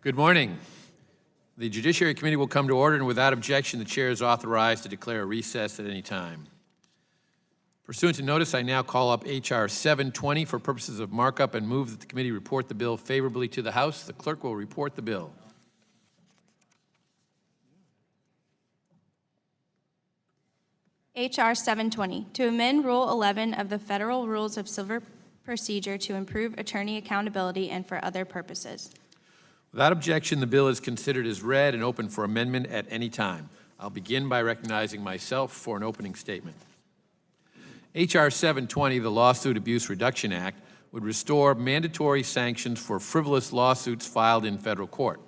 Good morning. The Judiciary Committee will come to order, and without objection, the chair is authorized to declare a recess at any time. Pursuant to notice, I now call up H.R. 720 for purposes of markup and move that the committee report the bill favorably to the House. The clerk will report the bill. H.R. 720, to amend Rule 11 of the Federal Rules of Civil Procedure to improve attorney accountability and for other purposes. Without objection, the bill is considered as read and open for amendment at any time. I'll begin by recognizing myself for an opening statement. H.R. 720, the Lawsuit Abuse Reduction Act, would restore mandatory sanctions for frivolous lawsuits filed in federal court.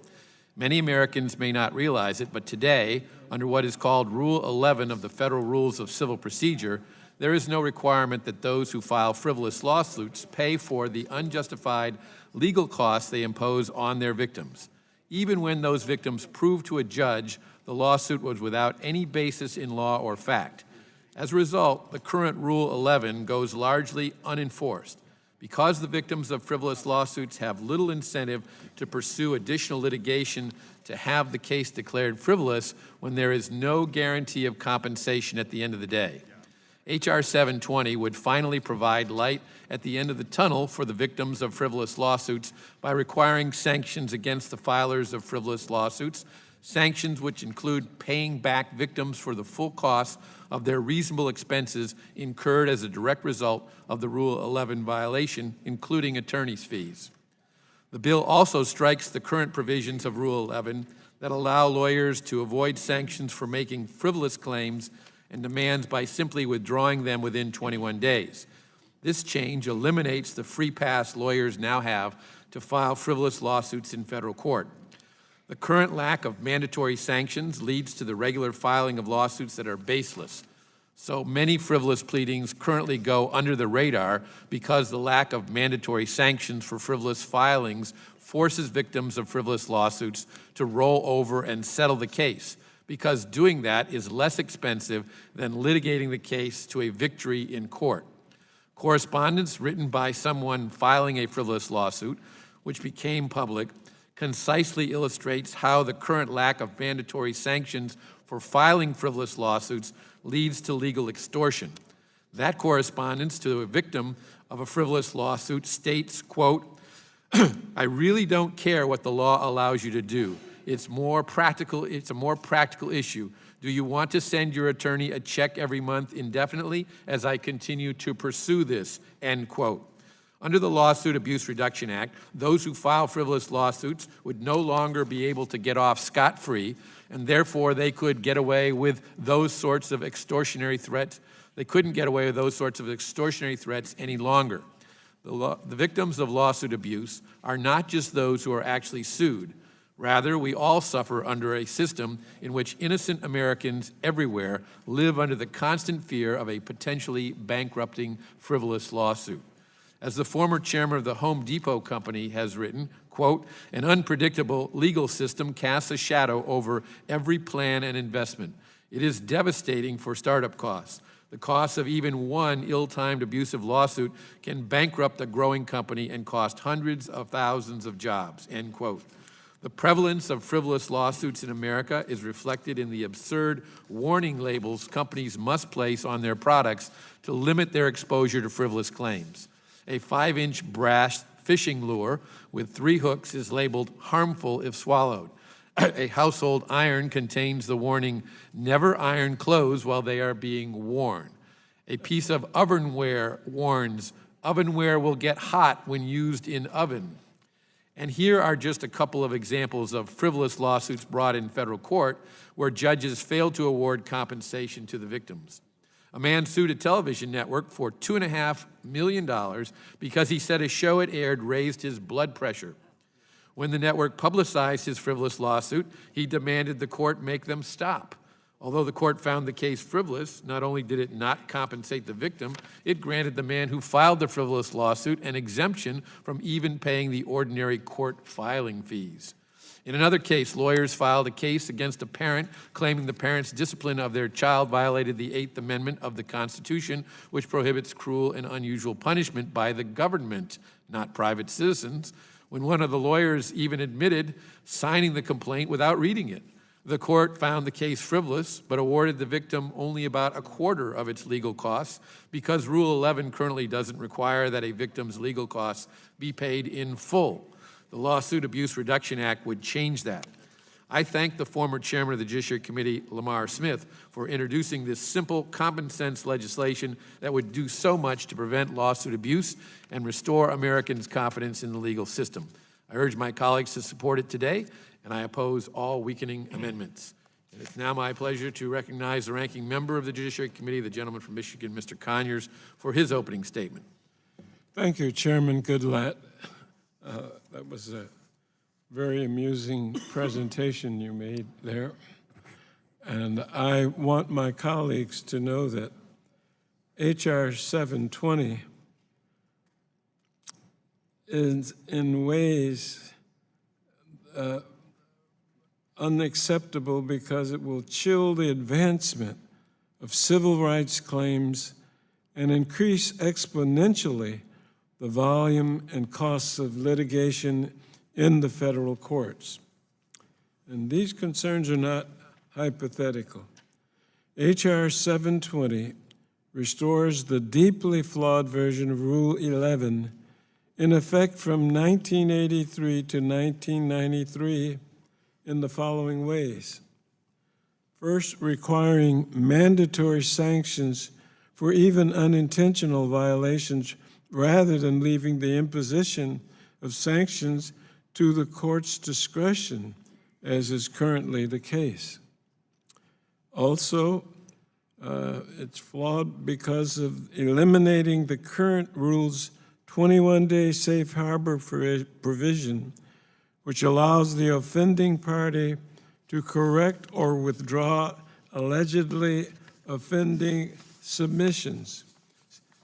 Many Americans may not realize it, but today, under what is called Rule 11 of the Federal Rules of Civil Procedure, there is no requirement that those who file frivolous lawsuits pay for the unjustified legal costs they impose on their victims. Even when those victims prove to a judge the lawsuit was without any basis in law or fact. As a result, the current Rule 11 goes largely unenforced. Because the victims of frivolous lawsuits have little incentive to pursue additional litigation to have the case declared frivolous when there is no guarantee of compensation at the end of the day. H.R. 720 would finally provide light at the end of the tunnel for the victims of frivolous lawsuits by requiring sanctions against the filers of frivolous lawsuits, sanctions which include paying back victims for the full cost of their reasonable expenses incurred as a direct result of the Rule 11 violation, including attorney's fees. The bill also strikes the current provisions of Rule 11 that allow lawyers to avoid sanctions for making frivolous claims and demands by simply withdrawing them within 21 days. This change eliminates the free pass lawyers now have to file frivolous lawsuits in federal court. The current lack of mandatory sanctions leads to the regular filing of lawsuits that are baseless. So many frivolous pleadings currently go under the radar because the lack of mandatory sanctions for frivolous filings forces victims of frivolous lawsuits to roll over and settle the case, because doing that is less expensive than litigating the case to a victory in court. Correspondence written by someone filing a frivolous lawsuit, which became public, concisely illustrates how the current lack of mandatory sanctions for filing frivolous lawsuits leads to legal extortion. That correspondence to a victim of a frivolous lawsuit states, quote, "I really don't care what the law allows you to do. It's a more practical issue. Do you want to send your attorney a check every month indefinitely as I continue to pursue this?" End quote. Under the Lawsuit Abuse Reduction Act, those who file frivolous lawsuits would no longer be able to get off scot-free, and therefore they could get away with those sorts of extortionary threats. They couldn't get away with those sorts of extortionary threats any longer. The victims of lawsuit abuse are not just those who are actually sued. Rather, we all suffer under a system in which innocent Americans everywhere live under the constant fear of a potentially bankrupting frivolous lawsuit. As the former chairman of the Home Depot company has written, quote, "An unpredictable legal system casts a shadow over every plan and investment. It is devastating for startup costs. The cost of even one ill-timed abusive lawsuit can bankrupt a growing company and cost hundreds of thousands of jobs," end quote. The prevalence of frivolous lawsuits in America is reflected in the absurd warning labels companies must place on their products to limit their exposure to frivolous claims. A 5-inch brass fishing lure with 3 hooks is labeled harmful if swallowed. A household iron contains the warning, "Never iron clothes while they are being worn." A piece of ovenware warns, "Ovenware will get hot when used in oven." And here are just a couple of examples of frivolous lawsuits brought in federal court where judges failed to award compensation to the victims. A man sued a television network for $2.5 million because he said a show it aired raised his blood pressure. When the network publicized his frivolous lawsuit, he demanded the court make them stop. Although the court found the case frivolous, not only did it not compensate the victim, it granted the man who filed the frivolous lawsuit an exemption from even paying the ordinary court filing fees. In another case, lawyers filed a case against a parent claiming the parent's discipline of their child violated the 8th Amendment of the Constitution, which prohibits cruel and unusual punishment by the government, not private citizens. when one of the lawyers even admitted signing the complaint without reading it. The court found the case frivolous, but awarded the victim only about a quarter of its legal costs because Rule 11 currently doesn't require that a victim's legal costs be paid in full. The Lawsuit Abuse Reduction Act would change that. I thank the former chairman of the Judiciary Committee, Lamar Smith, for introducing this simple, common-sense legislation that would do so much to prevent lawsuit abuse and restore Americans' confidence in the legal system. I urge my colleagues to support it today, and I oppose all weakening amendments. And it's now my pleasure to recognize the ranking member of the Judiciary Committee, the gentleman from Michigan, Mr. Conyers, for his opening statement. Thank you, Chairman Goodlatte. That was a very amusing presentation you made there. And I want my colleagues to know that H.R. 720 is in ways unacceptable because it will chill the advancement of civil rights claims and increase exponentially the volume and costs of litigation in the federal courts. And these concerns are not hypothetical. H.R. 720 restores the deeply flawed version of Rule 11 in effect from 1983 to 1993 in the following ways. First, requiring mandatory sanctions for even unintentional violations rather than leaving the imposition of sanctions to the court's discretion, as is currently the case. Also, it's flawed because of eliminating the current rule's 21-day safe harbor provision, which allows the offending party to correct or withdraw allegedly offending submissions.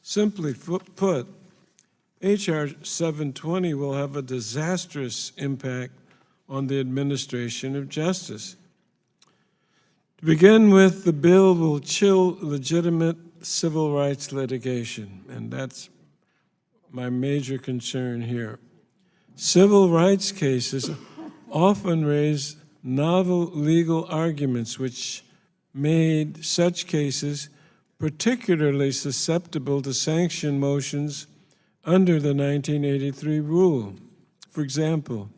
Simply put, H.R. 720 will have a disastrous impact on the administration of justice. To begin with, the bill will chill legitimate civil rights litigation, and that's my major concern here. Civil rights cases often raise novel legal arguments which made such cases particularly susceptible to sanction motions under the 1983 rule. For example,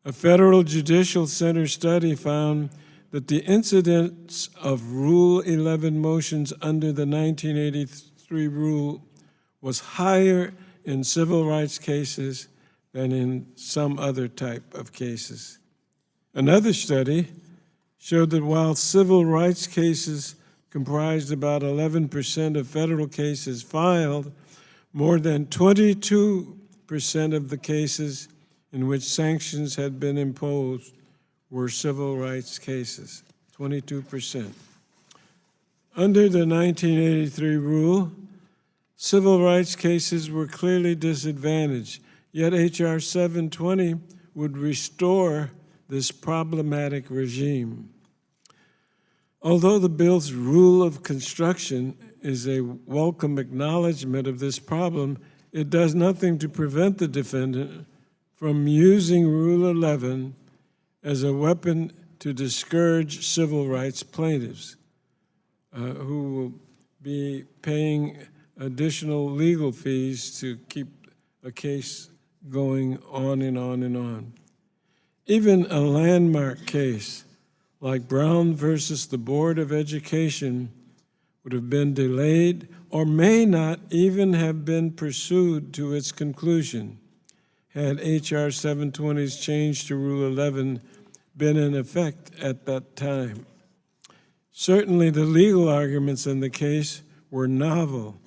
a Federal Judicial Center study found that the incidence of Rule 11 motions under the 1983 rule was higher in civil rights cases than in some other type of cases. Another study showed that while civil rights cases comprised about 11% of federal cases filed, more than 22% of the cases in which sanctions had been imposed were civil rights cases, 22%. Under the 1983 rule, civil rights cases were clearly disadvantaged, yet H.R. 720 would restore this problematic regime. Although the bill's rule of construction is a welcome acknowledgement of this problem, it does nothing to prevent the defendant from using Rule 11 as a weapon to discourage civil rights plaintiffs who will be paying additional legal fees to keep a case going on and on and on. Even a landmark case like Brown versus the Board of Education would have been delayed or may not even have been pursued to its conclusion had H.R. 720's change to Rule 11 been in effect at that time. Certainly the legal arguments in the case were novel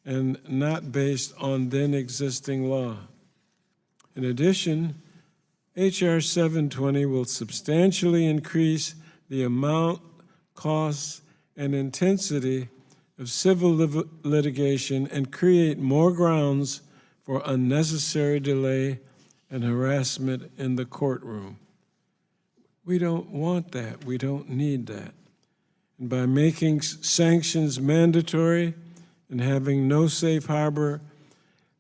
and not based on then existing law. In addition, H.R. 720 will substantially increase the amount, costs, and intensity of civil litigation and create more grounds for unnecessary delay and harassment in the courtroom. We don't want that. We don't need that. And by making sanctions mandatory and having no safe harbor,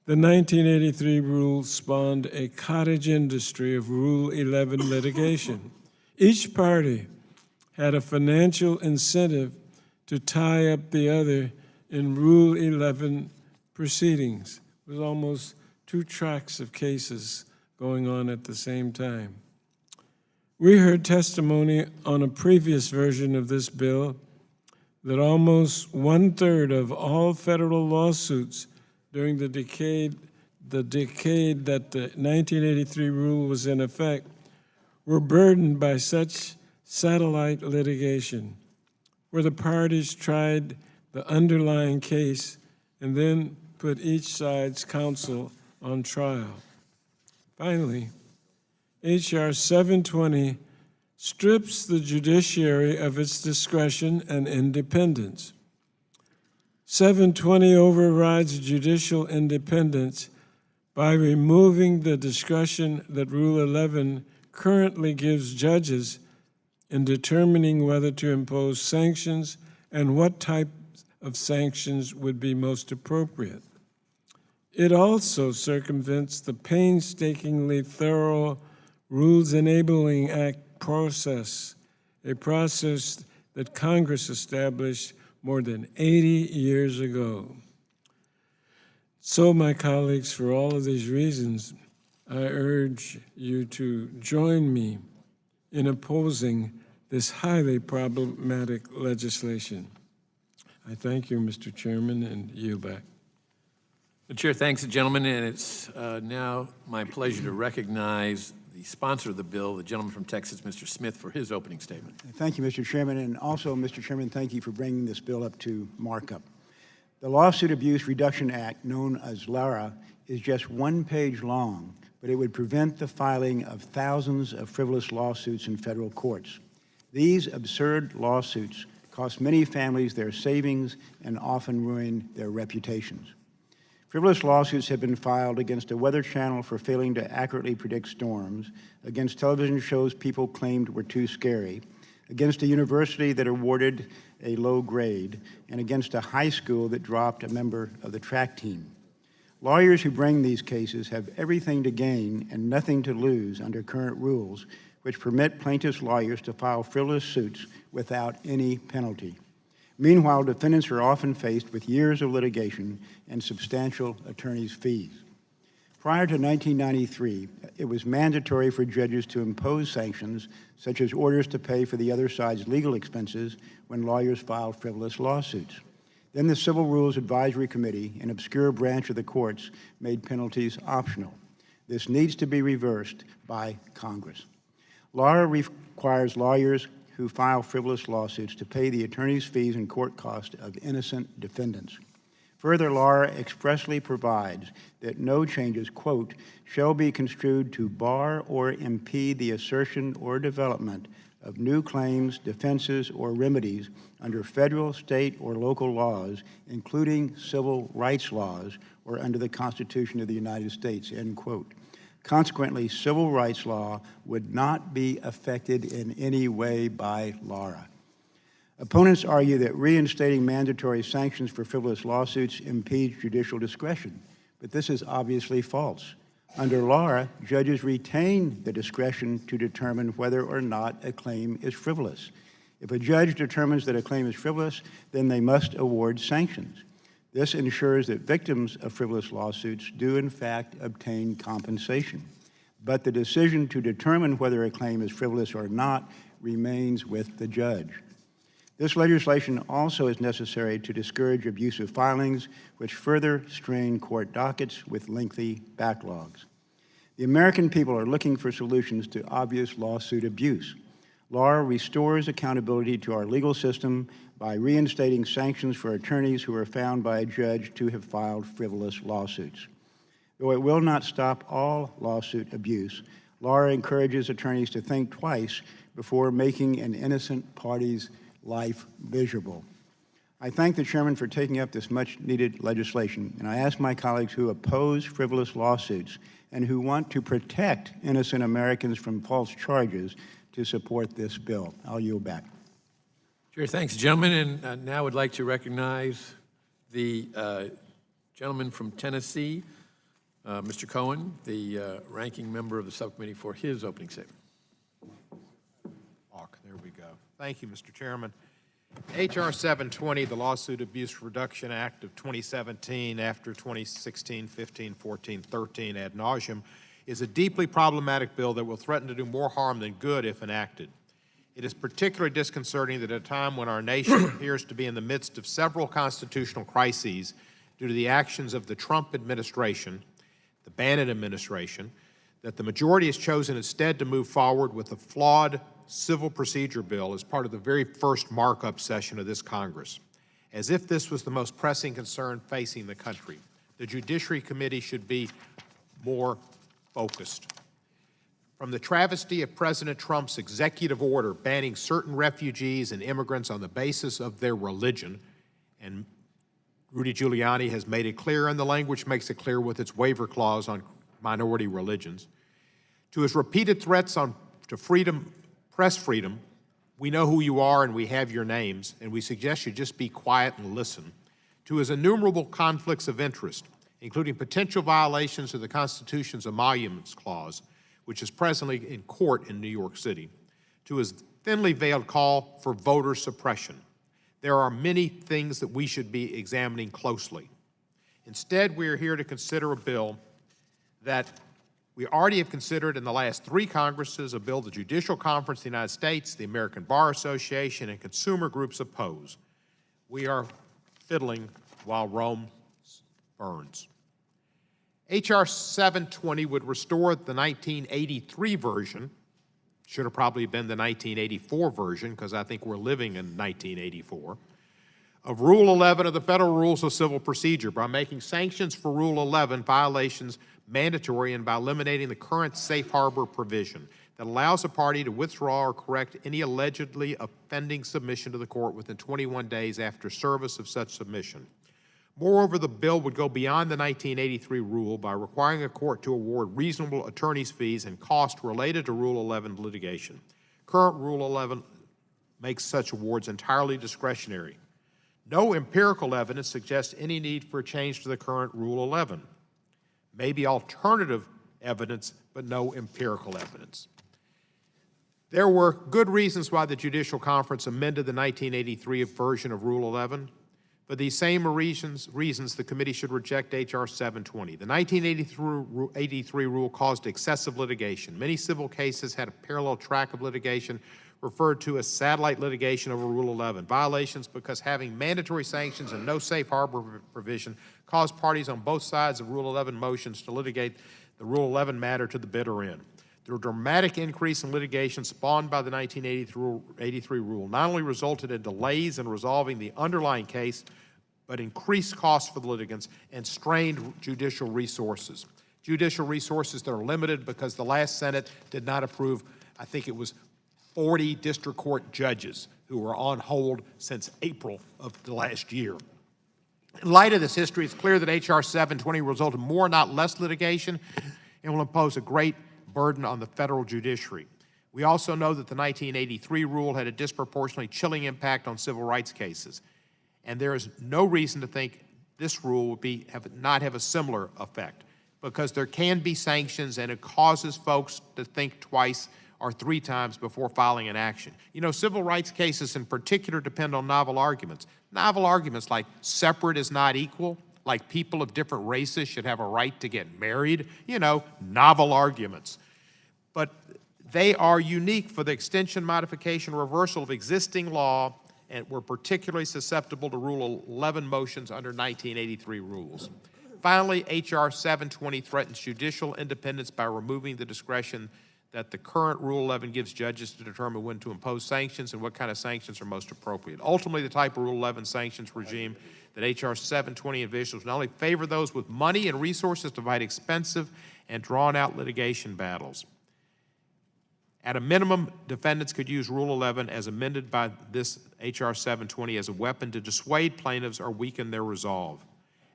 The 1983 rule spawned a cottage industry of Rule 11 litigation. Each party had a financial incentive to tie up the other in Rule 11 proceedings. It was almost 2 tracks of cases going on at the same time. We heard testimony on a previous version of this bill that almost 1/3 of all federal lawsuits during the decade that the 1983 rule was in effect were burdened by such satellite litigation, where the parties tried the underlying case and then put each side's counsel on trial. Finally, H.R. 720 strips the judiciary of its discretion and independence. 720 overrides judicial independence by removing the discretion that Rule 11 currently gives judges in determining whether to impose sanctions and what type of sanctions would be most appropriate. It also circumvents the painstakingly thorough Rules Enabling Act process, a process that Congress established more than 80 years ago. So, my colleagues, for all of these reasons, I urge you to join me in opposing this highly problematic legislation. I thank you, Mr. Chairman, and yield back. The chair thanks the gentleman, and it's now my pleasure to recognize the sponsor of the bill, the gentleman from Texas, Mr. Smith, for his opening statement. Thank you, Mr. Chairman, and also, Mr. Chairman, thank you for bringing this bill up to markup. The Lawsuit Abuse Reduction Act, known as LARA, is just 1 page long, but it would prevent the filing of thousands of frivolous lawsuits in federal courts. These absurd lawsuits cost many families their savings and often ruin their reputations. Frivolous lawsuits have been filed against a weather channel for failing to accurately predict storms, against television shows people claimed were too scary, against a university that awarded a low grade, and against a high school that dropped a member of the track team. Lawyers who bring these cases have everything to gain and nothing to lose under current rules, which permit plaintiffs' lawyers to file frivolous suits without any penalty. Meanwhile, defendants are often faced with years of litigation and substantial attorneys' fees. Prior to 1993, it was mandatory for judges to impose sanctions, such as orders to pay for the other side's legal expenses when lawyers filed frivolous lawsuits. Then the Civil Rules Advisory Committee, an obscure branch of the courts, made penalties optional. This needs to be reversed by Congress. LARA requires lawyers who file frivolous lawsuits to pay the attorney's fees and court costs of innocent defendants. Further, LARA expressly provides that no changes, quote, shall be construed to bar or impede the assertion or development of new claims, defenses, or remedies under federal, state, or local laws, including civil rights laws, or under the Constitution of the United States, end quote. Consequently, civil rights law would not be affected in any way by LARA. Opponents argue that reinstating mandatory sanctions for frivolous lawsuits impedes judicial discretion, but this is obviously false. Under LARA, judges retain the discretion to determine whether or not a claim is frivolous. If a judge determines that a claim is frivolous, then they must award sanctions. This ensures that victims of frivolous lawsuits do in fact obtain compensation. But the decision to determine whether a claim is frivolous or not remains with the judge. This legislation also is necessary to discourage abusive filings, which further strain court dockets with lengthy backlogs. The American people are looking for solutions to obvious lawsuit abuse. LARA restores accountability to our legal system by reinstating sanctions for attorneys who are found by a judge to have filed frivolous lawsuits. Though it will not stop all lawsuit abuse, LARA encourages attorneys to think twice before making an innocent party's life miserable. I thank the chairman for taking up this much-needed legislation, and I ask my colleagues who oppose frivolous lawsuits and who want to protect innocent Americans from false charges to support this bill. I'll yield back. Chair, thanks, gentlemen, and now would like to recognize the gentleman from Tennessee, Mr. Cohen, the ranking member of the subcommittee, for his opening statement. There we go. Thank you, Mr. Chairman. H.R. 720, the Lawsuit Abuse Reduction Act of 2017 after 2016, 15, 14, 13 ad nauseum, is a deeply problematic bill that will threaten to do more harm than good if enacted. It is particularly disconcerting that at a time when our nation appears to be in the midst of several constitutional crises due to the actions of the Trump administration, the Bannon administration, that the majority has chosen instead to move forward with a flawed civil procedure bill as part of the very first markup session of this Congress. As if this was the most pressing concern facing the country. The Judiciary Committee should be more focused. From the travesty of President Trump's executive order banning certain refugees and immigrants on the basis of their religion, and Rudy Giuliani has made it clear, and the language makes it clear with its waiver clause on minority religions, to his repeated threats to freedom, press freedom, we know who you are and we have your names, and we suggest you just be quiet and listen, to his innumerable conflicts of interest, including potential violations of the Constitution's Emoluments Clause, which is presently in court in New York City, to his thinly veiled call for voter suppression. There are many things that we should be examining closely. Instead, we are here to consider a bill that we already have considered in the last 3 Congresses, a bill the Judicial Conference of the United States, the American Bar Association, and consumer groups oppose. We are fiddling while Rome burns. H.R. 720 would restore the 1983 version, should have probably been the 1984 version, because I think we're living in 1984, of Rule 11 of the Federal Rules of Civil Procedure by making sanctions for Rule 11 violations mandatory and by eliminating the current safe harbor provision that allows a party to withdraw or correct any allegedly offending submission to the court within 21 days after service of such submission. Moreover, the bill would go beyond the 1983 rule by requiring a court to award reasonable attorney's fees and costs related to Rule 11 litigation. Current Rule 11 makes such awards entirely discretionary. No empirical evidence suggests any need for a change to the current Rule 11. Maybe alternative evidence, but no empirical evidence. There were good reasons why the Judicial Conference amended the 1983 version of Rule 11. For these same reasons, the committee should reject H.R. 720. The 1983 rule caused excessive litigation. Many civil cases had a parallel track of litigation referred to as satellite litigation over Rule 11. Violations because having mandatory sanctions and no safe harbor provision caused parties on both sides of Rule 11 motions to litigate the Rule 11 matter to the bitter end. The dramatic increase in litigation spawned by the 1983 rule not only resulted in delays in resolving the underlying case, but increased costs for the litigants and strained judicial resources. Judicial resources that are limited because the last Senate did not approve, I think it was 40 district court judges who were on hold since April of the last year. In light of this history, it's clear that H.R. 720 will result in more, not less litigation, and will impose a great burden on the federal judiciary. We also know that the 1983 rule had a disproportionately chilling impact on civil rights cases, and there is no reason to think this rule will not have a similar effect, because there can be sanctions and it causes folks to think twice or 3 times before filing an action. You know, civil rights cases in particular depend on novel arguments. Novel arguments like separate is not equal, like people of different races should have a right to get married, you know, novel arguments. But they are unique for the extension, modification, reversal of existing law, and were particularly susceptible to Rule 11 motions under 1983 rules. Finally, H.R. 720 threatens judicial independence by removing the discretion that the current Rule 11 gives judges to determine when to impose sanctions and what kind of sanctions are most appropriate. Ultimately, the type of Rule 11 sanctions regime that H.R. 720 envisions not only favor those with money and resources to fight expensive and drawn-out litigation battles. At a minimum, defendants could use Rule 11 as amended by this H.R. 720 as a weapon to dissuade plaintiffs or weaken their resolve.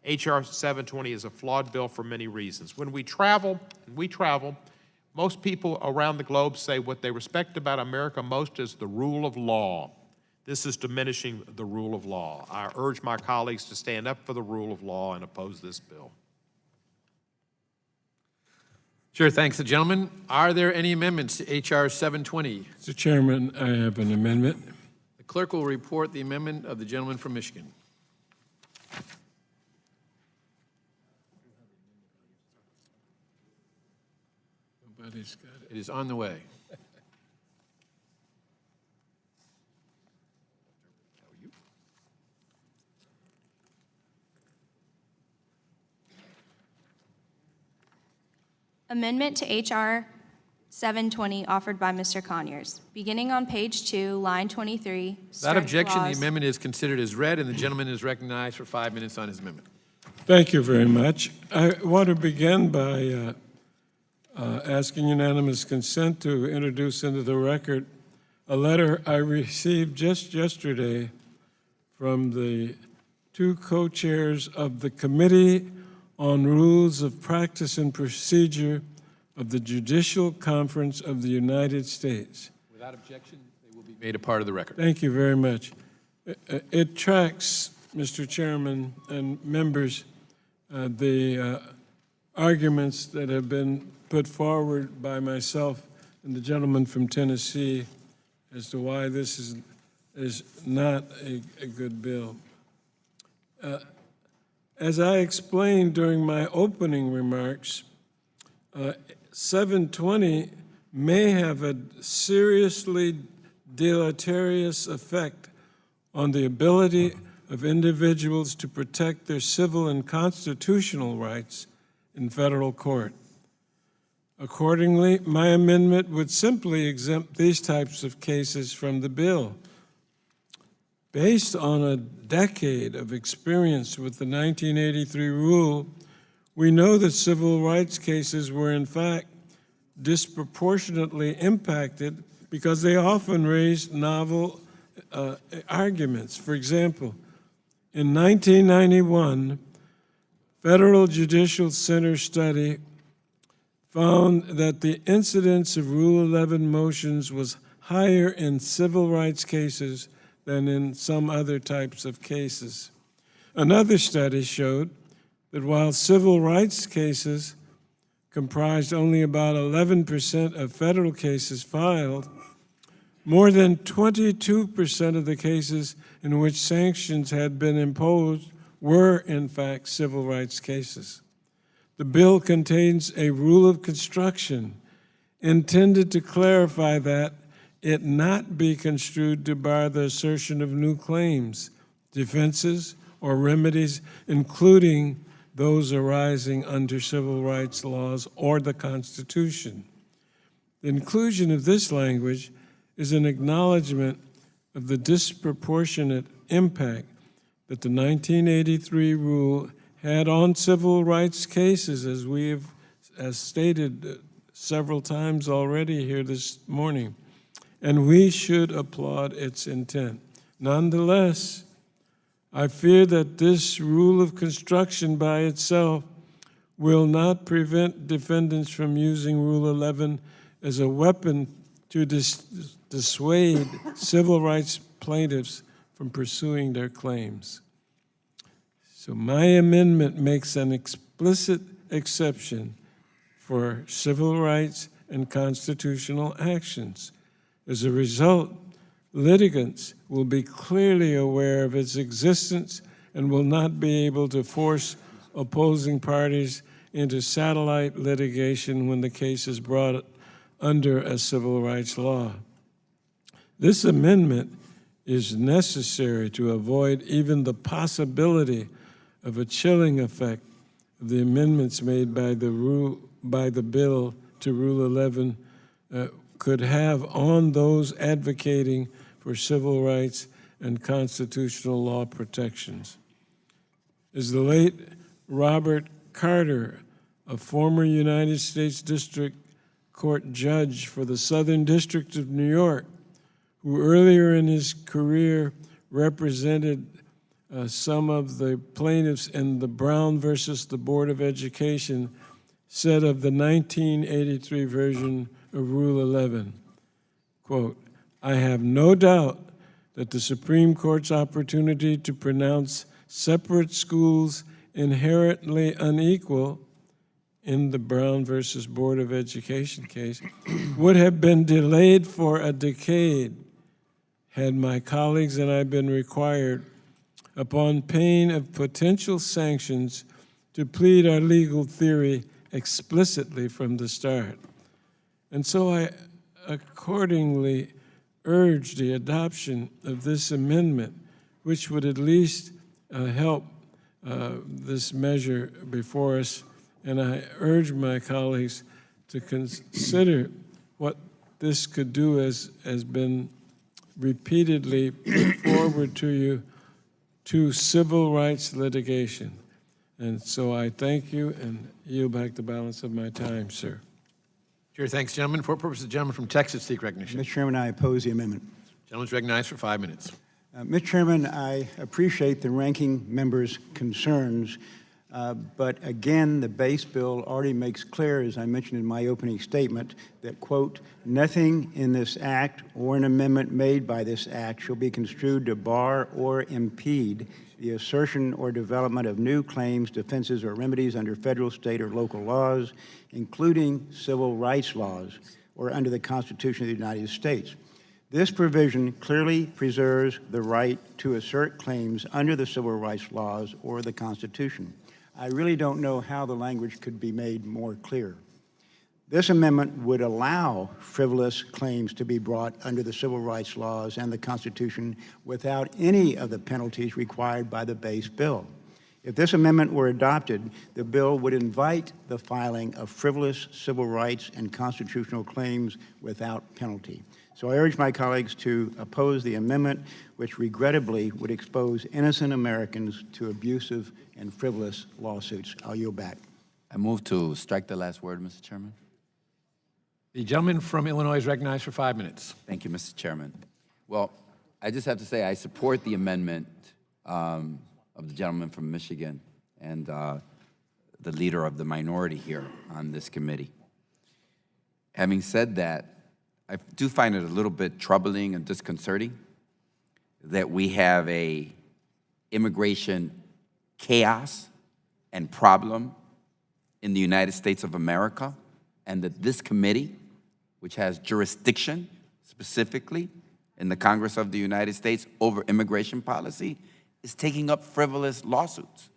H.R. 720 is a flawed bill for many reasons. When we travel, most people around the globe say what they respect about America most is the rule of law. This is diminishing the rule of law. I urge my colleagues to stand up for the rule of law and oppose this bill. Sure, thanks. The gentleman. Are there any amendments to H.R. 720? Mr. Chairman, I have an amendment. The clerk will report the amendment of the gentleman from Michigan. Nobody's got it. It is on the way. Amendment to H.R. 720 offered by Mr. Conyers. Beginning on page 2, line 23. Without strike objection, the clause- amendment is considered as read, and the gentleman is recognized for 5 minutes on his amendment. Thank you very much. I want to begin by asking unanimous consent to introduce into the record a letter I received just yesterday from the two co-chairs of the Committee on Rules of Practice and Procedure of the Judicial Conference of the United States. Without objection, they will be made a part of the record. Thank you very much. It tracks, Mr. Chairman and members, the arguments that have been put forward by myself and the gentleman from Tennessee as to why this is not a good bill. As I explained during my opening remarks, 720 may have a seriously deleterious effect on the ability of individuals to protect their civil and constitutional rights in federal court. Accordingly, my amendment would simply exempt these types of cases from the bill. Based on a decade of experience with the 1983 rule, we know that civil rights cases were in fact disproportionately impacted because they often raised novel arguments. For example, in 1991, Federal Judicial Center study found that the incidence of Rule 11 motions was higher in civil rights cases than in some other types of cases. Another study showed that while civil rights cases comprised only about 11% of federal cases filed, more than 22% of the cases in which sanctions had been imposed were, in fact, civil rights cases. The bill contains a rule of construction intended to clarify that it not be construed to bar the assertion of new claims, defenses, or remedies, including those arising under civil rights laws or the Constitution. The inclusion of this language is an acknowledgement of the disproportionate impact that the 1983 rule had on civil rights cases, as we have stated several times already here this morning, and we should applaud its intent. Nonetheless, I fear that this rule of construction by itself will not prevent defendants from using Rule 11 as a weapon to dissuade civil rights plaintiffs from pursuing their claims. So my amendment makes an explicit exception for civil rights and constitutional actions. As a result, litigants will be clearly aware of its existence and will not be able to force opposing parties into satellite litigation when the case is brought under a civil rights law. This amendment is necessary to avoid even the possibility of a chilling effect of the amendments made by the bill to Rule 11 could have on those advocating for civil rights and constitutional law protections. As the late Robert Carter, a former United States District Court judge for the Southern District of New York, who earlier in his career represented some of the plaintiffs in the Brown versus the Board of Education, said of the 1983 version of Rule 11, quote, "I have no doubt that the Supreme Court's opportunity to pronounce separate schools inherently unequal in the Brown versus Board of Education case would have been delayed for a decade had my colleagues and I been required, upon pain of potential sanctions, to plead our legal theory explicitly from the start. And so I accordingly urge the adoption of this amendment, which would at least help this measure before us. And I urge my colleagues to consider what this could do, as has been repeatedly put forward to you, to civil rights litigation. And so I thank you and yield back the balance of my time, sir. Chair thanks gentlemen. For purposes, the gentleman from Texas seek recognition. Mr. Chairman, I oppose the amendment. Gentleman's recognized for 5 minutes. Mr. Chairman, I appreciate the ranking member's concerns, but again, the base bill already makes clear, as I mentioned in my opening statement, that, quote, nothing in this act or an amendment made by this act shall be construed to bar or impede the assertion or development of new claims, defenses, or remedies under federal, state, or local laws, including civil rights laws, or under the Constitution of the United States. This provision clearly preserves the right to assert claims under the civil rights laws or the Constitution. I really don't know how the language could be made more clear. This amendment would allow frivolous claims to be brought under the civil rights laws and the Constitution without any of the penalties required by the base bill. If this amendment were adopted, the bill would invite the filing of frivolous civil rights and constitutional claims without penalty. So I urge my colleagues to oppose the amendment, which regrettably would expose innocent Americans to abusive and frivolous lawsuits. I'll yield back. I move to strike the last word, Mr. Chairman. The gentleman from Illinois is recognized for 5 minutes. Thank you, Mr. Chairman. Well, I just have to say I support the amendment of the gentleman from Michigan and the leader of the minority here on this committee. Having said that, I do find it a little bit troubling and disconcerting that we have a immigration chaos and problem in the United States of America, and that this committee, which has jurisdiction specifically in the Congress of the United States over immigration policy, is taking up frivolous lawsuits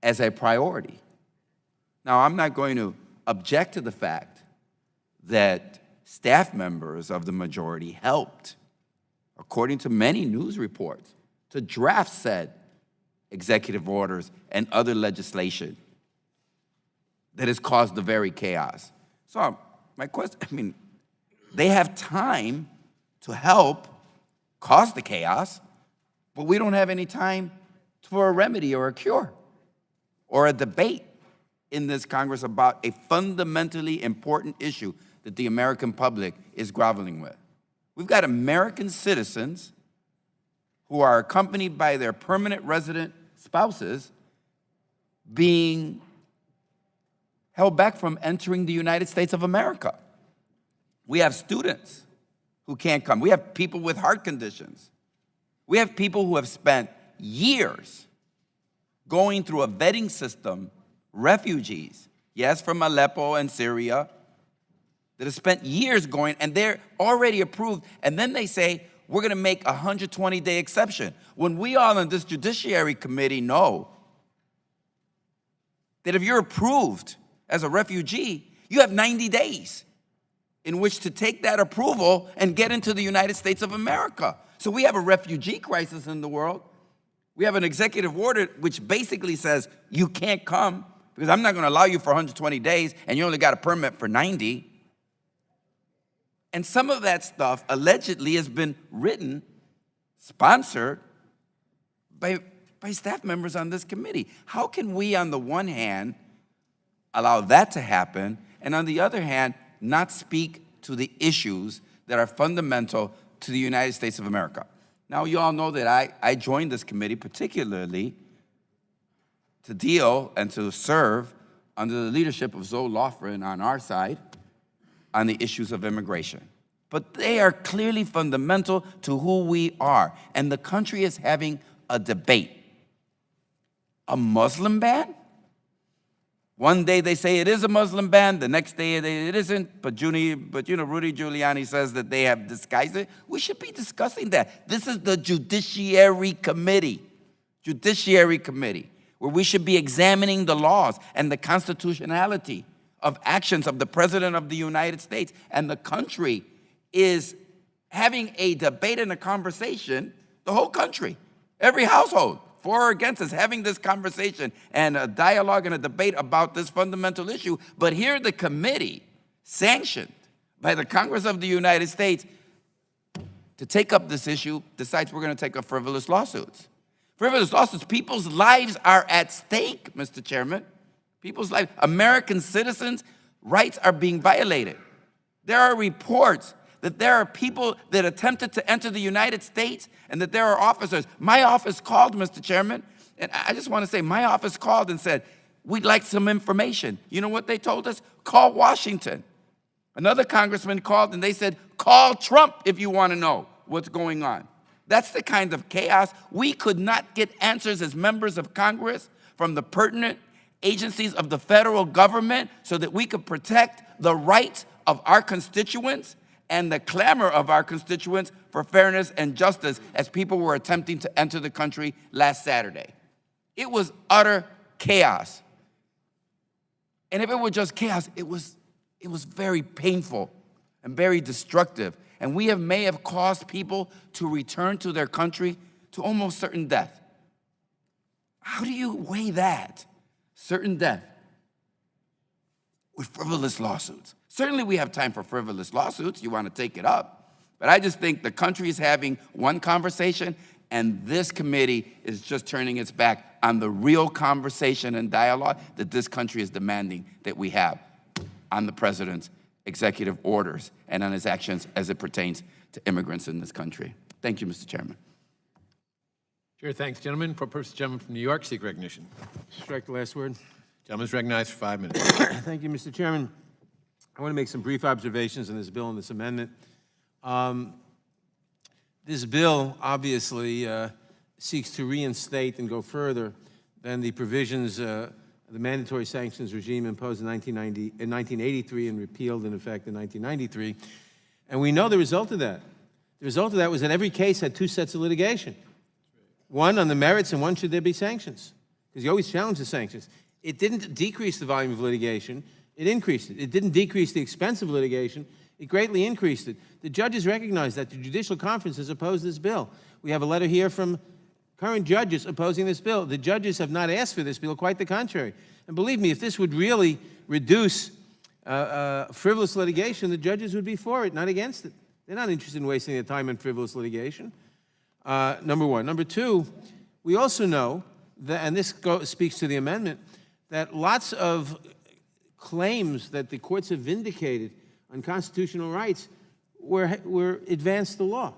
as a priority. Now, I'm not going to object to the fact that staff members of the majority helped, according to many news reports, to draft said executive orders and other legislation that has caused the very chaos. So my question, I mean, they have time to help cause the chaos, but we don't have any time for a remedy or a cure or a debate in this Congress about a fundamentally important issue that the American public is groveling with. We've got American citizens who are accompanied by their permanent resident spouses being held back from entering the United States of America. We have students who can't come. We have people with heart conditions. We have people who have spent years going through a vetting system, refugees, yes, from Aleppo and Syria, that have spent years going, and they're already approved, and then they say, we're gonna make a 120-day exception. When we all in this Judiciary Committee know that if you're approved as a refugee, you have 90 days in which to take that approval and get into the United States of America. So we have a refugee crisis in the world. We have an executive order which basically says you can't come because I'm not gonna allow you for 120 days and you only got a permit for 90. And some of that stuff allegedly has been written, sponsored by staff members on this committee. How can we, on the one hand, allow that to happen, and on the other hand, not speak to the issues that are fundamental to the United States of America? Now, you all know that I joined this committee particularly to deal and to serve under the leadership of Zoe Lofgren on our side on the issues of immigration. But they are clearly fundamental to who we are. And the country is having a debate. A Muslim ban One day they say it is a Muslim ban, the next day it isn't, but Rudy Giuliani says that they have disguised it. We should be discussing that. This is the Judiciary Committee, where we should be examining the laws and the constitutionality of actions of the President of the United States. And the country is having a debate and a conversation, the whole country, every household, for or against us, having this conversation and a dialogue and a debate about this fundamental issue. But here the committee, sanctioned by the Congress of the United States, to take up this issue, decides we're going to take up frivolous lawsuits. Frivolous lawsuits, people's lives are at stake, Mr. Chairman. People's lives, American citizens' rights are being violated. There are reports that there are people that attempted to enter the United States and that there are officers. My office called, Mr. Chairman, and I just want to say, my office called and said, we'd like some information. You know what they told us? Call Washington. Another congressman called and they said, call Trump if you want to know what's going on. That's the kind of chaos. We could not get answers as members of Congress from the pertinent agencies of the federal government so that we could protect the rights of our constituents and the clamor of our constituents for fairness and justice as people were attempting to enter the country last Saturday. It was utter chaos. And if it were just chaos, it was very painful and very destructive. And we may have caused people to return to their country to almost certain death. How do you weigh that? Certain death with frivolous lawsuits. Certainly we have time for frivolous lawsuits. You want to take it up. But I just think the country is having one conversation, and this committee is just turning its back on the real conversation and dialogue that this country is demanding that we have on the president's executive orders and on his actions as it pertains to immigrants in this country. Thank you, Mr. Chairman. Chair, thanks, gentlemen. For purpose, gentleman from New York, seek recognition. Strike the last word. Gentleman's recognized for 5 minutes. Thank you, Mr. Chairman. I want to make some brief observations on this bill and this amendment. This bill obviously seeks to reinstate and go further than the provisions of the mandatory sanctions regime imposed in 1983 and repealed in effect in 1993. And we know the result of that. The result of that was that every case had two sets of litigation. One on the merits and one should there be sanctions. Because you always challenge the sanctions. It didn't decrease the volume of litigation. It increased it. It didn't decrease the expense of litigation. It greatly increased it. The judges recognize that. The Judicial Conference has opposed this bill. We have a letter here from current judges opposing this bill. The judges have not asked for this bill, quite the contrary. And believe me, if this would really reduce frivolous litigation, the judges would be for it, not against it. They're not interested in wasting their time on frivolous litigation, number one. Number two, we also know, that, and this speaks to the amendment, that lots of claims that the courts have vindicated on constitutional rights were advanced the law,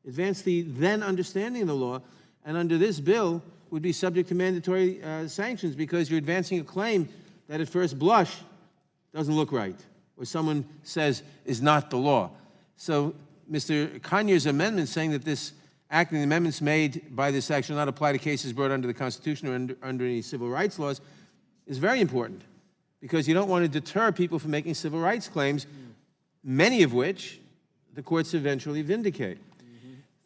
advanced the then understanding of the law, and under this bill would be subject to mandatory sanctions because you're advancing a claim that at first blush doesn't look right, or someone says is not the law. So Mr. Conyers' amendment saying that this act and the amendments made by this act shall not apply to cases brought under the Constitution or under any civil rights laws is very important, because you don't want to deter people from making civil rights claims, many of which the courts eventually vindicate.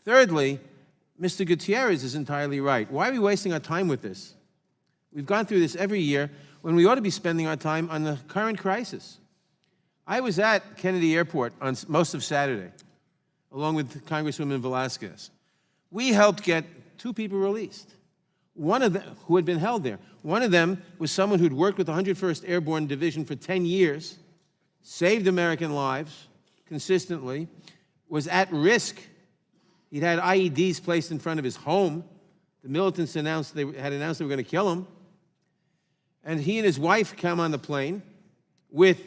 Thirdly, Mr. Gutierrez is entirely right. Why are we wasting our time with this? We've gone through this every year when we ought to be spending our time on the current crisis. I was at Kennedy Airport on most of Saturday, along with Congresswoman Velasquez. We helped get 2 people released. One of them, who had been held there, one of them was someone who'd worked with the 101st Airborne Division for 10 years, saved American lives consistently, was at risk. He'd had IEDs placed in front of his home. The militants had announced they were going to kill him. And he and his wife come on the plane with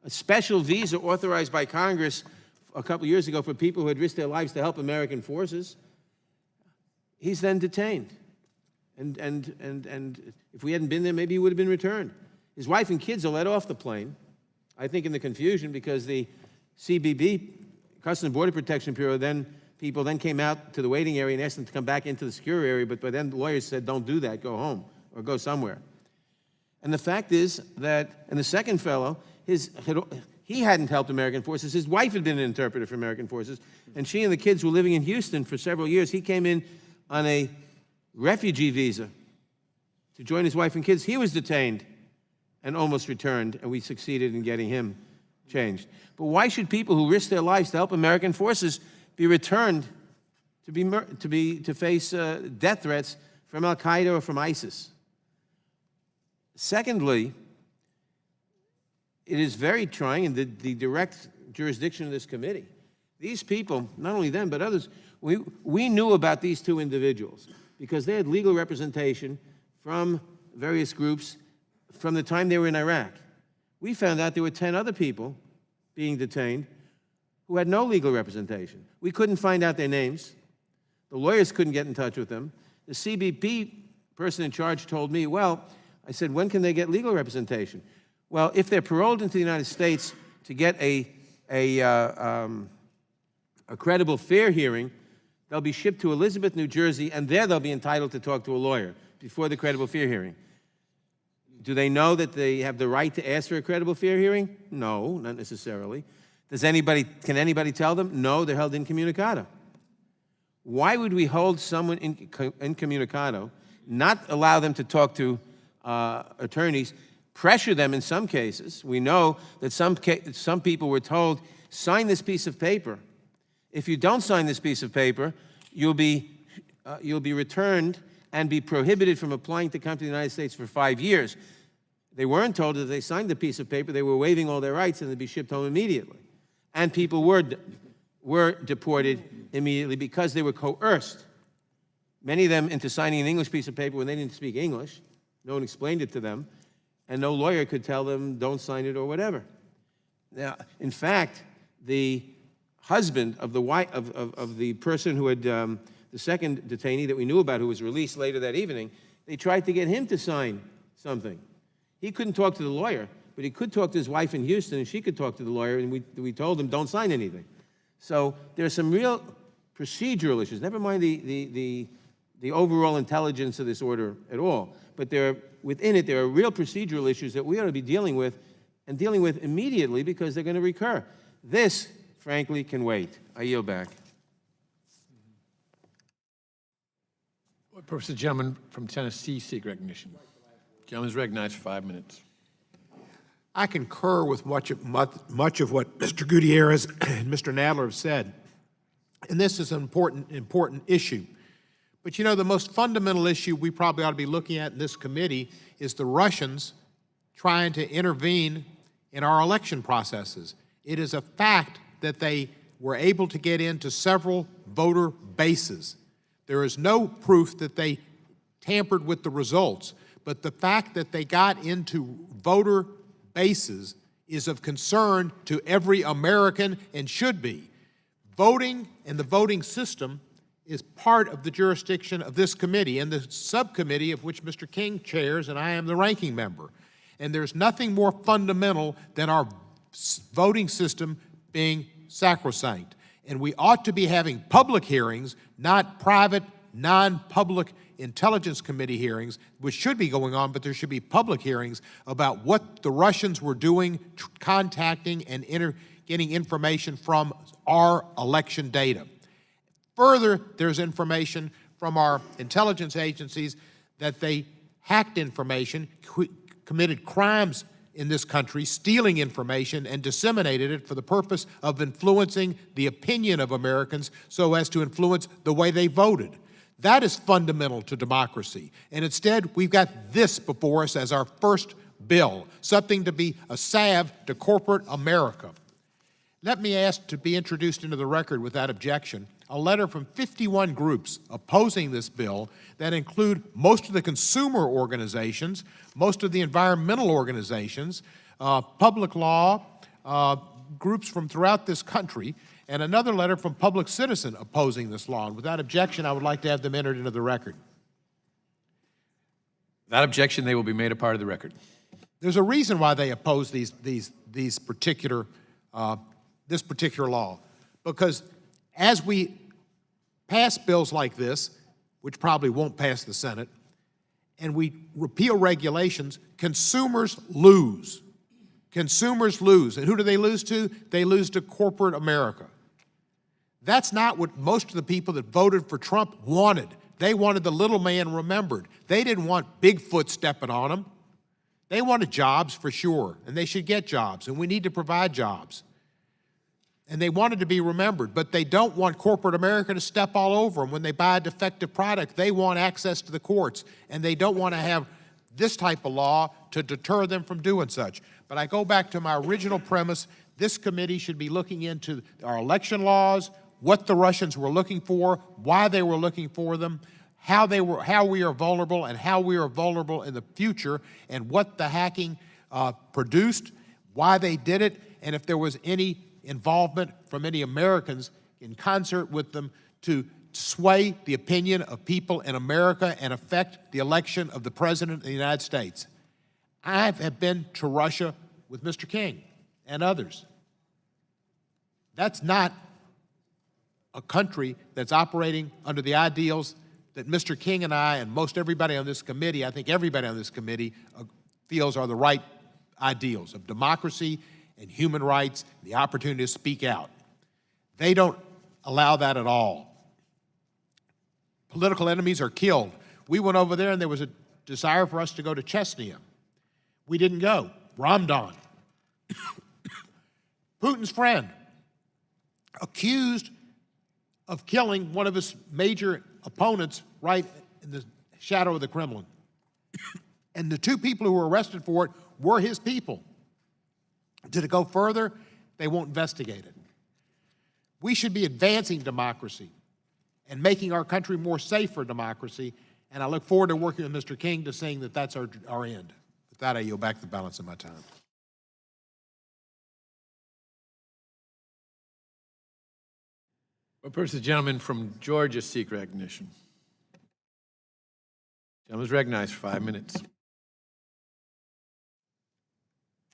a special visa authorized by Congress a couple years ago for people who had risked their lives to help American forces. He's then detained. And if we hadn't been there, maybe he would have been returned. His wife and kids are let off the plane, I think in the confusion, because the CBP, Customs and Border Protection Bureau, people then came out to the waiting area and asked them to come back into the secure area, but by then the lawyers said, don't do that, go home or go somewhere. And the fact is that, and the second fellow, he hadn't helped American forces. His wife had been an interpreter for American forces, and she and the kids were living in Houston for several years. He came in on a refugee visa to join his wife and kids. He was detained and almost returned, and we succeeded in getting him changed. But why should people who risk their lives to help American forces be returned to face death threats from Al-Qaeda or from ISIS? Secondly, it is very trying in the direct jurisdiction of this committee. These people, not only them, but others, we knew about these two individuals because they had legal representation from various groups from the time they were in Iraq. We found out there were 10 other people being detained who had no legal representation. We couldn't find out their names. The lawyers couldn't get in touch with them. The CBP person in charge told me, well, I said, when can they get legal representation? Well, if they're paroled into the United States to get a credible fair hearing, they'll be shipped to Elizabeth, New Jersey, and there they'll be entitled to talk to a lawyer before the credible fair hearing. Do they know that they have the right to ask for a credible fair hearing? No, not necessarily. Can anybody tell them? No, they're held incommunicado. Why would we hold someone incommunicado, not allow them to talk to attorneys, pressure them in some cases? We know that some people were told, sign this piece of paper. If you don't sign this piece of paper, you'll be returned and be prohibited from applying to come to the United States for 5 years. They weren't told that if they signed the piece of paper, they were waiving all their rights and they'd be shipped home immediately. And people were deported immediately because they were coerced, many of them into signing an English piece of paper when they didn't speak English. No one explained it to them, and no lawyer could tell them, don't sign it or whatever. Now, in fact, the husband of the person who had, the second detainee that we knew about who was released later that evening, they tried to get him to sign something. He couldn't talk to the lawyer, but he could talk to his wife in Houston, and she could talk to the lawyer, and we told him, don't sign anything. So there are some real procedural issues, never mind the overall intelligence of this order at all, but within it there are real procedural issues that we ought to be dealing with, and dealing with immediately because they're going to recur. This, frankly, can wait. I yield back. What purpose does the gentleman from Tennessee seek recognition? The gentleman is recognized for 5 minutes. I concur with much of what Mr. Gutierrez and Mr. Nadler have said, and this is an important issue. But you know, the most fundamental issue we probably ought to be looking at in this committee is the Russians trying to intervene in our election processes. It is a fact that they were able to get into several voter bases. There is no proof that they tampered with the results, but the fact that they got into voter bases is of concern to every American and should be. Voting and the voting system is part of the jurisdiction of this committee and the subcommittee of which Mr. King chairs and I am the ranking member. And there's nothing more fundamental than our voting system being sacrosanct. And we ought to be having public hearings, not private, non-public Intelligence Committee hearings, which should be going on, but there should be public hearings about what the Russians were doing, contacting and getting information from our election data. Further, there's information from our intelligence agencies that they hacked information, committed crimes in this country, stealing information and disseminated it for the purpose of influencing the opinion of Americans so as to influence the way they voted. That is fundamental to democracy. And instead, we've got this before us as our first bill, something to be a salve to corporate America. Let me ask to be introduced into the record without objection a letter from 51 groups opposing this bill that include most of the consumer organizations, most of the environmental organizations, public law, groups from throughout this country, and another letter from Public Citizen opposing this law. And without objection, I would like to have them entered into the record. Without objection, they will be made a part of the record. There's a reason why they oppose this particular law, because as we pass bills like this, which probably won't pass the Senate, and we repeal regulations, consumers lose. Consumers lose. And who do they lose to? They lose to corporate America. That's not what most of the people that voted for Trump wanted. They wanted the little man remembered. They didn't want Bigfoot stepping on them. They wanted jobs for sure, and they should get jobs, and we need to provide jobs. And they wanted to be remembered, but they don't want corporate America to step all over them. When they buy a defective product, they want access to the courts, and they don't want to have this type of law to deter them from doing such. But I go back to my original premise. This committee should be looking into our election laws, what the Russians were looking for, why they were looking for them, how we are vulnerable, and how we are vulnerable in the future, and what the hacking produced, why they did it, and if there was any involvement from any Americans in concert with them to sway the opinion of people in America and affect the election of the President of the United States. I have been to Russia with Mr. King and others. That's not a country that's operating under the ideals that Mr. King and I and most everybody on this committee, I think everybody on this committee, feels are the right ideals of democracy and human rights, the opportunity to speak out. They don't allow that at all. Political enemies are killed. We went over there and there was a desire for us to go to Chechnya. We didn't go. Ramadan. Putin's friend, accused of killing one of his major opponents right in the shadow of the Kremlin. And the two people who were arrested for it were his people. Did it go further? They won't investigate it. We should be advancing democracy and making our country more safe for democracy, and I look forward to working with Mr. King to saying that that's our end. With that, I yield back the balance of my time. What person, the gentleman from Georgia, seek recognition? Gentleman is recognized for 5 minutes.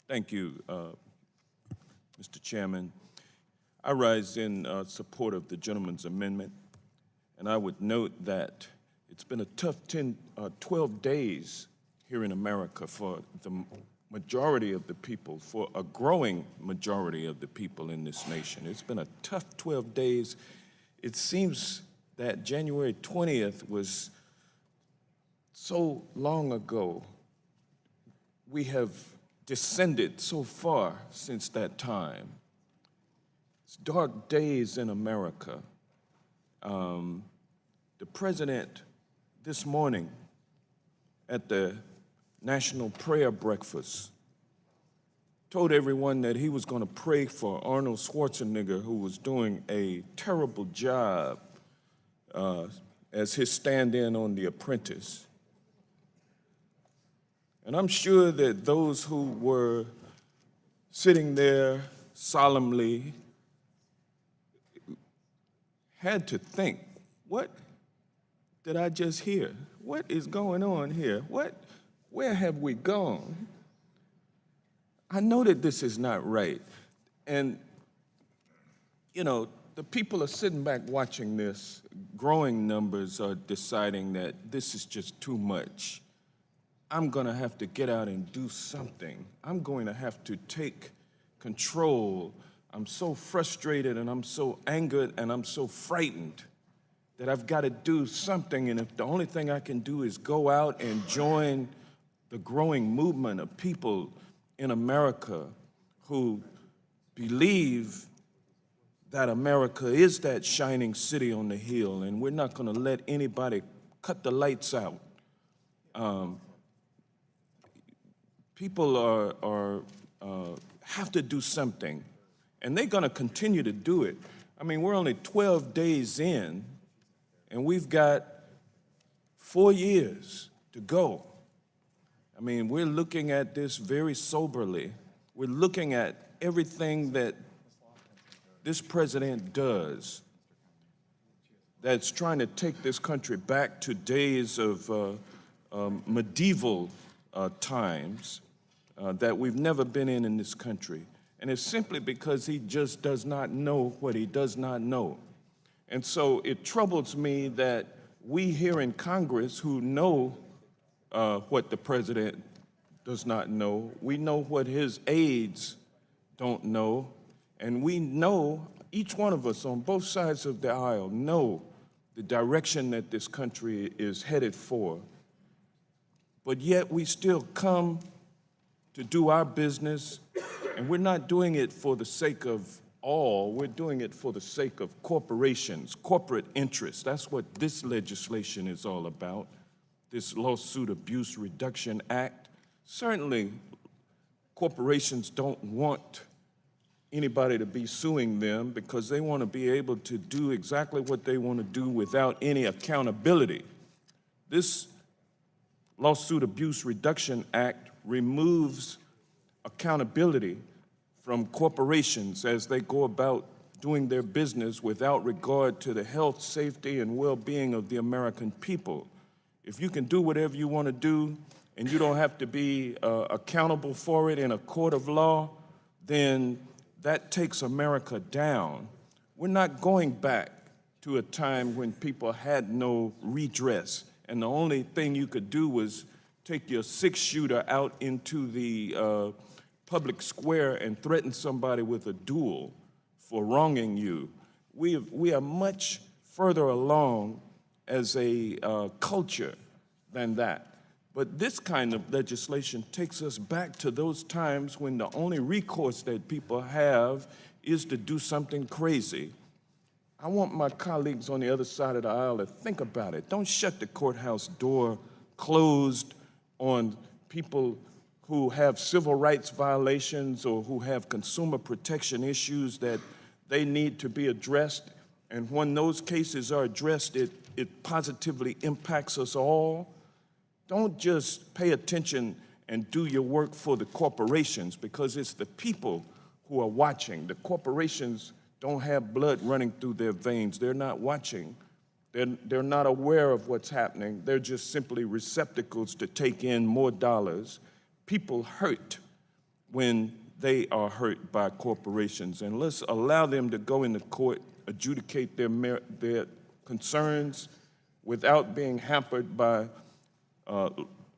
Thank you, Mr. Chairman. I rise in support of the gentleman's amendment, and I would note that it's been a tough 12 days here in America for the majority of the people, for a growing majority of the people in this nation. It's been a tough 12 days. It seems that January 20th was so long ago. We have descended so far since that time. It's dark days in America. The president this morning at the National Prayer Breakfast told everyone that he was going to pray for Arnold Schwarzenegger, who was doing a terrible job as his stand-in on The Apprentice. And I'm sure that those who were sitting there solemnly had to think, what did I just hear? What is going on here? Where have we gone? I know that this is not right. And, you know, the people are sitting back watching this. Growing numbers are deciding that this is just too much. I'm going to have to get out and do something. I'm going to have to take control. I'm so frustrated and I'm so angered and I'm so frightened that I've got to do something. And if the only thing I can do is go out and join the growing movement of people in America who believe that America is that shining city on the hill, and we're not going to let anybody cut the lights out. People have to do something, and they're going to continue to do it. I mean, we're only 12 days in, and we've got 4 years to go. I mean, we're looking at this very soberly. We're looking at everything that this president does that's trying to take this country back to days of medieval times that we've never been in this country. And it's simply because he just does not know what he does not know. And so it troubles me that we here in Congress who know what the president does not know. We know what his aides don't know. And we know, each one of us on both sides of the aisle know the direction that this country is headed for. But yet we still come to do our business, and we're not doing it for the sake of all, we're doing it for the sake of corporations, corporate interests. That's what this legislation is all about, this Lawsuit Abuse Reduction Act. Certainly, corporations don't want anybody to be suing them because they want to be able to do exactly what they want to do without any accountability. This Lawsuit Abuse Reduction Act removes accountability from corporations as they go about doing their business without regard to the health, safety, and well-being of the American people. If you can do whatever you want to do and you don't have to be accountable for it in a court of law, then that takes America down. We're not going back to a time when people had no redress, and the only thing you could do was take your six-shooter out into the public square and threaten somebody with a duel for wronging you. We are much further along as a culture than that. But this kind of legislation takes us back to those times when the only recourse that people have is to do something crazy. I want my colleagues on the other side of the aisle to think about it. Don't shut the courthouse door closed on people who have civil rights violations or who have consumer protection issues that they need to be addressed. And when those cases are addressed, it positively impacts us all. Don't just pay attention and do your work for the corporations, because it's the people who are watching. The corporations don't have blood running through their veins. They're not watching. They're not aware of what's happening. They're just simply receptacles to take in more dollars. People hurt when they are hurt by corporations, and let's allow them to go into court, adjudicate their concerns without being hampered by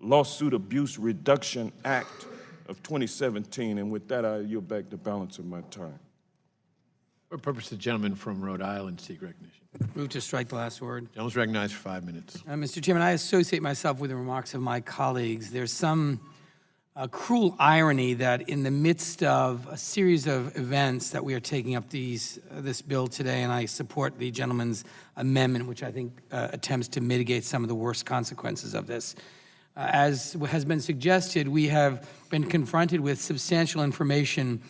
Lawsuit Abuse Reduction Act of 2017. And with that, I yield back the balance of my time. For purpose, the gentleman from Rhode Island seek recognition. Move to strike the last word. Gentleman's recognized for 5 minutes. Mr. Chairman, I associate myself with the remarks of my colleagues. There's some cruel irony that in the midst of a series of events that we are taking up this bill today, and I support the gentleman's amendment, which I think attempts to mitigate some of the worst consequences of this. As has been suggested, we have been confronted with substantial information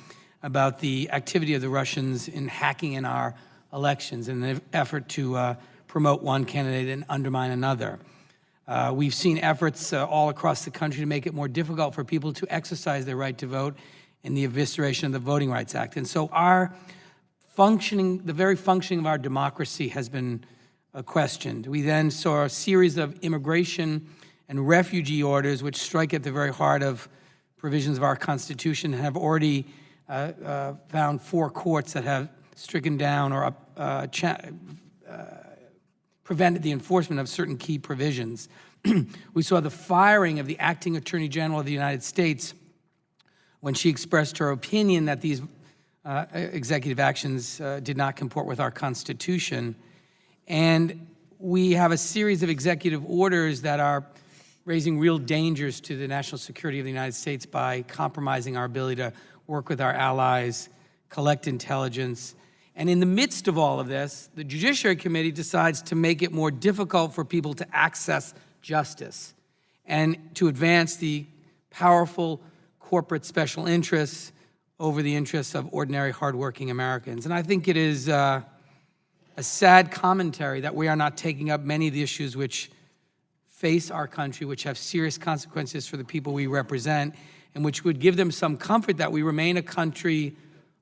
about the activity of the Russians in hacking in our elections in an effort to promote one candidate and undermine another. We've seen efforts all across the country to make it more difficult for people to exercise their right to vote in the evisceration of the Voting Rights Act. And so our functioning, the very functioning of our democracy has been questioned. We then saw a series of immigration and refugee orders which strike at the very heart of provisions of our Constitution and have already found 4 courts that have stricken down or prevented the enforcement of certain key provisions. We saw the firing of the acting Attorney General of the United States when she expressed her opinion that these executive actions did not comport with our Constitution. And we have a series of executive orders that are raising real dangers to the national security of the United States by compromising our ability to work with our allies, collect intelligence. And in the midst of all of this, the Judiciary Committee decides to make it more difficult for people to access justice and to advance the powerful corporate special interests over the interests of ordinary, hardworking Americans. And I think it is a sad commentary that we are not taking up many of the issues which face our country, which have serious consequences for the people we represent, and which would give them some comfort that we remain a country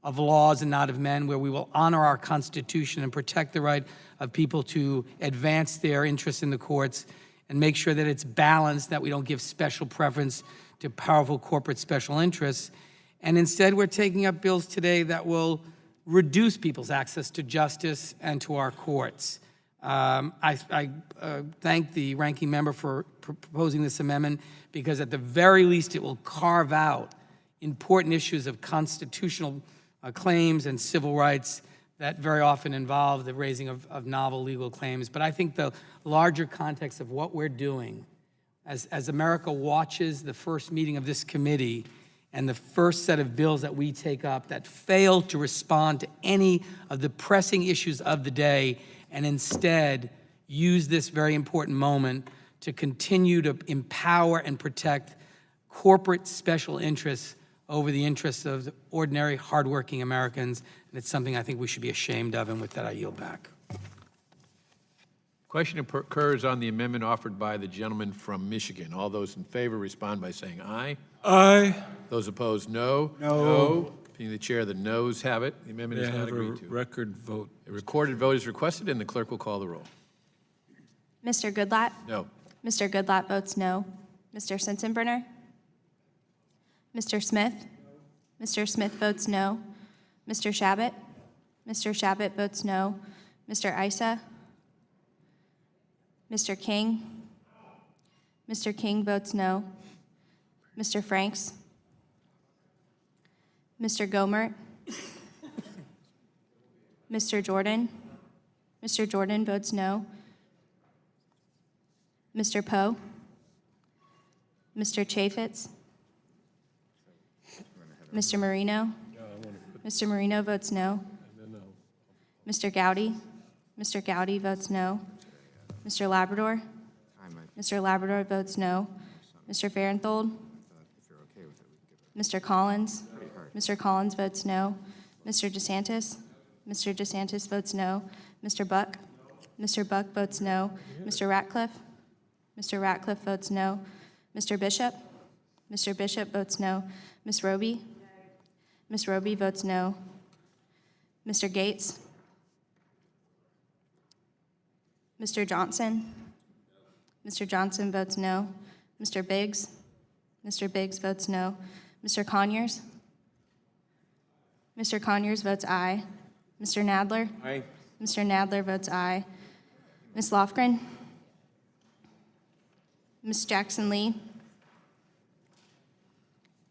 of laws and not of men, where we will honor our Constitution and protect the right of people to advance their interests in the courts and make sure that it's balanced, that we don't give special preference to powerful corporate special interests. And instead, we're taking up bills today that will reduce people's access to justice and to our courts. I thank the ranking member for proposing this amendment because at the very least it will carve out important issues of constitutional claims and civil rights that very often involve the raising of novel legal claims. But I think the larger context of what we're doing as America watches the first meeting of this committee and the first set of bills that we take up that fail to respond to any of the pressing issues of the day and instead use this very important moment to continue to empower and protect corporate special interests over the interests of ordinary, hardworking Americans. And it's something I think we should be ashamed of, and with that, I yield back. Question occurs on the amendment offered by the gentleman from Michigan. All those in favor respond by saying aye. Aye. Those opposed, no. No. Opinion of the chair, the noes have it. The amendment May is I not have a agreed to. record vote? A recorded vote is requested, and the clerk will call the roll. Mr. Goodlatte? No. Mr. Goodlatte votes no. Mr. Sensenbrenner? Mr. Smith? Mr. Smith votes no. Mr. Shabbat? Mr. Shabbat votes no. Mr. Issa? Mr. King? Mr. King votes no. Mr. Franks? Mr. Gomert? Mr. Jordan? Mr. Jordan votes no. Mr. Poe? Mr. Chaffetz? Mr. Marino? Mr. Marino votes no. Mr. Gowdy? Mr. Gowdy votes no. Mr. Labrador? Mr. Labrador votes no. Mr. Farenthold? Mr. Collins? Mr. Collins votes no. Mr. DeSantis? Mr. DeSantis votes no. Mr. Buck? Mr. Buck votes no. Mr. Ratcliffe? Mr. Ratcliffe votes no. Mr. Bishop? Mr. Bishop votes no. Ms. Roby? Ms. Roby votes no. Mr. Gates? Mr. Johnson? Mr. Johnson votes no. Mr. Biggs? Mr. Biggs votes no. Mr. Conyers? Mr. Conyers votes aye. Mr. Nadler? Aye. Mr. Nadler votes aye. Ms. Lofgren? Ms. Jackson Lee?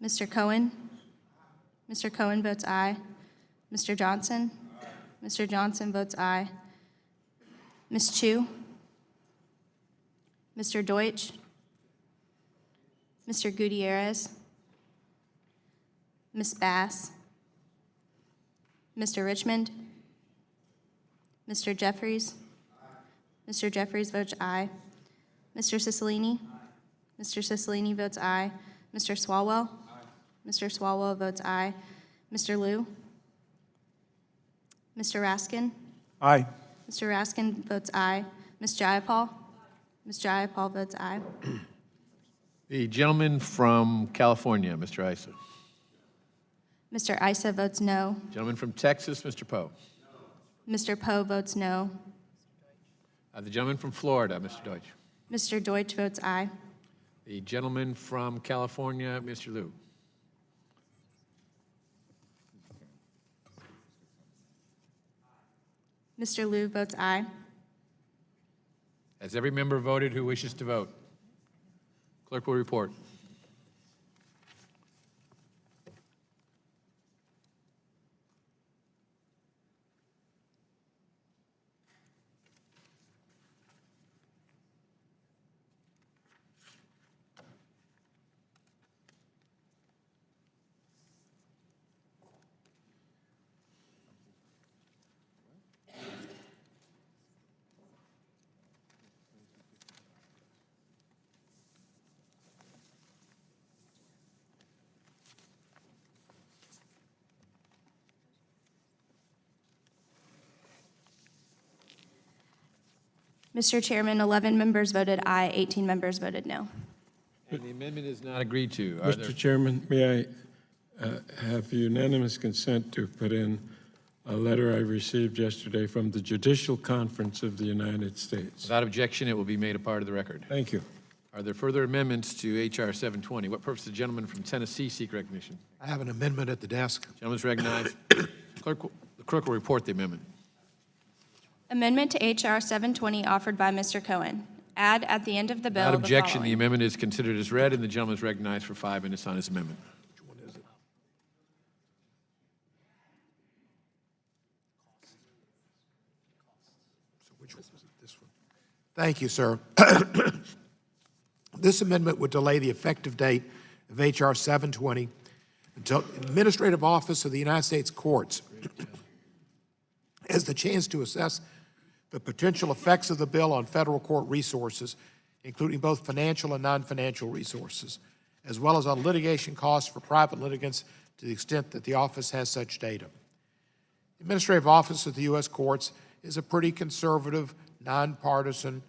Mr. Cohen? Mr. Cohen votes aye. Mr. Johnson? Mr. Johnson votes aye. Ms. Chu? Mr. Deutsch? Mr. Gutierrez? Ms. Bass? Mr. Richmond? Mr. Jeffries? Mr. Jeffries votes aye. Mr. Cicilline? Mr. Cicilline votes aye. Mr. Swalwell? Mr. Swalwell votes aye. Mr. Liu? Mr. Raskin? Aye. Mr. Raskin votes aye. Ms. Jayapal? Ms. Jayapal votes aye. The gentleman from California, Mr. Issa. Mr. Issa votes no. Gentleman from Texas, Mr. Poe. Mr. Poe votes no. The gentleman from Florida, Mr. Deutsch. Mr. Deutsch votes aye. The gentleman from California, Mr. Liu. Mr. Liu votes aye. Has every member voted who wishes to vote? Clerk will report. Mr. Chairman, 11 members voted aye, 18 members voted no. And the amendment is not agreed to. Are there? Mr. Chairman, may I have unanimous consent to put in a letter I received yesterday from the Judicial Conference of the United States? Without objection, it will be made a part of the record. Thank you. Are there further amendments to H.R. 720? What purpose does the gentleman from Tennessee seek recognition? I have an amendment at the desk. Gentleman's recognized. The clerk will report the amendment. Amendment to H.R. 720 offered by Mr. Cohen. Add at the end of the bill Without the objection, the following. amendment is considered as read, and the gentleman is recognized for 5 minutes on his amendment. Which one was it? This one. Thank you, sir. This amendment would delay the effective date of H.R. 720 until Administrative Office of the United States Courts has the chance to assess the potential effects of the bill on federal court resources, including both financial and non-financial resources, as well as on litigation costs for private litigants to the extent that the office has such data. The Administrative Office of the U.S. Courts is a pretty conservative, nonpartisan,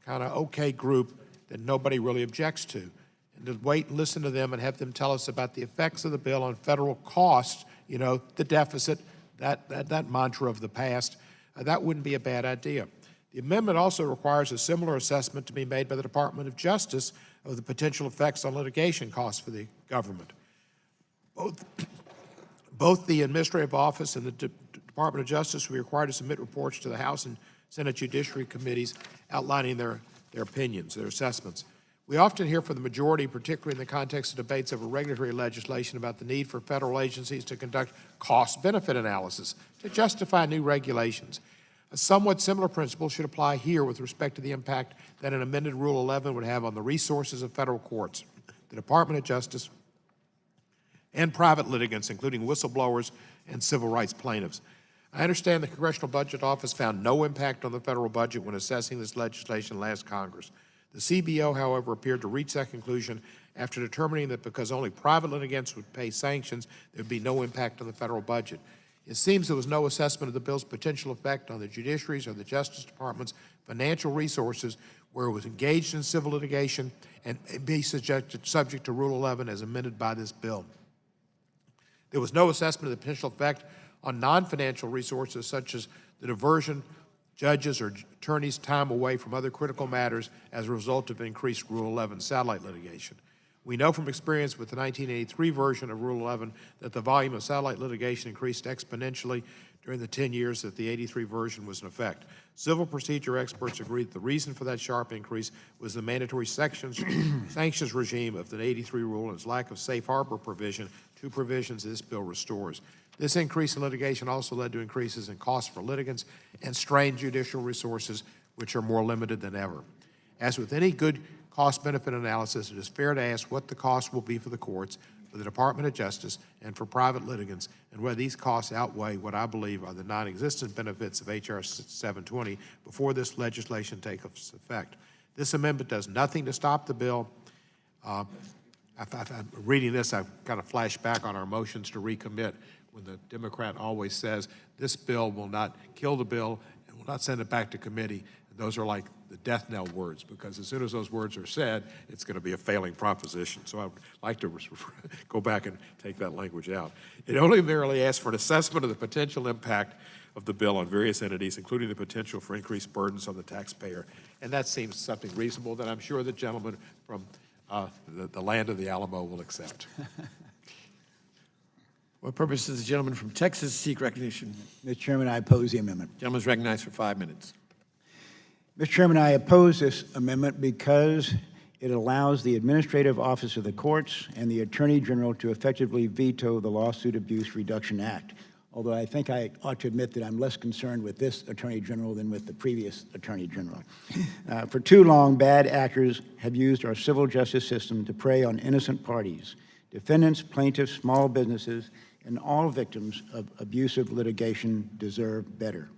kind of okay group that nobody really objects to. And to wait and listen to them and have them tell us about the effects of the bill on federal costs, you know, the deficit, that mantra of the past, that wouldn't be a bad idea. The amendment also requires a similar assessment to be made by the Department of Justice of the potential effects on litigation costs for the government. Both the Administrative Office and the Department of Justice will be required to submit reports to the House and Senate Judiciary Committees outlining their opinions, their assessments. We often hear from the majority, particularly in the context of debates over regulatory legislation, about the need for federal agencies to conduct cost-benefit analysis to justify new regulations. A somewhat similar principle should apply here with respect to the impact that an amended Rule 11 would have on the resources of federal courts, the Department of Justice, and private litigants, including whistleblowers and civil rights plaintiffs. I understand the Congressional Budget Office found no impact on the federal budget when assessing this legislation last Congress. The CBO, however, appeared to reach that conclusion after determining that because only private litigants would pay sanctions, there would be no impact on the federal budget. It seems there was no assessment of the bill's potential effect on the judiciary's or the Justice Department's financial resources where it was engaged in civil litigation and be subject to Rule 11 as amended by this bill. There was no assessment of the potential effect on non-financial resources such as the diversion judges or attorneys' time away from other critical matters as a result of increased Rule 11 satellite litigation. We know from experience with the 1983 version of Rule 11 that the volume of satellite litigation increased exponentially during the 10 years that the 83 version was in effect. Civil procedure experts agree that the reason for that sharp increase was the mandatory sanctions regime of the 83 rule and its lack of safe harbor provision, two provisions this bill restores. This increase in litigation also led to increases in costs for litigants and strained judicial resources, which are more limited than ever. As with any good cost-benefit analysis, it is fair to ask what the cost will be for the courts, for the Department of Justice, and for private litigants, and whether these costs outweigh what I believe are the non-existent benefits of H.R. 720 before this legislation takes effect. This amendment does nothing to stop the bill. Reading this, I've kind of flashed back on our motions to recommit when the Democrat always says this bill will not kill the bill and will not send it back to committee. And those are like the death knell words, because as soon as those words are said, it's going to be a failing proposition. So I would like to go back and take that language out. It only merely asks for an assessment of the potential impact of the bill on various entities, including the potential for increased burdens on the taxpayer. And that seems something reasonable that I'm sure the gentleman from the land of the Alamo will accept. What purpose does the gentleman from Texas seek recognition? Mr. Chairman, I oppose the amendment. Gentleman is recognized for 5 minutes. Mr. Chairman, I oppose this amendment because it allows the Administrative Office of the Courts and the Attorney General to effectively veto the Lawsuit Abuse Reduction Act, although I think I ought to admit that I'm less concerned with this Attorney General than with the previous Attorney General. For too long, bad actors have used our civil justice system to prey on innocent parties, defendants, plaintiffs, small businesses, and all victims of abusive litigation deserve better.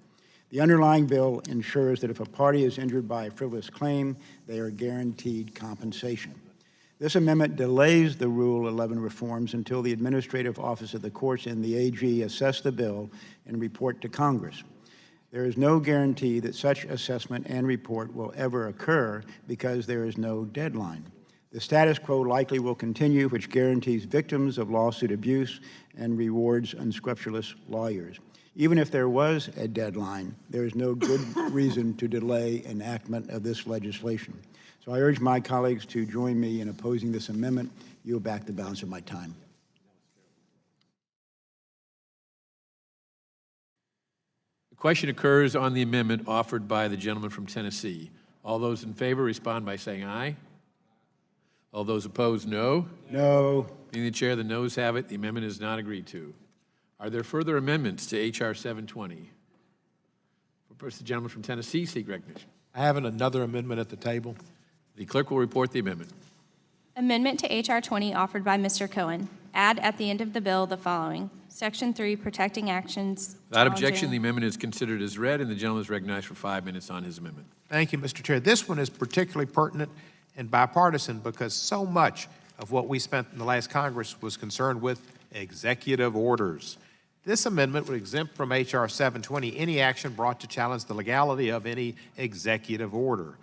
The underlying bill ensures that if a party is injured by a frivolous claim, they are guaranteed compensation. This amendment delays the Rule 11 reforms until the Administrative Office of the Courts and the AG assess the bill and report to Congress. There is no guarantee that such assessment and report will ever occur because there is no deadline. The status quo likely will continue, which guarantees victims of lawsuit abuse and rewards unscrupulous lawyers. Even if there was a deadline, there is no good reason to delay enactment of this legislation. So I urge my colleagues to join me in opposing this amendment. Yield back the balance of my time. The question occurs on the amendment offered by the gentleman from Tennessee. All those in favor respond by saying aye. All those opposed, no. No. Being the chair, the noes have it. The amendment is not agreed to. Are there further amendments to H.R. 720? First, the gentleman from Tennessee seek recognition. I have another amendment at the table. The clerk will report the amendment. Amendment to H.R. 20 offered by Mr. Cohen. Add at the end of the bill the following. Section 3, protecting actions. Without objection, challenging- the amendment is considered as read, and the gentleman is recognized for 5 minutes on his amendment. Thank you, Mr. Chair. This one is particularly pertinent and bipartisan because so much of what we spent in the last Congress was concerned with executive orders. This amendment would exempt from H.R. 720 any action brought to challenge the legality of any executive order.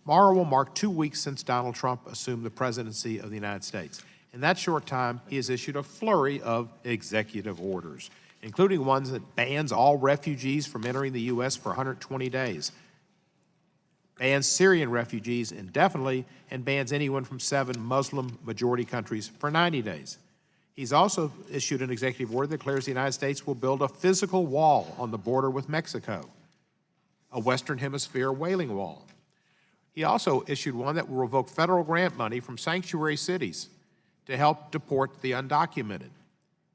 Tomorrow will mark 2 weeks since Donald Trump assumed the presidency of the United States. In that short time, he has issued a flurry of executive orders, including ones that bans all refugees from entering the U.S. for 120 days, bans Syrian refugees indefinitely, and bans anyone from 7 Muslim-majority countries for 90 days. He's also issued an executive order that declares the United States will build a physical wall on the border with Mexico, a Western Hemisphere whaling wall. He also issued one that will revoke federal grant money from sanctuary cities to help deport the undocumented.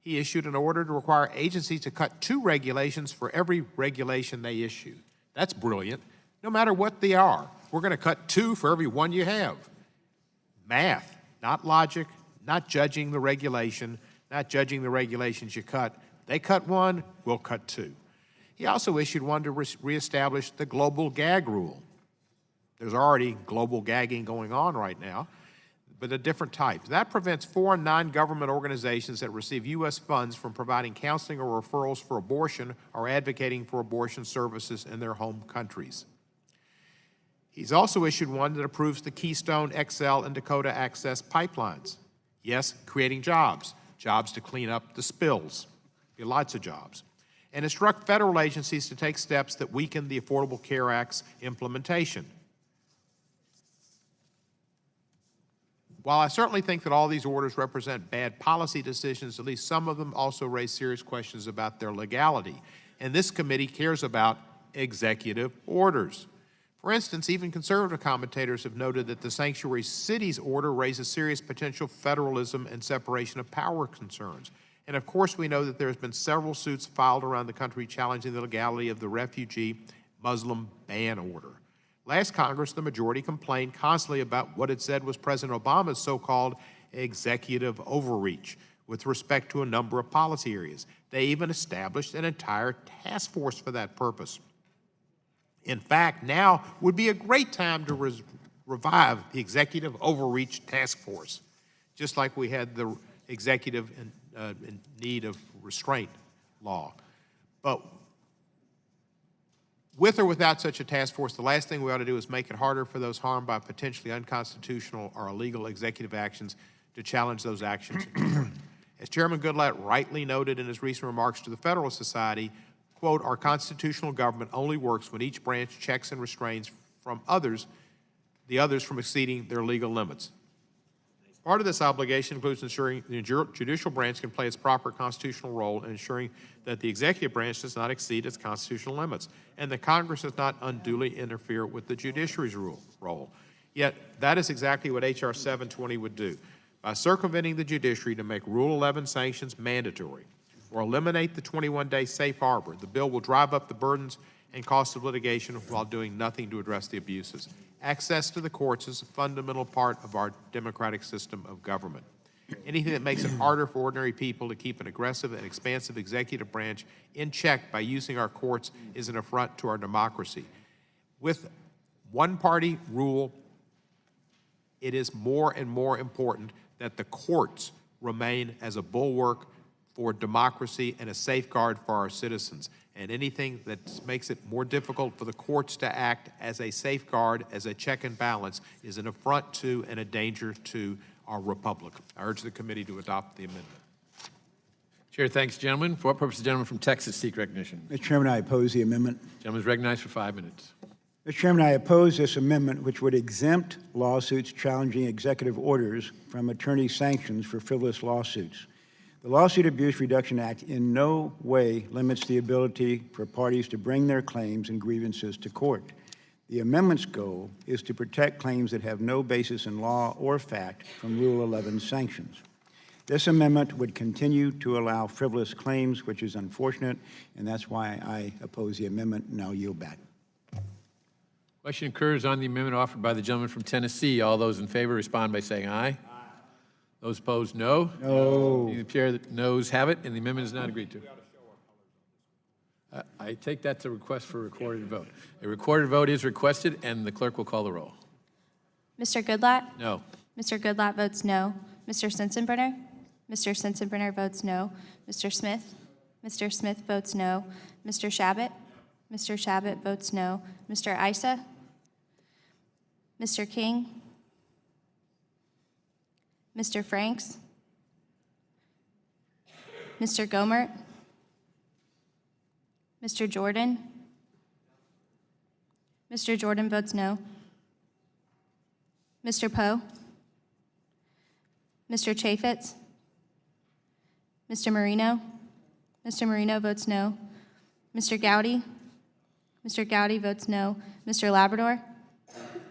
He issued an order to require agencies to cut 2 regulations for every regulation they issue. That's brilliant. No matter what they are, we're going to cut 2 for every one you have. Math, not logic, not judging the regulation, not judging the regulations you cut. They cut 1, we'll cut 2. He also issued one to reestablish the global gag rule. There's already global gagging going on right now, but a different type. That prevents foreign non-government organizations that receive U.S. funds from providing counseling or referrals for abortion or advocating for abortion services in their home countries. He's also issued one that approves the Keystone XL and Dakota Access pipelines. Yes, creating jobs, jobs to clean up the spills, be lots of jobs. And instruct federal agencies to take steps that weaken the Affordable Care Act's implementation. While I certainly think that all these orders represent bad policy decisions, at least some of them also raise serious questions about their legality. And this committee cares about executive orders. For instance, even conservative commentators have noted that the sanctuary cities order raises serious potential federalism and separation of power concerns. And of course, we know that there has been several suits filed around the country challenging the legality of the refugee Muslim ban order. Last Congress, the majority complained constantly about what it said was President Obama's so-called executive overreach with respect to a number of policy areas. They even established an entire task force for that purpose. In fact, now would be a great time to revive the executive overreach task force, just like we had the executive in need of restraint law. But with or without such a task force, the last thing we ought to do is make it harder for those harmed by potentially unconstitutional or illegal executive actions to challenge those actions. As Chairman Goodlatte rightly noted in his recent remarks to the Federalist Society, quote, our constitutional government only works when each branch checks and restrains from the others from exceeding their legal limits. Part of this obligation includes ensuring the judicial branch can play its proper constitutional role in ensuring that the executive branch does not exceed its constitutional limits, and that Congress does not unduly interfere with the judiciary's role. Yet, that is exactly what H.R. 720 would do. By circumventing the judiciary to make Rule 11 sanctions mandatory or eliminate the 21-day safe harbor, the bill will drive up the burdens and costs of litigation while doing nothing to address the abuses. Access to the courts is a fundamental part of our democratic system of government. Anything that makes it harder for ordinary people to keep an aggressive and expansive executive branch in check by using our courts is an affront to our democracy. With one-party rule, it is more and more important that the courts remain as a bulwark for democracy and a safeguard for our citizens. And anything that makes it more difficult for the courts to act as a safeguard, as a check and balance, is an affront to and a danger to our republic. I urge the committee to adopt the amendment. Chair thanks, gentlemen. For what purpose the gentleman from Texas seek recognition? Mr. Chairman, I oppose the amendment. Gentleman is recognized for 5 minutes. Mr. Chairman, I oppose this amendment, which would exempt lawsuits challenging executive orders from attorney sanctions for frivolous lawsuits. The Lawsuit Abuse Reduction Act in no way limits the ability for parties to bring their claims and grievances to court. The amendment's goal is to protect claims that have no basis in law or fact from Rule 11 sanctions. This amendment would continue to allow frivolous claims, which is unfortunate, and that's why I oppose the amendment, and I'll yield back. Question occurs on the amendment offered by the gentleman from Tennessee. All those in favor respond by saying aye. Aye. Those opposed, no. No. The chair that noes have it, and the amendment is not agreed to. I take that to request for a recorded vote. A recorded vote is requested, and the clerk will call the roll. Mr. Goodlatte? No. Mr. Goodlatte votes no. Mr. Sensenbrenner? Mr. Sensenbrenner votes no. Mr. Smith? Mr. Smith votes no. Mr. Shabbat? Mr. Shabbat votes no. Mr. Issa? Mr. King? Mr. Franks? Mr. Gomert? Mr. Jordan? Mr. Jordan votes no. Mr. Poe? Mr. Chaffetz? Mr. Marino? Mr. Marino votes no. Mr. Gowdy? Mr. Gowdy votes no. Mr. Labrador?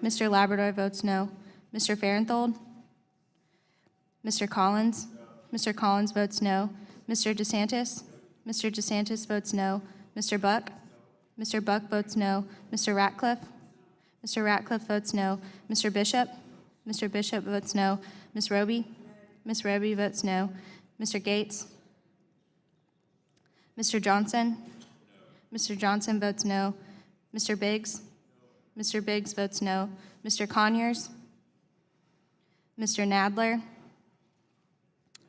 Mr. Labrador votes no. Mr. Farenthold? Mr. Collins? Mr. Collins votes no. Mr. DeSantis? Mr. DeSantis votes no. Mr. Buck? Mr. Buck votes no. Mr. Ratcliffe? Mr. Ratcliffe votes no. Mr. Bishop? Mr. Bishop votes no. Ms. Roby? Ms. Roby votes no. Mr. Gates? Mr. Johnson? Mr. Johnson votes no. Mr. Biggs? Mr. Biggs votes no. Mr. Conyers? Mr. Nadler?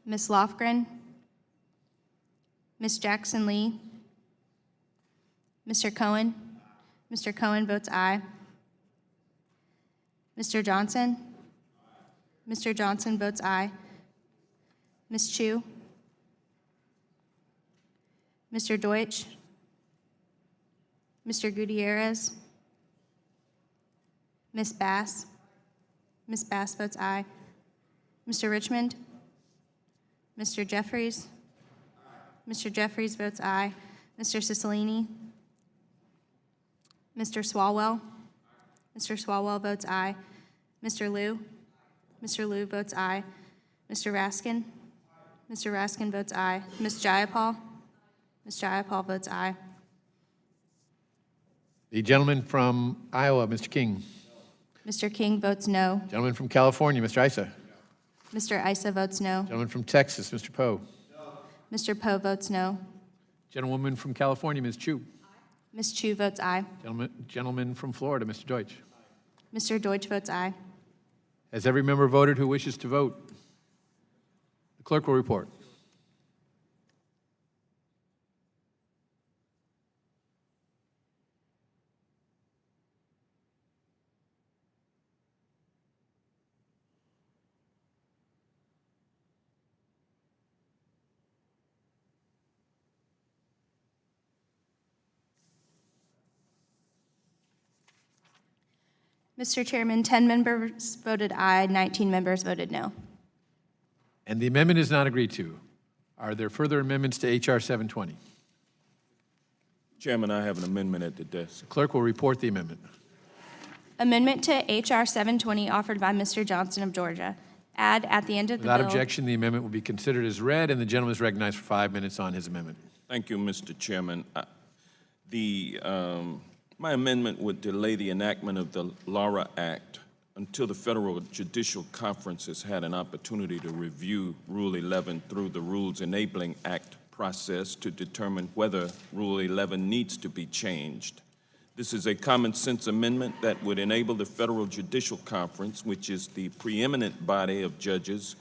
Ms. Lofgren? Ms. Jackson Lee? Mr. Cohen? Mr. Cohen votes aye. Mr. Johnson? Mr. Johnson votes aye. Ms. Chu? Mr. Deutsch? Mr. Gutierrez? Ms. Bass? Ms. Bass votes aye. Mr. Richmond? Mr. Jeffries? Mr. Jeffries votes aye. Mr. Cicilline? Mr. Swalwell? Mr. Swalwell votes aye. Mr. Liu? Mr. Liu votes aye. Mr. Raskin? Mr. Raskin votes aye. Ms. Jayapal? Ms. Jayapal votes aye. The gentleman from Iowa, Mr. King. Mr. King votes no. Gentleman from California, Mr. Issa. Mr. Issa votes no. Gentleman from Texas, Mr. Poe. Mr. Poe votes no. Gentlewoman from California, Ms. Chu. Ms. Chu votes aye. Gentleman from Florida, Mr. Deutsch. Mr. Deutsch votes aye. Has every member voted who wishes to vote? The clerk will report. Mr. Chairman, 10 members voted aye, 19 members voted no. And the amendment is not agreed to. Are there further amendments to H.R. 720? Chairman, I have an amendment at the desk. The clerk will report the amendment. Amendment to H.R. 720 offered by Mr. Johnson of Georgia. Add at the end of the Without bill. objection, the amendment will be considered as read, and the gentleman is recognized for 5 minutes on his amendment. Thank you, Mr. Chairman. My amendment would delay the enactment of the LARA Act until the Federal Judicial Conference has had an opportunity to review Rule 11 through the Rules Enabling Act process to determine whether Rule 11 needs to be changed. This is a common sense amendment that would enable the Federal Judicial Conference, which is the preeminent body of judges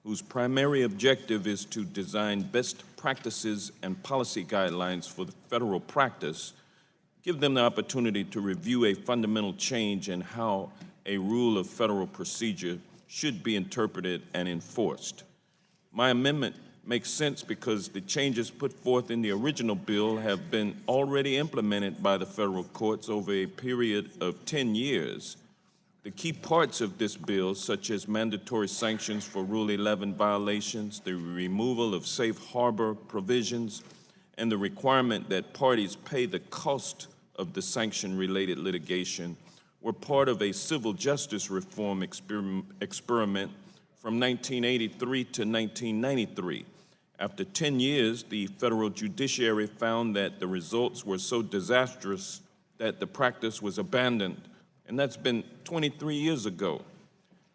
whose primary objective is to design best practices and policy guidelines for the federal practice, give them the opportunity to review a fundamental change in how a rule of federal procedure should be interpreted and enforced. My amendment makes sense because the changes put forth in the original bill have been already implemented by the federal courts over a period of 10 years. The key parts of this bill, such as mandatory sanctions for Rule 11 violations, the removal of safe harbor provisions, and the requirement that parties pay the cost of the sanction-related litigation, were part of a civil justice reform experiment from 1983 to 1993. After 10 years, the federal judiciary found that the results were so disastrous that the practice was abandoned, and that's been 23 years ago.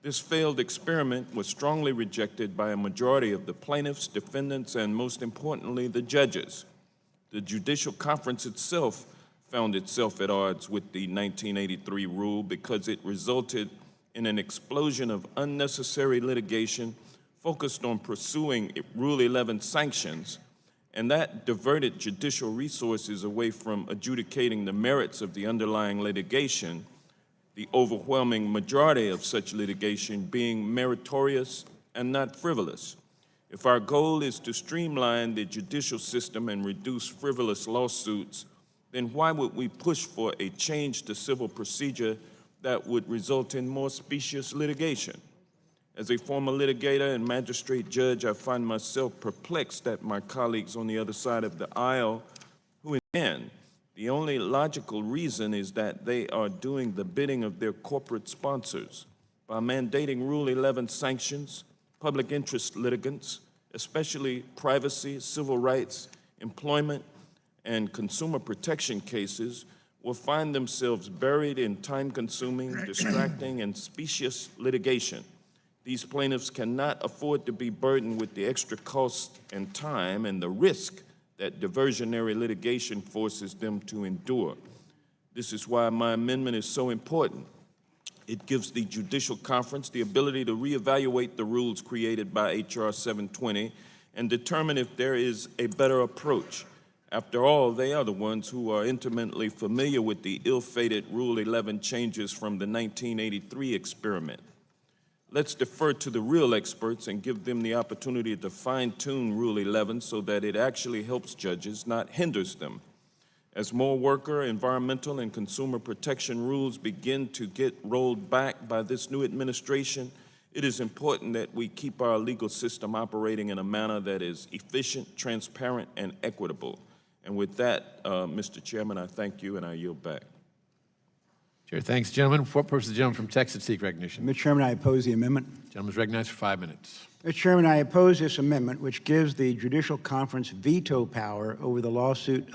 This failed experiment was strongly rejected by a majority of the plaintiffs, defendants, and most importantly, the judges. The Judicial Conference itself found itself at odds with the 1983 rule because it resulted in an explosion of unnecessary litigation focused on pursuing Rule 11 sanctions, and that diverted judicial resources away from adjudicating the merits of the underlying litigation, the overwhelming majority of such litigation being meritorious and not frivolous. If our goal is to streamline the judicial system and reduce frivolous lawsuits, then why would we push for a change to civil procedure that would result in more specious litigation? As a former litigator and magistrate judge, I find myself perplexed at my colleagues on the other side of the aisle who, in the end, the only logical reason is that they are doing the bidding of their corporate sponsors by mandating Rule 11 sanctions. Public interest litigants, especially privacy, civil rights, employment, and consumer protection cases, will find themselves buried in time-consuming, distracting, and specious litigation. These plaintiffs cannot afford to be burdened with the extra cost and time and the risk that diversionary litigation forces them to endure. This is why my amendment is so important. It gives the Judicial Conference the ability to reevaluate the rules created by H.R. 720 and determine if there is a better approach. After all, they are the ones who are intimately familiar with the ill-fated Rule 11 changes from the 1983 experiment. Let's defer to the real experts and give them the opportunity to fine-tune Rule 11 so that it actually helps judges, not hinders them. As more worker, environmental, and consumer protection rules begin to get rolled back by this new administration, it is important that we keep our legal system operating in a manner that is efficient, transparent, and equitable. And with that, Mr. Chairman, I thank you and I yield back. Chair, thanks, gentlemen. For what purpose the gentleman from Texas seek recognition? Mr. Chairman, I oppose the amendment. Gentleman is recognized for 5 minutes. Mr. Chairman, I oppose this amendment, which gives the Judicial Conference veto power over the Lawsuit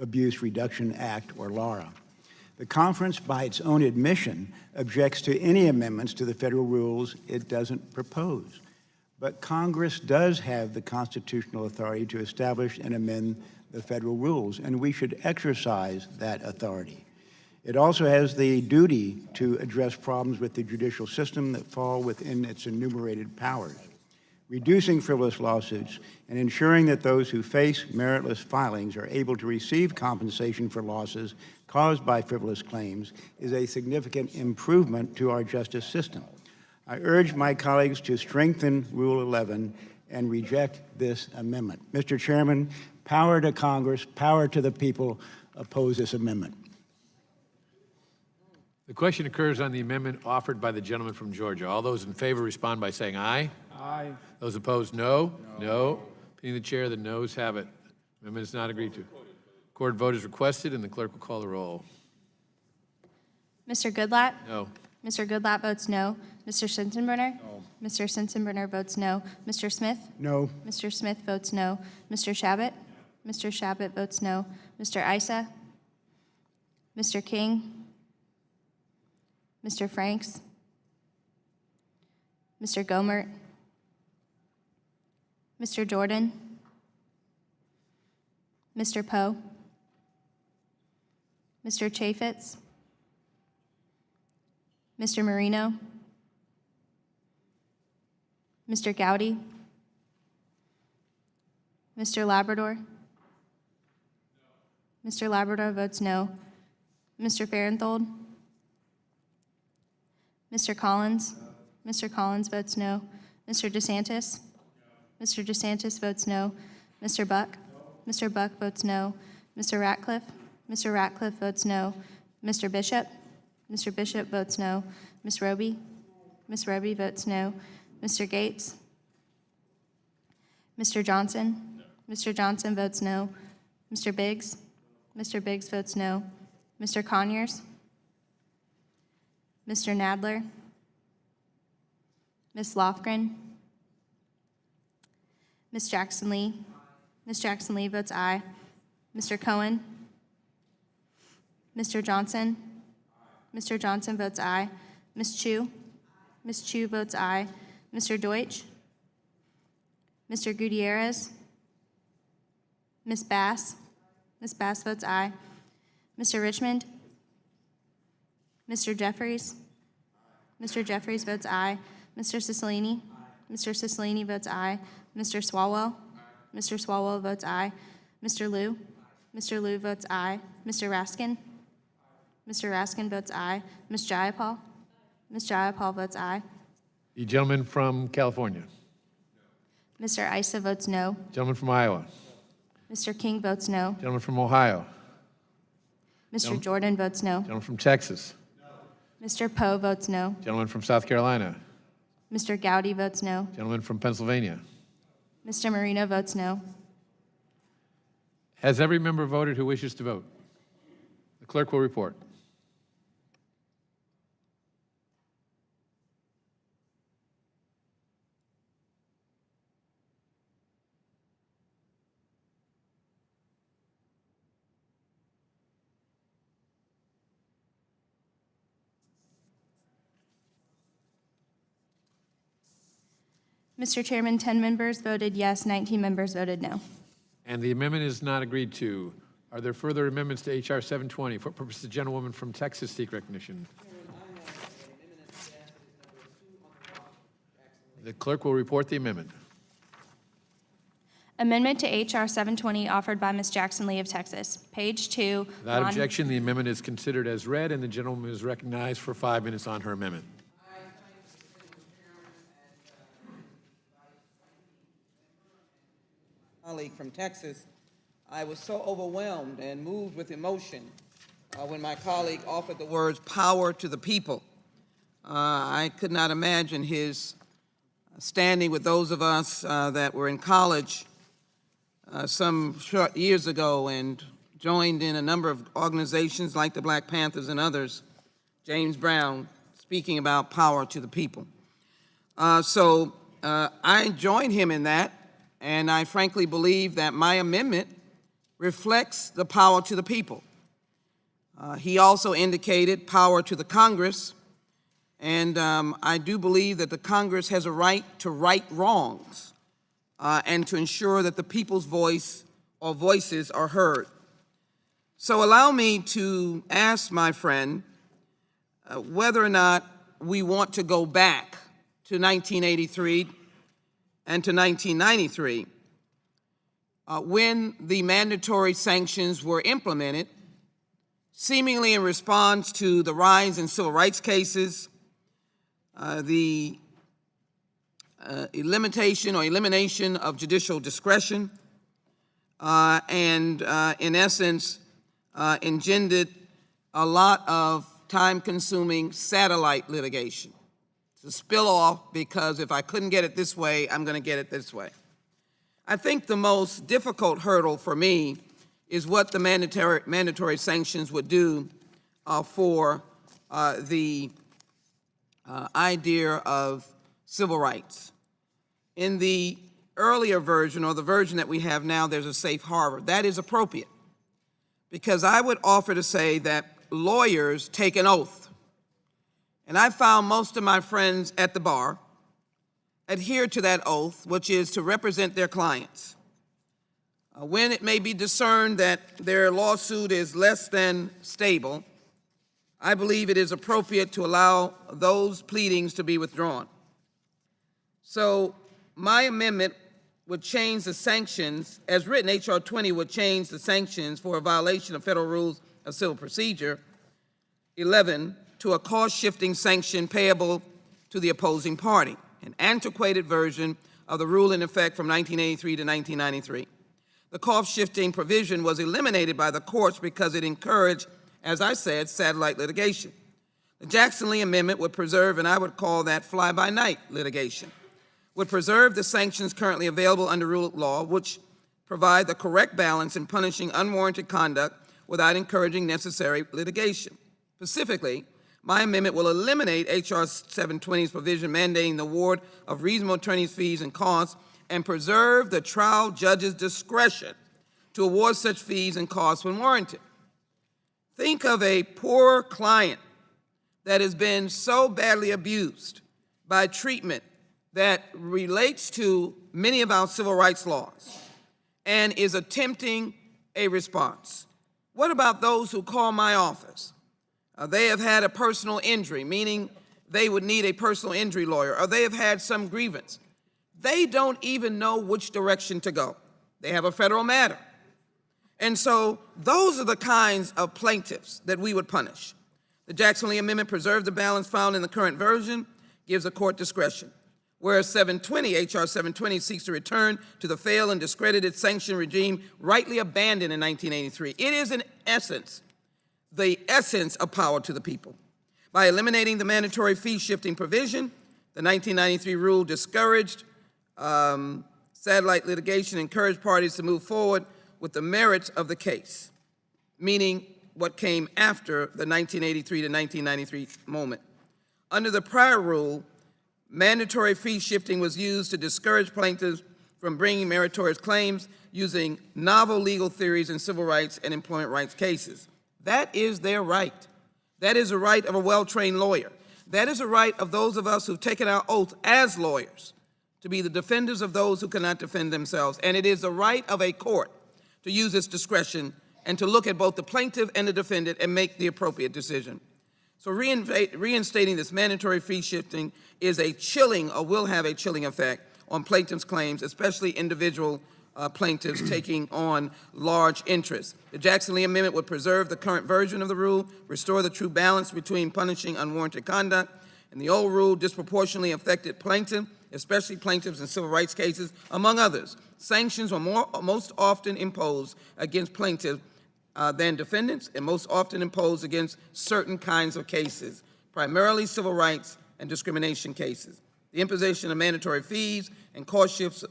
Abuse Reduction Act, or LARA. The conference, by its own admission, objects to any amendments to the federal rules it doesn't propose. But Congress does have the constitutional authority to establish and amend the federal rules, and we should exercise that authority. It also has the duty to address problems with the judicial system that fall within its enumerated powers. Reducing frivolous lawsuits and ensuring that those who face meritless filings are able to receive compensation for losses caused by frivolous claims is a significant improvement to our justice system. I urge my colleagues to strengthen Rule 11 and reject this amendment. Mr. Chairman, power to Congress, power to the people. Oppose this amendment. The question occurs on the amendment offered by the gentleman from Georgia. All those in favor respond by saying aye. Aye. Those opposed, no. No. Opinion of the chair, the noes have it. Amendment is not agreed to. Court vote is requested, and the clerk will call the roll. Mr. Goodlatte? No. Mr. Goodlatte votes no. Mr. Sensenbrenner? No. Mr. Sensenbrenner votes no. Mr. Smith? No. Mr. Smith votes no. Mr. Shabbat? Mr. Shabbat votes no. Mr. Issa? Mr. King? Mr. Franks? Mr. Gomert? Mr. Jordan? Mr. Poe? Mr. Chaffetz? Mr. Marino? Mr. Gowdy? Mr. Labrador? Mr. Labrador votes no. Mr. Farenthold? Mr. Collins? Mr. Collins votes no. Mr. DeSantis? Mr. DeSantis votes no. Mr. Buck? Mr. Buck votes no. Mr. Ratcliffe? Mr. Ratcliffe votes no. Mr. Bishop? Mr. Bishop votes no. Ms. Roby? Ms. Roby votes no. Mr. Gates? Mr. Johnson? Mr. Johnson votes no. Mr. Biggs? Mr. Biggs votes no. Mr. Conyers? Mr. Nadler? Ms. Lofgren? Ms. Jackson Lee? Ms. Jackson Lee votes aye. Mr. Cohen? Mr. Johnson? Mr. Johnson votes aye. Ms. Chu? Ms. Chu votes aye. Mr. Deutsch? Mr. Gutierrez? Ms. Bass? Ms. Bass votes aye. Mr. Richmond? Mr. Jeffries? Mr. Jeffries votes aye. Mr. Cicilline? Mr. Cicilline votes aye. Mr. Swalwell? Mr. Swalwell votes aye. Mr. Liu? Mr. Liu votes aye. Mr. Raskin? Mr. Raskin votes aye. Ms. Jayapal? Ms. Jayapal votes aye. The gentleman from California. Mr. Issa votes no. Gentleman from Iowa. Mr. King votes no. Gentleman from Ohio. Mr. Jordan votes no. Gentleman from Texas. Mr. Poe votes no. Gentleman from South Carolina. Mr. Gowdy votes no. Gentleman from Pennsylvania. Mr. Marino votes no. Has every member voted who wishes to vote? The clerk will report. Mr. Chairman, 10 members voted yes, 19 members voted no. And the amendment is not agreed to. Are there further amendments to H.R. 720? For purpose, the gentlewoman from Texas seek recognition. The clerk will report the amendment. Amendment to H.R. 720 offered by Ms. Jackson Lee of Texas. Page 2. Without objection, the amendment is considered as read, and the gentlewoman is recognized for 5 minutes on her amendment. Colleague from Texas, I was so overwhelmed and moved with emotion when my colleague offered the words "power to the people." I could not imagine his standing with those of us that were in college some short years ago and joined in a number of organizations like the Black Panthers and others, James Brown, speaking about power to the people. So I joined him in that. And I frankly believe that my amendment reflects the power to the people. He also indicated power to the Congress, and I do believe that the Congress has a right to right wrongs and to ensure that the people's voice or voices are heard. So allow me to ask my friend whether or not we want to go back to 1983 and to 1993, when the mandatory sanctions were implemented, seemingly in response to the rise in civil rights cases, the elimination of judicial discretion, and in essence, engendered a lot of time-consuming satellite litigation to spill off, because if I couldn't get it this way, I'm going to get it this way. I think the most difficult hurdle for me is what the mandatory sanctions would do for the idea of civil rights. In the earlier version, or the version that we have now, there's a safe harbor. That is appropriate, because I would offer to say that lawyers take an oath. And I found most of my friends at the bar adhere to that oath, which is to represent their clients. When it may be discerned that their lawsuit is less than stable, I believe it is appropriate to allow those pleadings to be withdrawn. So my amendment would change the sanctions, as written, H.R. 20 would change the sanctions for a violation of Federal Rules of Civil Procedure 11 to a cost-shifting sanction payable to the opposing party, an antiquated version of the rule in effect from 1983 to 1993. The cost-shifting provision was eliminated by the courts because it encouraged, as I said, satellite litigation. The Jackson Lee Amendment would preserve, and I would call that fly-by-night litigation, would preserve the sanctions currently available under rule of law, which provide the correct balance in punishing unwarranted conduct without encouraging necessary litigation. Specifically, my amendment will eliminate H.R. 720's provision mandating the award of reasonable attorney's fees and costs and preserve the trial judge's discretion to award such fees and costs when warranted. Think of a poor client that has been so badly abused by treatment that relates to many of our civil rights laws and is attempting a response. What about those who call my office? They have had a personal injury, meaning they would need a personal injury lawyer, or they have had some grievance. They don't even know which direction to go. They have a federal matter. And so those are the kinds of plaintiffs that we would punish. The Jackson Lee Amendment preserves the balance found in the current version, gives the court discretion. Whereas 720, H.R. 720 seeks to return to the failed and discredited sanction regime rightly abandoned in 1983. It is in essence the essence of power to the people. By eliminating the mandatory fee-shifting provision, the 1993 rule discouraged satellite litigation, encouraged parties to move forward with the merits of the case, meaning what came after the 1983 to 1993 moment. Under the prior rule, mandatory fee shifting was used to discourage plaintiffs from bringing meritorious claims using novel legal theories in civil rights and employment rights cases. That is their right. That is a right of a well-trained lawyer. That is a right of those of us who've taken our oath as lawyers to be the defenders of those who cannot defend themselves. And it is the right of a court to use its discretion and to look at both the plaintiff and the defendant and make the appropriate decision. So reinstating this mandatory fee shifting is a chilling, or will have a chilling effect on plaintiffs' claims, especially individual plaintiffs taking on large interests. The Jackson Lee Amendment would preserve the current version of the rule, restore the true balance between punishing unwarranted conduct, and the old rule disproportionately affected plaintiffs, especially plaintiffs in civil rights cases, among others. Sanctions were most often imposed against plaintiffs than defendants, and most often imposed against certain kinds of cases, primarily civil rights and discrimination cases. The imposition of mandatory fees and cost shifts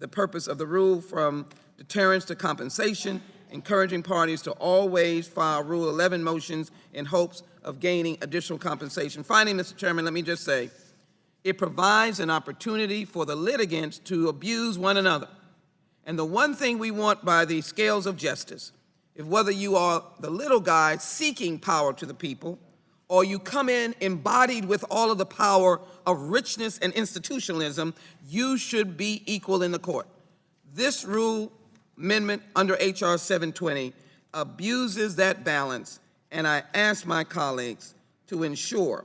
the purpose of the rule from deterrence to compensation, encouraging parties to always file Rule 11 motions in hopes of gaining additional compensation. Finally, Mr. Chairman, let me just say, it provides an opportunity for the litigants to abuse one another. And the one thing we want by the scales of justice, if whether you are the little guy seeking power to the people, or you come in embodied with all of the power of richness and institutionalism, you should be equal in the court. This rule amendment under H.R. 720 abuses that balance, and I ask my colleagues to ensure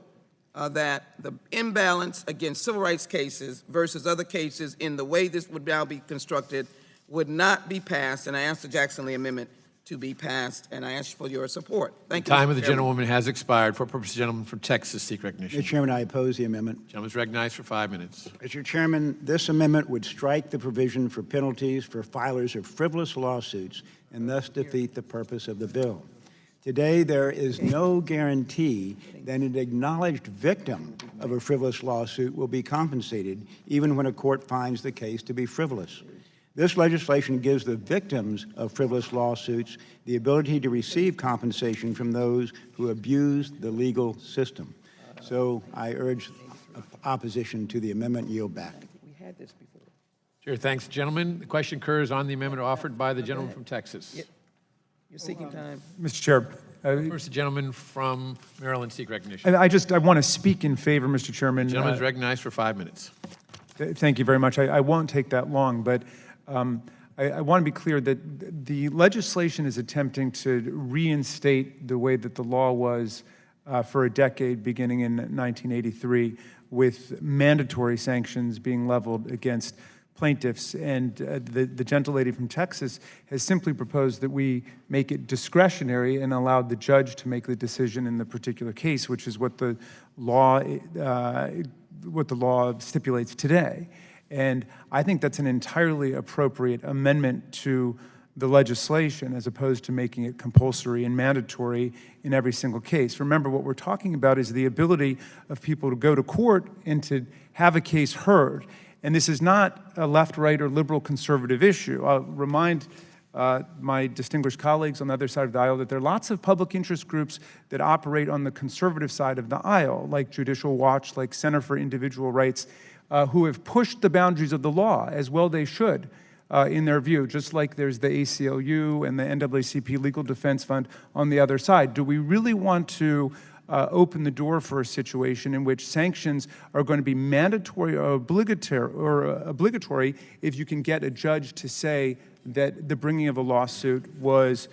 that the imbalance against civil rights cases versus other cases in the way this would now be constructed would not be passed, and I ask the Jackson Lee Amendment to be passed, and I ask for your support. Thank you. The time of the Mr. Chairman. gentlewoman has expired. For purpose, the gentleman from Texas seek recognition. Mr. Chairman, I oppose the amendment. Gentleman's recognized for 5 minutes. Mr. Chairman, this amendment would strike the provision for penalties for filers of frivolous lawsuits and thus defeat the purpose of the bill. Today, there is no guarantee that an acknowledged victim of a frivolous lawsuit will be compensated, even when a court finds the case to be frivolous. This legislation gives the victims of frivolous lawsuits the ability to receive compensation from those who abuse the legal system. So I urge opposition to the amendment. Yield back. We had this before. Sure, thanks, gentlemen. The question occurs on the amendment offered by the gentleman from Texas. You're seeking time. Mr. Chair, First, the gentleman from Maryland seek recognition. I want to speak in favor, Mr. Chairman. The gentleman is recognized for 5 minutes. Thank you very much. I won't take that long, but I want to be clear that the legislation is attempting to reinstate the way that the law was for a decade, beginning in 1983, with mandatory sanctions being leveled against plaintiffs. And the gentlelady from Texas has simply proposed that we make it discretionary and allow the judge to make the decision in the particular case, which is what the law stipulates today. And I think that's an entirely appropriate amendment to the legislation as opposed to making it compulsory and mandatory in every single case. Remember, what we're talking about is the ability of people to go to court and to have a case heard. And this is not a left, right, or liberal conservative issue. I'll remind my distinguished colleagues on the other side of the aisle that there are lots of public interest groups that operate on the conservative side of the aisle, like Judicial Watch, like Center for Individual Rights, who have pushed the boundaries of the law, as well they should, in their view, just like there's the ACLU and the NAACP Legal Defense Fund on the other side. Do we really want to open the door for a situation in which sanctions are going to be mandatory or obligatory if you can get a judge to say that the bringing of a lawsuit was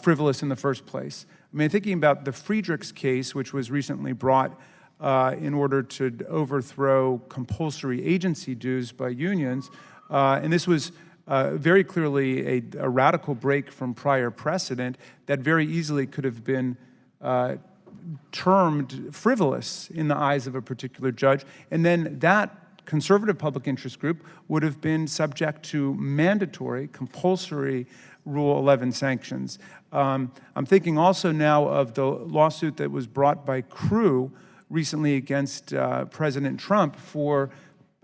frivolous in the first place? I mean, thinking about the Friedrichs case, which was recently brought in order to overthrow compulsory agency dues by unions, and this was very clearly a radical break from prior precedent that very easily could have been termed frivolous in the eyes of a particular judge, and then that conservative public interest group would have been subject to mandatory, compulsory Rule 11 sanctions. I'm thinking also now of the lawsuit that was brought by Crew recently against President Trump for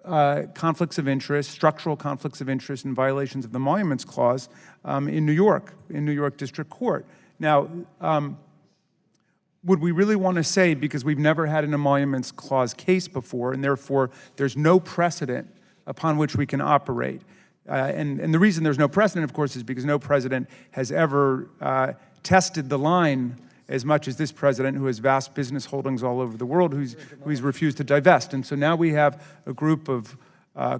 conflicts of interest, structural conflicts of interest and violations of the Emoluments Clause in New York District Court. Now, would we really want to say, because we've never had an Emoluments Clause case before, and therefore there's no precedent upon which we can operate? And the reason there's no precedent, of course, is because no president has ever tested the line as much as this president, who has vast business holdings all over the world, who's refused to divest. And so now we have a group of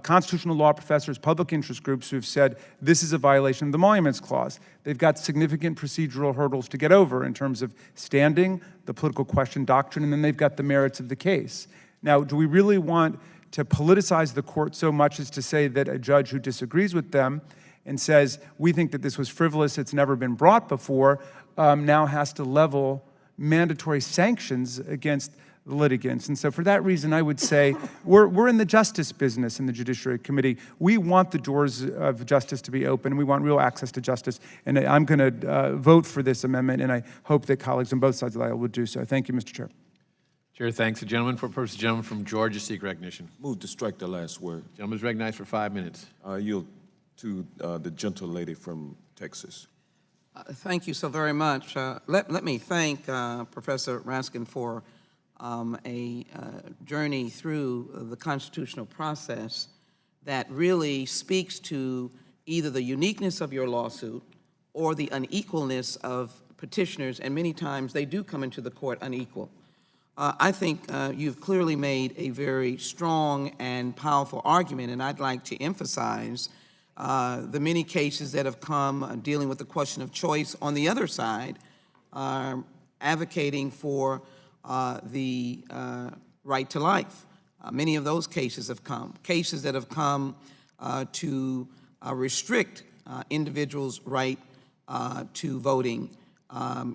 constitutional law professors, public interest groups who've said this is a violation of the Emoluments Clause. They've got significant procedural hurdles to get over in terms of standing, the political question doctrine, and then they've got the merits of the case. Now, do we really want to politicize the court so much as to say that a judge who disagrees with them and says, we think that this was frivolous, it's never been brought before, now has to level mandatory sanctions against the litigants? And so for that reason, I would say we're in the justice business in the Judiciary Committee. We want the doors of justice to be open. We want real access to justice. And I'm going to vote for this amendment, and I hope that colleagues on both sides of the aisle would do so. Thank you, Mr. Chair. Chair thanks the gentleman. For purpose, the gentleman from Georgia seek recognition. Move to strike the last word. Gentleman is recognized for 5 minutes. Yield to the gentle lady from Texas. Thank you so very much. Let me thank Professor Raskin for a journey through the constitutional process that really speaks to either the uniqueness of your lawsuit or the unequalness of petitioners, and many times they do come into the court unequal. I think you've clearly made a very strong and powerful argument, and I'd like to emphasize the many cases that have come dealing with the question of choice on the other side, advocating for the right to life. Many of those cases have come. Cases that have come to restrict individuals' right to voting,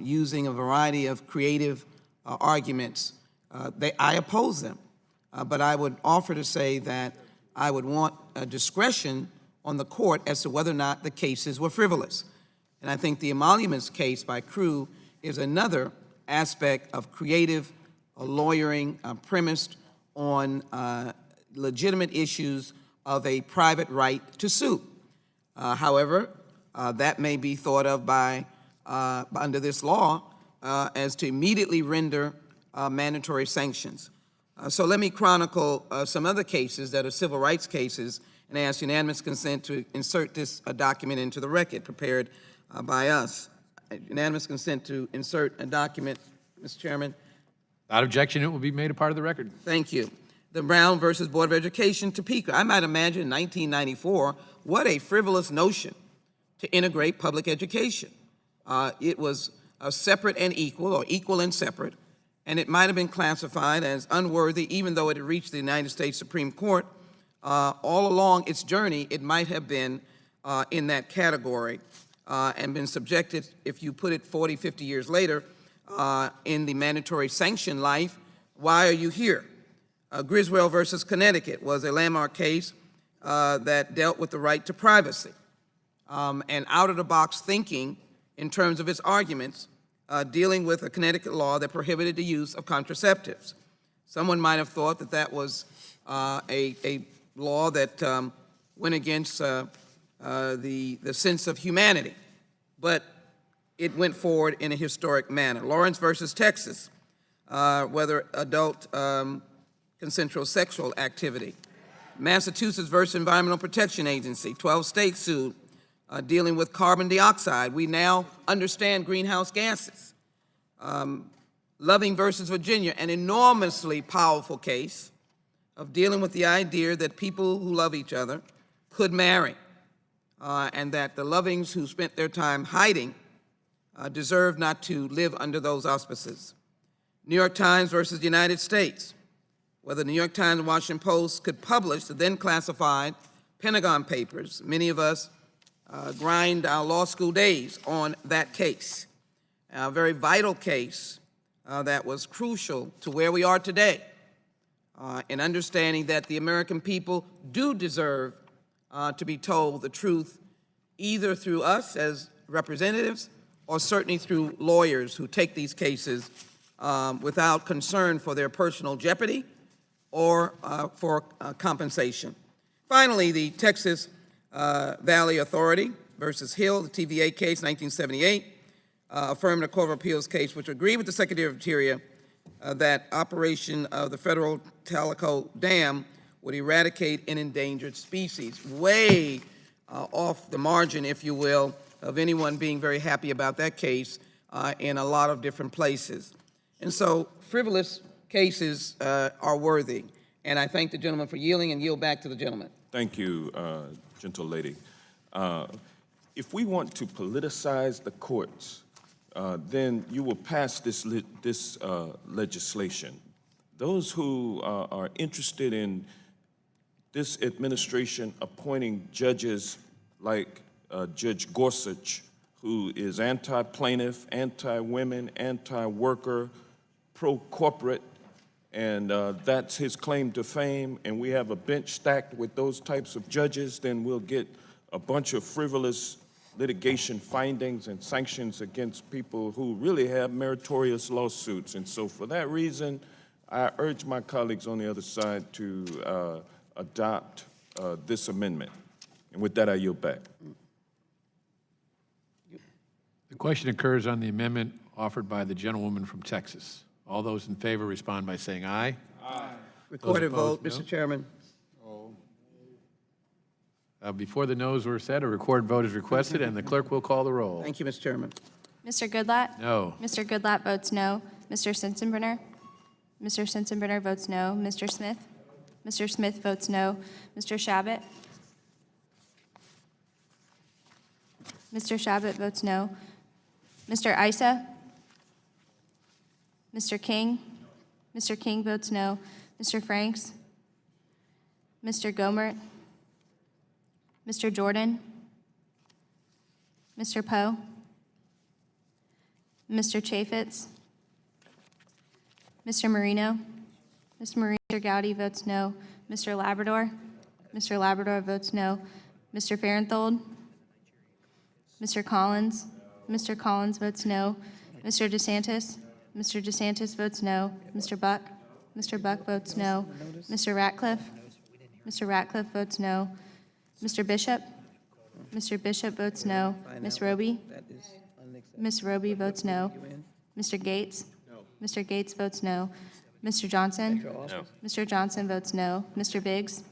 using a variety of creative arguments. I oppose them, but I would offer to say that I would want discretion on the court as to whether or not the cases were frivolous. And I think the emoluments case by Crew is another aspect of creative lawyering premised on legitimate issues of a private right to sue. However, that may be thought of by under this law as to immediately render mandatory sanctions. So let me chronicle some other cases that are civil rights cases and ask unanimous consent to insert this document into the record prepared by us. Unanimous consent to insert a document, Mr. Chairman. Without objection, it will be made a part of the record. Thank you. The Brown versus Board of Education, Topeka. I might imagine in 1994, what a frivolous notion to integrate public education. It was separate and equal, or equal and separate, and it might have been classified as unworthy, even though it had reached the United States Supreme Court. All along its journey, it might have been in that category and been subjected, if you put it 40, 50 years later, in the mandatory sanction life. Why are you here? Griswold versus Connecticut was a landmark case that dealt with the right to privacy. and out-of-the-box thinking in terms of its arguments, dealing with a Connecticut law that prohibited the use of contraceptives. Someone might have thought that that was a law that went against the sense of humanity, but it went forward in a historic manner. Lawrence versus Texas, whether adult consensual sexual activity. Massachusetts versus Environmental Protection Agency, 12 states sued, dealing with carbon dioxide. We now understand greenhouse gases. Loving versus Virginia, an enormously powerful case of dealing with the idea that people who love each other could marry, and that the Lovings who spent their time hiding deserve not to live under those auspices. New York Times versus the United States, whether the New York Times and Washington Post could publish the then classified Pentagon Papers. Many of us grind our law school days on that case, a very vital case that was crucial to where we are today, in understanding that the American people do deserve to be told the truth, either through us as representatives or certainly through lawyers who take these cases without concern for their personal jeopardy or for compensation. Finally, the Texas Valley Authority versus Hill, the TVA case, 1978, affirmed a Court of Appeals case which agreed with the Secretary of Interior that operation of the federal Calico Dam would eradicate an endangered species, way off the margin, if you will, of anyone being very happy about that case in a lot of different places. And so frivolous cases are worthy. And I thank the gentleman for yielding and yield back to the gentleman. Thank you, gentle lady. If we want to politicize the courts, then you will pass this legislation. Those who are interested in this administration appointing judges like Judge Gorsuch, who is anti-plaintiff, anti-women, anti-worker, pro-corporate, and that's his claim to fame, and we have a bench stacked with those types of judges, then we'll get a bunch of frivolous litigation findings and sanctions against people who really have meritorious lawsuits. And so for that reason, I urge my colleagues on the other side to adopt this amendment. And with that, I yield back. The question occurs on the amendment offered by the gentlewoman from Texas. All those in favor respond by saying aye. Aye. Recorded vote, opposed, no. Mr. Chairman. Before the noes were said, a recorded vote is requested, and the clerk will call the roll. Thank you, Mr. Chairman. Mr. Goodlatte? No. Mr. Goodlatte votes no. Mr. Sensenbrenner? Mr. Sensenbrenner votes no. Mr. Smith? Mr. Smith votes no. Mr. Shabbat? Mr. Shabbat votes no. Mr. Issa? Mr. King? Mr. King votes no. Mr. Franks? Mr. Gomert? Mr. Jordan? Mr. Poe? Mr. Chaffetz? Mr. Marino? Mr. Gowdy votes no. Mr. Labrador? Mr. Labrador votes no. Mr. Farenthold? Mr. Collins? Mr. Collins votes no. Mr. DeSantis? Mr. DeSantis votes no. Mr. Buck? Mr. Buck votes no. Mr. Ratcliffe? Mr. Ratcliffe votes no. Mr. Bishop? Mr. Bishop votes no. Ms. Roby? Ms. Roby votes no. Mr. Gates? Mr. Gates votes no. Mr. Johnson? No. Mr. Johnson votes no. Mr. Biggs?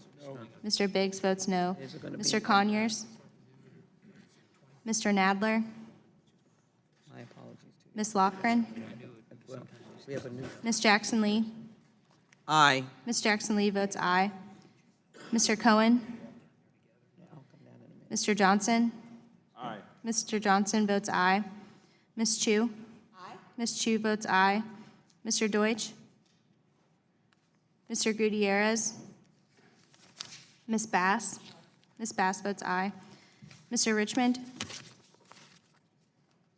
Mr. Biggs votes no. Mr. Conyers? Mr. Nadler? My apologies to Ms. Lofgren? you. We have a new. Ms. Jackson Lee? Aye. Ms. Jackson Lee votes aye. Mr. Cohen? Mr. Johnson? Aye. Mr. Johnson votes aye. Ms. Chu? Aye. Ms. Chu votes aye. Mr. Deutsch? Mr. Gutierrez? Ms. Bass? Ms. Bass votes aye. Mr. Richmond?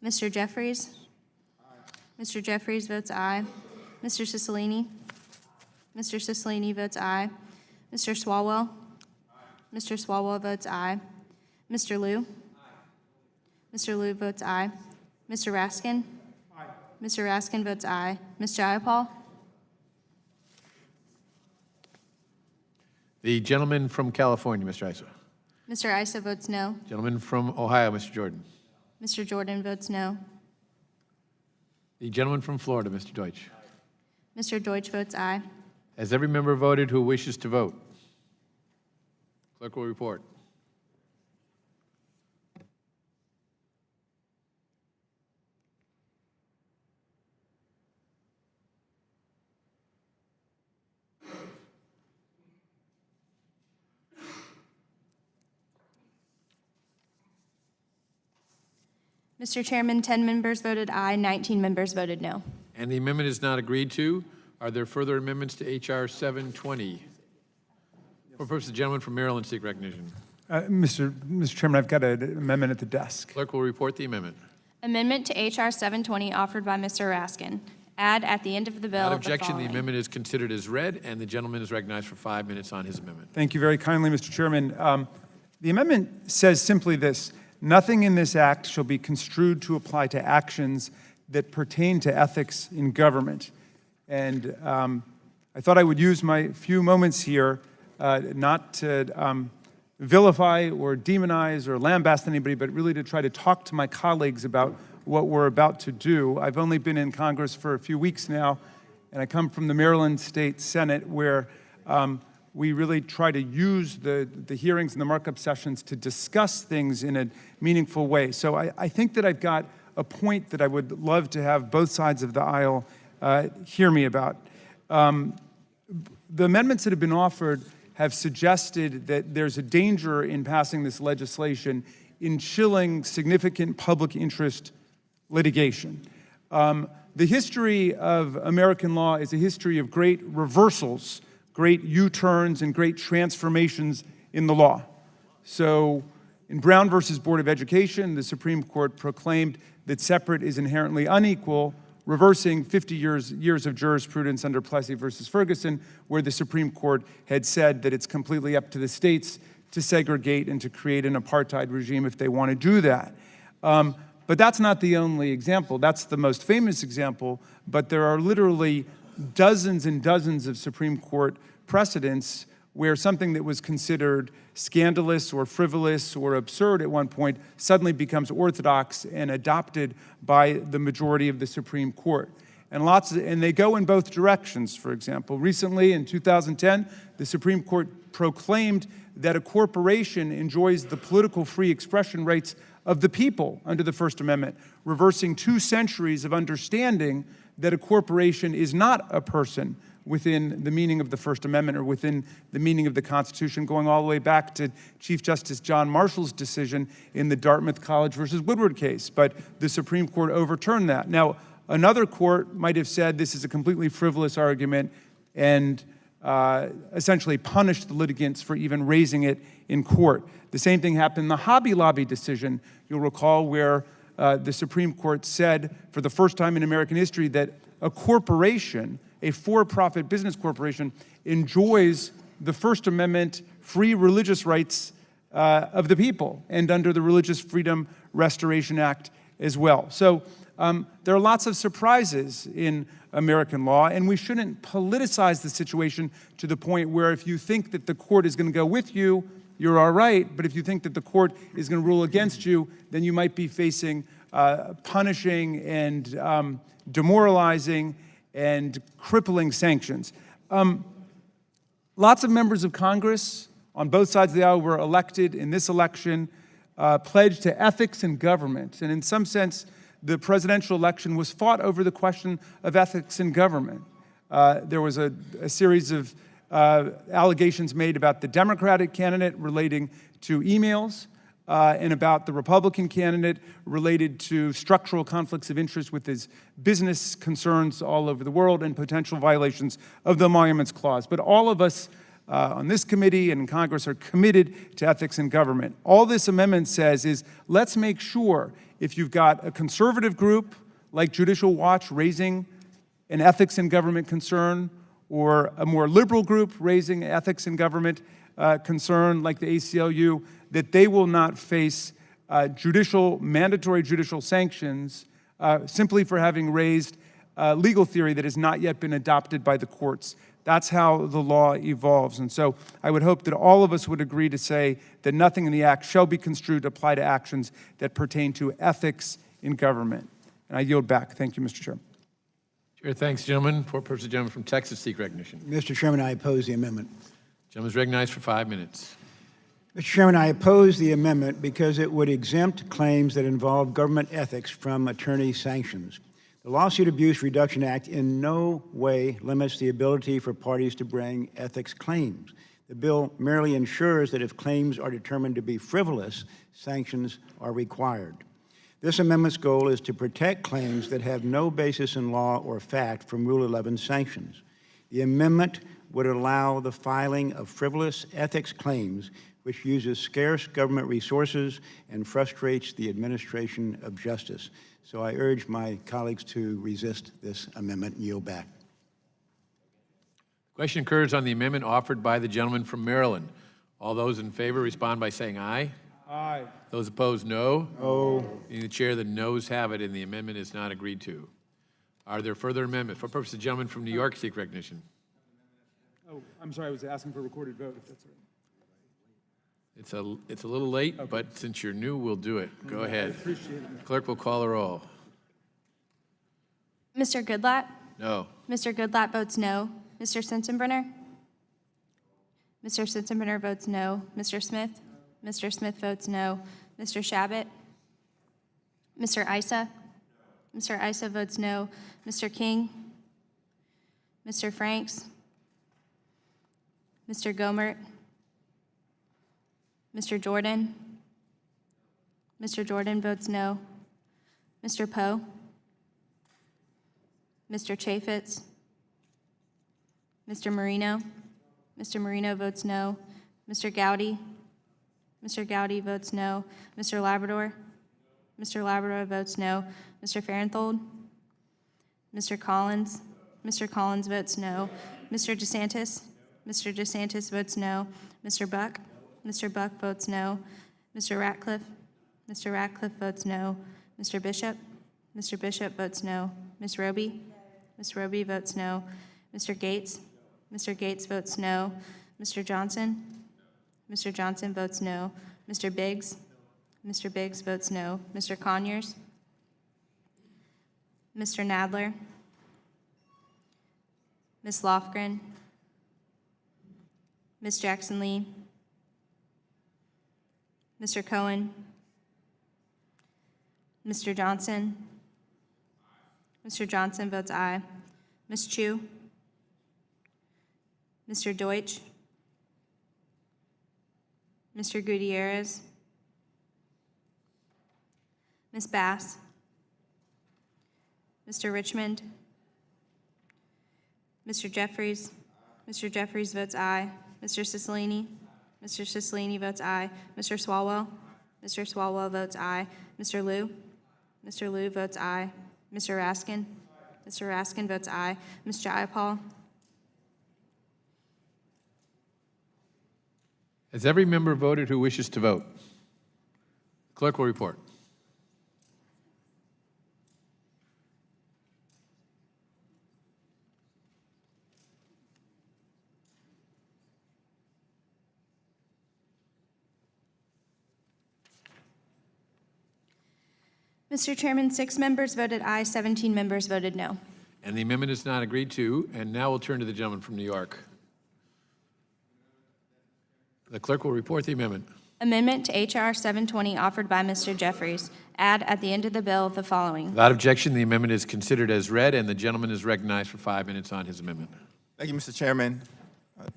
Mr. Jeffries? Mr. Jeffries votes aye. Mr. Cicilline? Mr. Cicilline votes aye. Mr. Swalwell? Mr. Swalwell votes aye. Mr. Liu? Mr. Liu votes aye. Mr. Raskin? Aye. Mr. Raskin votes aye. Ms. Jayapal? The gentleman from California, Mr. Issa. Mr. Issa votes no. Gentleman from Ohio, Mr. Jordan. Mr. Jordan votes no. The gentleman from Florida, Mr. Deutsch. Mr. Deutsch votes aye. Has every member voted who wishes to vote? Clerk will report. Mr. Chairman, 10 members voted aye, 19 members voted no. And the amendment is not agreed to. Are there further amendments to H.R. 720? For purpose, the gentleman from Maryland seek recognition. Mr. Chairman, I've got an amendment at the desk. Clerk will report the amendment. Amendment to H.R. 720 offered by Mr. Raskin. Add at the end of the bill Without the objection, the following. amendment is considered as read, and the gentleman is recognized for 5 minutes on his amendment. Thank you very kindly, Mr. Chairman. The amendment says simply this: nothing in this act shall be construed to apply to actions that pertain to ethics in government. And I thought I would use my few moments here not to vilify or demonize or lambaste anybody, but really to try to talk to my colleagues about what we're about to do. I've only been in Congress for a few weeks now, and I come from the Maryland State Senate, where we really try to use the hearings and the markup sessions to discuss things in a meaningful way. So I think that I've got a point that I would love to have both sides of the aisle hear me about. The amendments that have been offered have suggested that there's a danger in passing this legislation in chilling significant public interest litigation. The history of American law is a history of great reversals, great U-turns, and great transformations in the law. So in Brown versus Board of Education, the Supreme Court proclaimed that separate is inherently unequal, reversing 50 years of jurisprudence under Plessy versus Ferguson, where the Supreme Court had said that it's completely up to the states to segregate and to create an apartheid regime if they want to do that. But that's not the only example. That's the most famous example, but there are literally dozens and dozens of Supreme Court precedents where something that was considered scandalous or frivolous or absurd at one point suddenly becomes orthodox and adopted by the majority of the Supreme Court. And they go in both directions. For example, recently in 2010, the Supreme Court proclaimed that a corporation enjoys the political free expression rights of the people under the First Amendment, reversing 2 centuries of understanding that a corporation is not a person within the meaning of the First Amendment or within the meaning of the Constitution, going all the way back to Chief Justice John Marshall's decision in the Dartmouth College versus Woodward case. But the Supreme Court overturned that. Now, another court might have said this is a completely frivolous argument and essentially punished the litigants for even raising it in court. The same thing happened in the Hobby Lobby decision, you'll recall, where the Supreme Court said for the first time in American history that a corporation, a for-profit business corporation, enjoys the First Amendment free religious rights of the people and under the Religious Freedom Restoration Act as well. So there are lots of surprises in American law, and we shouldn't politicize the situation to the point where if you think that the court is going to go with you, you're all right, but if you think that the court is going to rule against you, then you might be facing punishing and demoralizing and crippling sanctions. Lots of members of Congress on both sides of the aisle were elected in this election, pledged to ethics in government. And in some sense, the presidential election was fought over the question of ethics in government. There was a series of allegations made about the Democratic candidate relating to emails, and about the Republican candidate related to structural conflicts of interest with his business concerns all over the world and potential violations of the Emoluments Clause. But all of us on this committee and in Congress are committed to ethics in government. All this amendment says is, let's make sure if you've got a conservative group like Judicial Watch raising an ethics in government concern, or a more liberal group raising ethics in government concern like the ACLU, that they will not face mandatory judicial sanctions simply for having raised legal theory that has not yet been adopted by the courts. That's how the law evolves. And so I would hope that all of us would agree to say that nothing in the act shall be construed to apply to actions that pertain to ethics in government. And I yield back. Thank you, Mr. Chairman. Chair, thanks, gentlemen. For purpose of gentleman from Texas seek recognition. Mr. Chairman, I oppose the amendment. Gentleman is recognized for 5 minutes. Mr. Chairman, I oppose the amendment because it would exempt claims that involve government ethics from attorney sanctions. The Lawsuit Abuse Reduction Act in no way limits the ability for parties to bring ethics claims. The bill merely ensures that if claims are determined to be frivolous, sanctions are required. This amendment's goal is to protect claims that have no basis in law or fact from Rule 11 sanctions. The amendment would allow the filing of frivolous ethics claims, which uses scarce government resources and frustrates the administration of justice. So I urge my colleagues to resist this amendment and yield back. The question occurs on the amendment offered by the gentleman from Maryland. All those in favor respond by saying aye. Aye. Those opposed, no. No. Being the chair, the noes have it, and the amendment is not agreed to. Are there further amendments? For purpose of the gentleman from New York seek recognition. Oh, I'm sorry, I was asking for a recorded vote, if that's all right. It's a little late, but since you're new, we'll do it. Go ahead. Appreciate it. Clerk will call the roll. Mr. Goodlatte? No. Mr. Goodlatte votes no. Mr. Sensenbrenner? Mr. Sensenbrenner votes no. Mr. Smith? Mr. Smith votes no. Mr. Shabbat? Mr. Issa? Mr. Issa votes no. Mr. King? Mr. Franks? Mr. Gomert? Mr. Jordan? Mr. Jordan votes no. Mr. Poe? Mr. Chaffetz? Mr. Marino? Mr. Marino votes no. Mr. Gowdy? Mr. Gowdy votes no. Mr. Labrador? Mr. Labrador votes no. Mr. Farenthold? Mr. Collins? Mr. Collins votes no. Mr. DeSantis? Mr. DeSantis votes no. Mr. Buck? Mr. Buck votes no. Mr. Ratcliffe? Mr. Ratcliffe votes no. Mr. Bishop? Mr. Bishop votes no. Ms. Roby? Ms. Roby votes no. Mr. Gates? Mr. Gates votes no. Mr. Johnson? Mr. Johnson votes no. Mr. Biggs? Mr. Biggs votes no. Mr. Conyers? Mr. Nadler? Ms. Lofgren? Ms. Jackson Lee? Mr. Cohen? Mr. Johnson? Mr. Johnson votes aye. Ms. Chu? Mr. Deutsch? Mr. Gutierrez? Ms. Bass? Mr. Richmond? Mr. Jeffries? Mr. Jeffries votes aye. Mr. Cicilline? Mr. Cicilline votes aye. Mr. Swalwell? Mr. Swalwell votes aye. Mr. Liu? Mr. Liu votes aye. Mr. Raskin? Mr. Raskin votes aye. Ms. Jayapal? Has every member voted who wishes to vote? Clerk will report. Mr. Chairman, 6 members voted aye, 17 members voted no. And the amendment is not agreed to. And now we'll turn to the gentleman from New York. The clerk will report the amendment. Amendment to H.R. 720 offered by Mr. Jeffries. Add at the end of the bill the following. Without objection, the amendment is considered as read, and the gentleman is recognized for 5 minutes on his amendment. Thank you, Mr. Chairman.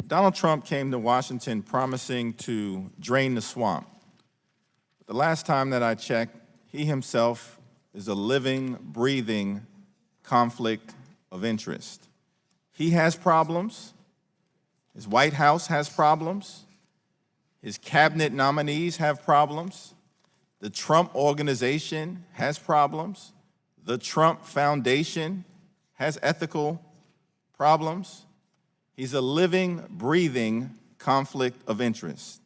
Donald Trump came to Washington promising to drain the swamp. But the last time that I checked, he himself is a living, breathing conflict of interest. He has problems. His White House has problems. His cabinet nominees have problems. The Trump Organization has problems. The Trump Foundation has ethical problems. He's a living, breathing conflict of interest.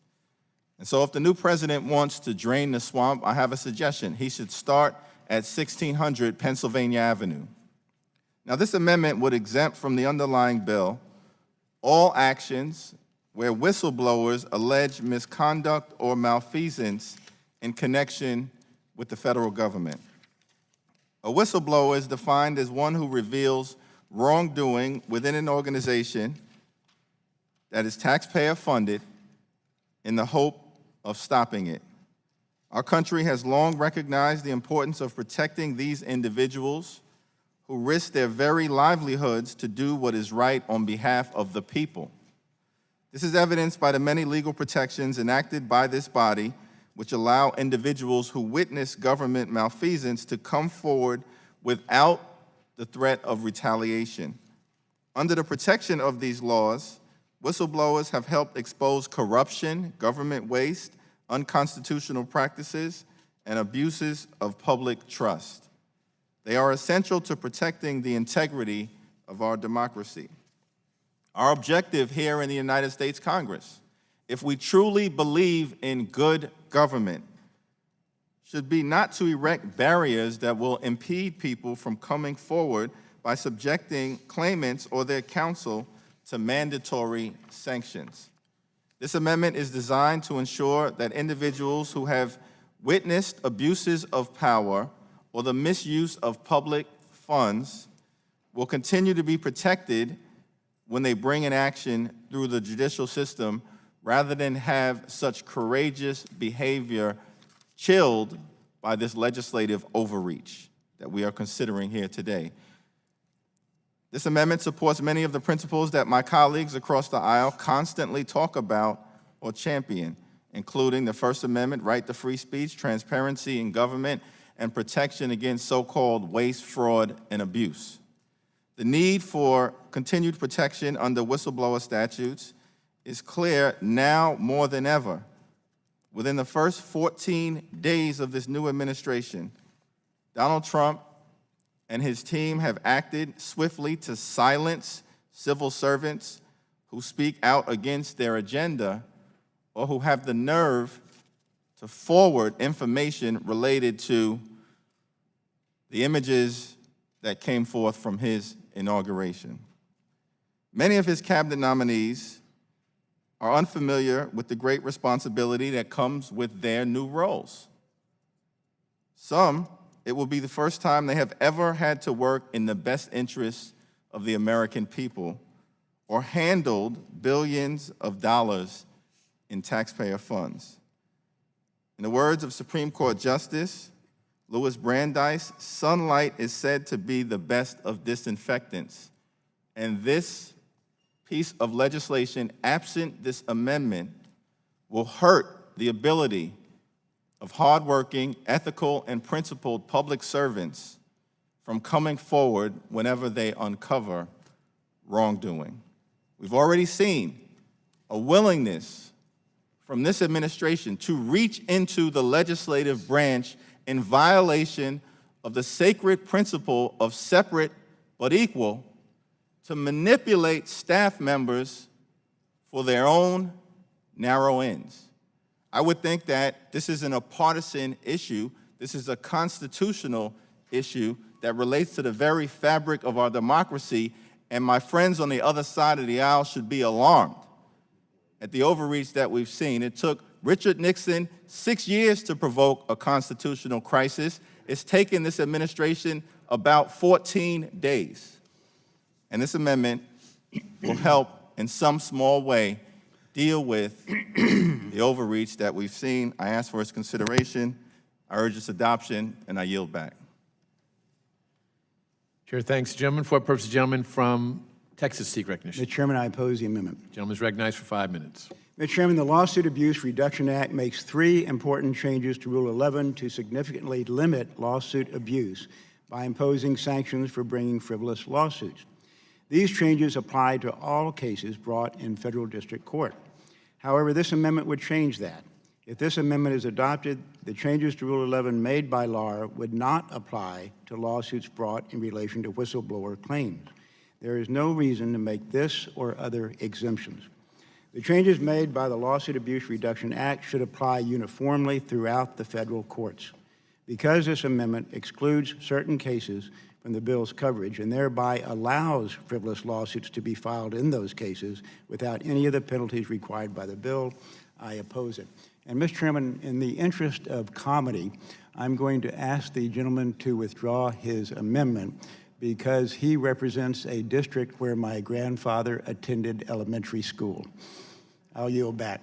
And so if the new president wants to drain the swamp, I have a suggestion. He should start at 1600 Pennsylvania Avenue. Now, this amendment would exempt from the underlying bill all actions where whistleblowers allege misconduct or malfeasance in connection with the federal government. A whistleblower is defined as one who reveals wrongdoing within an organization that is taxpayer-funded in the hope of stopping it. Our country has long recognized the importance of protecting these individuals who risk their very livelihoods to do what is right on behalf of the people. This is evidenced by the many legal protections enacted by this body, which allow individuals who witness government malfeasance to come forward without the threat of retaliation. Under the protection of these laws, whistleblowers have helped expose corruption, government waste, unconstitutional practices, and abuses of public trust. They are essential to protecting the integrity of our democracy. Our objective here in the United States Congress, if we truly believe in good government, should be not to erect barriers that will impede people from coming forward by subjecting claimants or their counsel to mandatory sanctions. This amendment is designed to ensure that individuals who have witnessed abuses of power or the misuse of public funds will continue to be protected when they bring an action through the judicial system, rather than have such courageous behavior chilled by this legislative overreach that we are considering here today. This amendment supports many of the principles that my colleagues across the aisle constantly talk about or champion, including the First Amendment, right to free speech, transparency in government, and protection against so-called waste, fraud, and abuse. The need for continued protection under whistleblower statutes is clear now more than ever. Within the first 14 days of this new administration, Donald Trump and his team have acted swiftly to silence civil servants who speak out against their agenda or who have the nerve to forward information related to the images that came forth from his inauguration. Many of his cabinet nominees are unfamiliar with the great responsibility that comes with their new roles. Some, it will be the first time they have ever had to work in the best interests of the American people or handled billions of dollars in taxpayer funds. In the words of Supreme Court Justice Louis Brandeis, sunlight is said to be the best of disinfectants, and this piece of legislation, absent this amendment, will hurt the ability of hardworking, ethical, and principled public servants from coming forward whenever they uncover wrongdoing. We've already seen a willingness from this administration to reach into the legislative branch in violation of the sacred principle of separate but equal, to manipulate staff members for their own narrow ends. I would think that this isn't a partisan issue. This is a constitutional issue that relates to the very fabric of our democracy, and my friends on the other side of the aisle should be alarmed at the overreach that we've seen. It took Richard Nixon 6 years to provoke a constitutional crisis. It's taken this administration about 14 days. And this amendment will help in some small way deal with the overreach that we've seen. I ask for its consideration. I urge its adoption, and I yield back. Chair thanks the gentleman. For what purpose, the gentleman from Texas seek recognition? Mr. Chairman, I oppose the amendment. The gentleman is recognized for 5 minutes. Mr. Chairman, the Lawsuit Abuse Reduction Act makes 3 important changes to Rule 11 to significantly limit lawsuit abuse by imposing sanctions for bringing frivolous lawsuits. These changes apply to all cases brought in federal district court. However, this amendment would change that. If this amendment is adopted, the changes to Rule 11 made by law would not apply to lawsuits brought in relation to whistleblower claims. There is no reason to make this or other exemptions. The changes made by the Lawsuit Abuse Reduction Act should apply uniformly throughout the federal courts. Because this amendment excludes certain cases from the bill's coverage and thereby allows frivolous lawsuits to be filed in those cases without any of the penalties required by the bill, I oppose it. And, Mr. Chairman, in the interest of comedy, I'm going to ask the gentleman to withdraw his amendment because he represents a district where my grandfather attended elementary school. I'll yield back.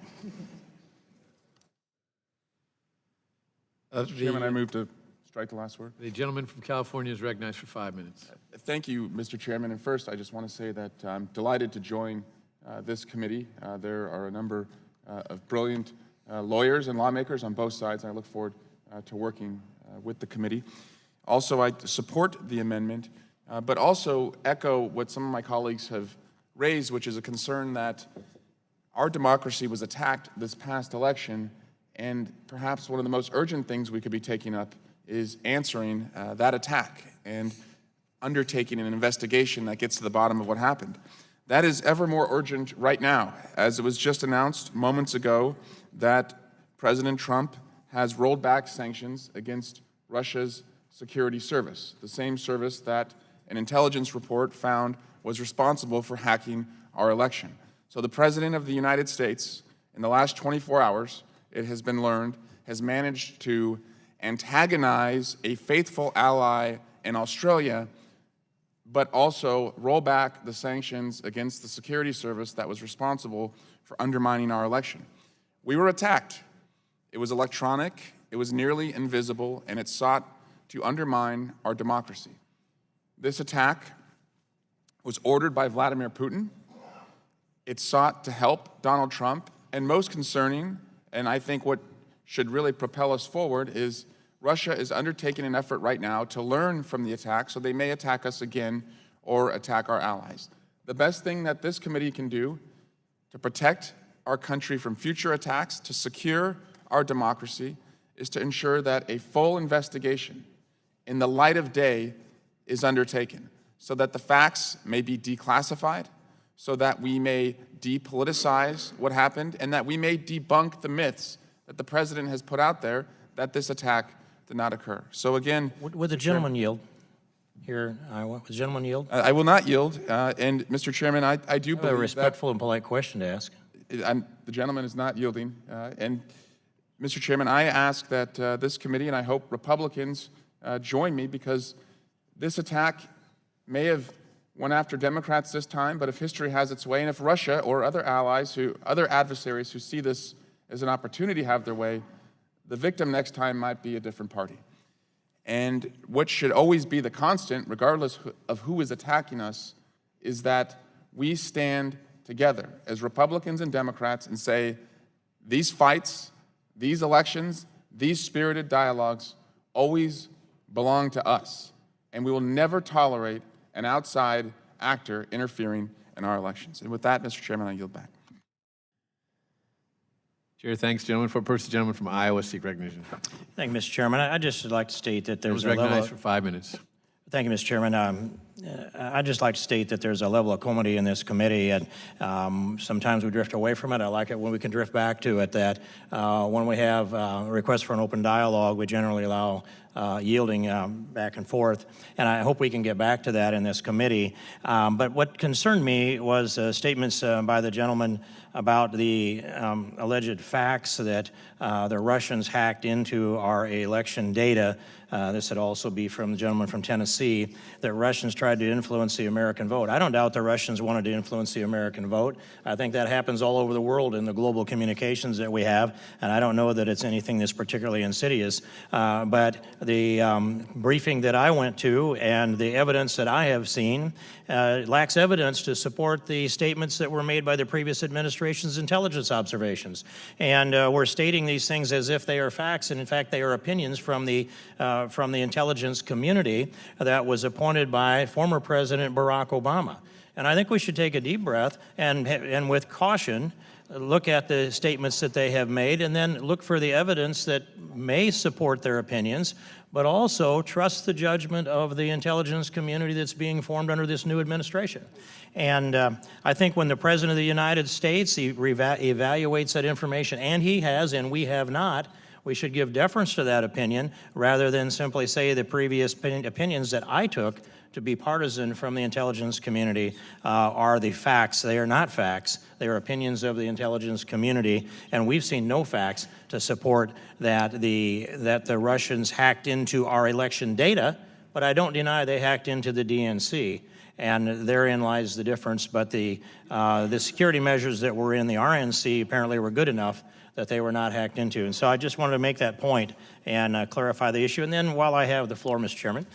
Mr. Chairman, I move to strike the last word. The gentleman from California is recognized for 5 minutes. Thank you, Mr. Chairman. And first, I just want to say that I'm delighted to join this committee. There are a number of brilliant lawyers and lawmakers on both sides, and I look forward to working with the committee. Also, I support the amendment, but also echo what some of my colleagues have raised, which is a concern that our democracy was attacked this past election, and perhaps one of the most urgent things we could be taking up is answering that attack and undertaking an investigation that gets to the bottom of what happened. That is ever more urgent right now, as it was just announced moments ago that President Trump has rolled back sanctions against Russia's security service, the same service that an intelligence report found was responsible for hacking our election. So the President of the United States, in the last 24 hours, it has been learned, has managed to antagonize a faithful ally in Australia, but also roll back the sanctions against the security service that was responsible for undermining our election. We were attacked. It was electronic, it was nearly invisible, and it sought to undermine our democracy. This attack was ordered by Vladimir Putin. It sought to help Donald Trump, and most concerning, and I think what should really propel us forward, is Russia is undertaking an effort right now to learn from the attack so they may attack us again or attack our allies. The best thing that this committee can do to protect our country from future attacks, to secure our democracy, is to ensure that a full investigation in the light of day is undertaken so that the facts may be declassified, so that we may depoliticize what happened, and that we may debunk the myths that the President has put out there that this attack did not occur. So again— Would the gentleman yield here in Iowa? Would the gentleman yield? I will not yield. And Mr. Chairman, I do believe a respectful and polite question to ask. the gentleman is not yielding. And Mr. Chairman, I ask that this committee, and I hope Republicans join me, because this attack may have went after Democrats this time, but if history has its way, and if Russia or other allies, other adversaries who see this as an opportunity have their way, the victim next time might be a different party. And what should always be the constant, regardless of who is attacking us, is that we stand together as Republicans and Democrats and say, these fights, these elections, these spirited dialogues always belong to us, and we will never tolerate an outside actor interfering in our elections. And with that, Mr. Chairman, I yield back. Chair, thanks, gentleman. For the gentleman from Iowa, seek recognition. Thank you, Mr. Chairman. I just would like to state that there's a Recognized level for 5 minutes. Thank you, Mr. Chairman. I'd just like to state that there's a level of comity in this committee, and sometimes we drift away from it. I like it when we can drift back to it, that when we have requests for an open dialogue, we generally allow yielding back and forth, and I hope we can get back to that in this committee. But what concerned me was statements by the gentleman about the alleged facts that the Russians hacked into our election data. This would also be from the gentleman from Tennessee, that Russians tried to influence the American vote. I don't doubt the Russians wanted to influence the American vote. I think that happens all over the world in the global communications that we have, and I don't know that it's anything that's particularly insidious. But the briefing that I went to and the evidence that I have seen lacks evidence to support the statements that were made by the previous administration's intelligence observations. And we're stating these things as if they are facts, and in fact they are opinions from the intelligence community that was appointed by former President Barack Obama. And I think we should take a deep breath and with caution look at the statements that they have made, and then look for the evidence that may support their opinions, but also trust the judgment of the intelligence community that's being formed under this new administration. And I think when the President of the United States evaluates that information, and he has, and we have not, we should give deference to that opinion rather than simply say the previous opinions that I took to be partisan from the intelligence community are the facts. They are not facts. They are opinions of the intelligence community, and we've seen no facts to support that the Russians hacked into our election data, but I don't deny they hacked into the DNC, and therein lies the difference. But the security measures that were in the RNC apparently were good enough that they were not hacked into. And so I just wanted to make that point and clarify the issue. And then while I have the floor, Mr. Chairman,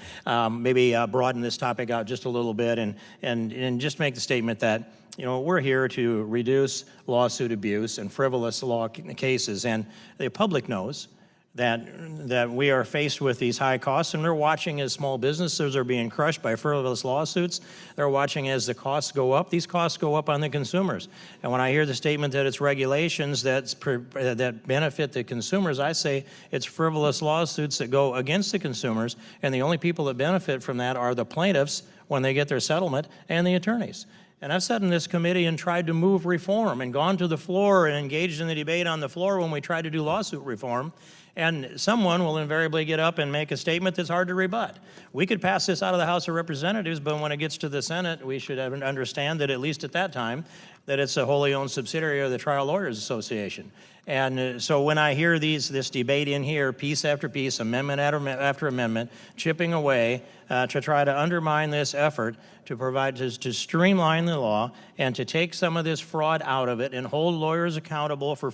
maybe broaden this topic out just a little bit and just make the statement that, you know, we're here to reduce lawsuit abuse and frivolous law cases. And the public knows that we are faced with these high costs, and they're watching as small businesses are being crushed by frivolous lawsuits. They're watching as the costs go up. These costs go up on the consumers. And when I hear the statement that it's regulations that benefit the consumers, I say it's frivolous lawsuits that go against the consumers, and the only people that benefit from that are the plaintiffs when they get their settlement and the attorneys. And I've sat in this committee and tried to move reform and gone to the floor and engaged in the debate on the floor when we tried to do lawsuit reform. And someone will invariably get up and make a statement that's hard to rebut. We could pass this out of the House of Representatives, but when it gets to the Senate, we should understand that at least at that time, that it's a wholly owned subsidiary of the Trial Lawyers Association. And so when I hear this debate in here, piece after piece, amendment after amendment, chipping away to try to undermine this effort to provide, to streamline the law and to take some of this fraud out of it and hold lawyers accountable for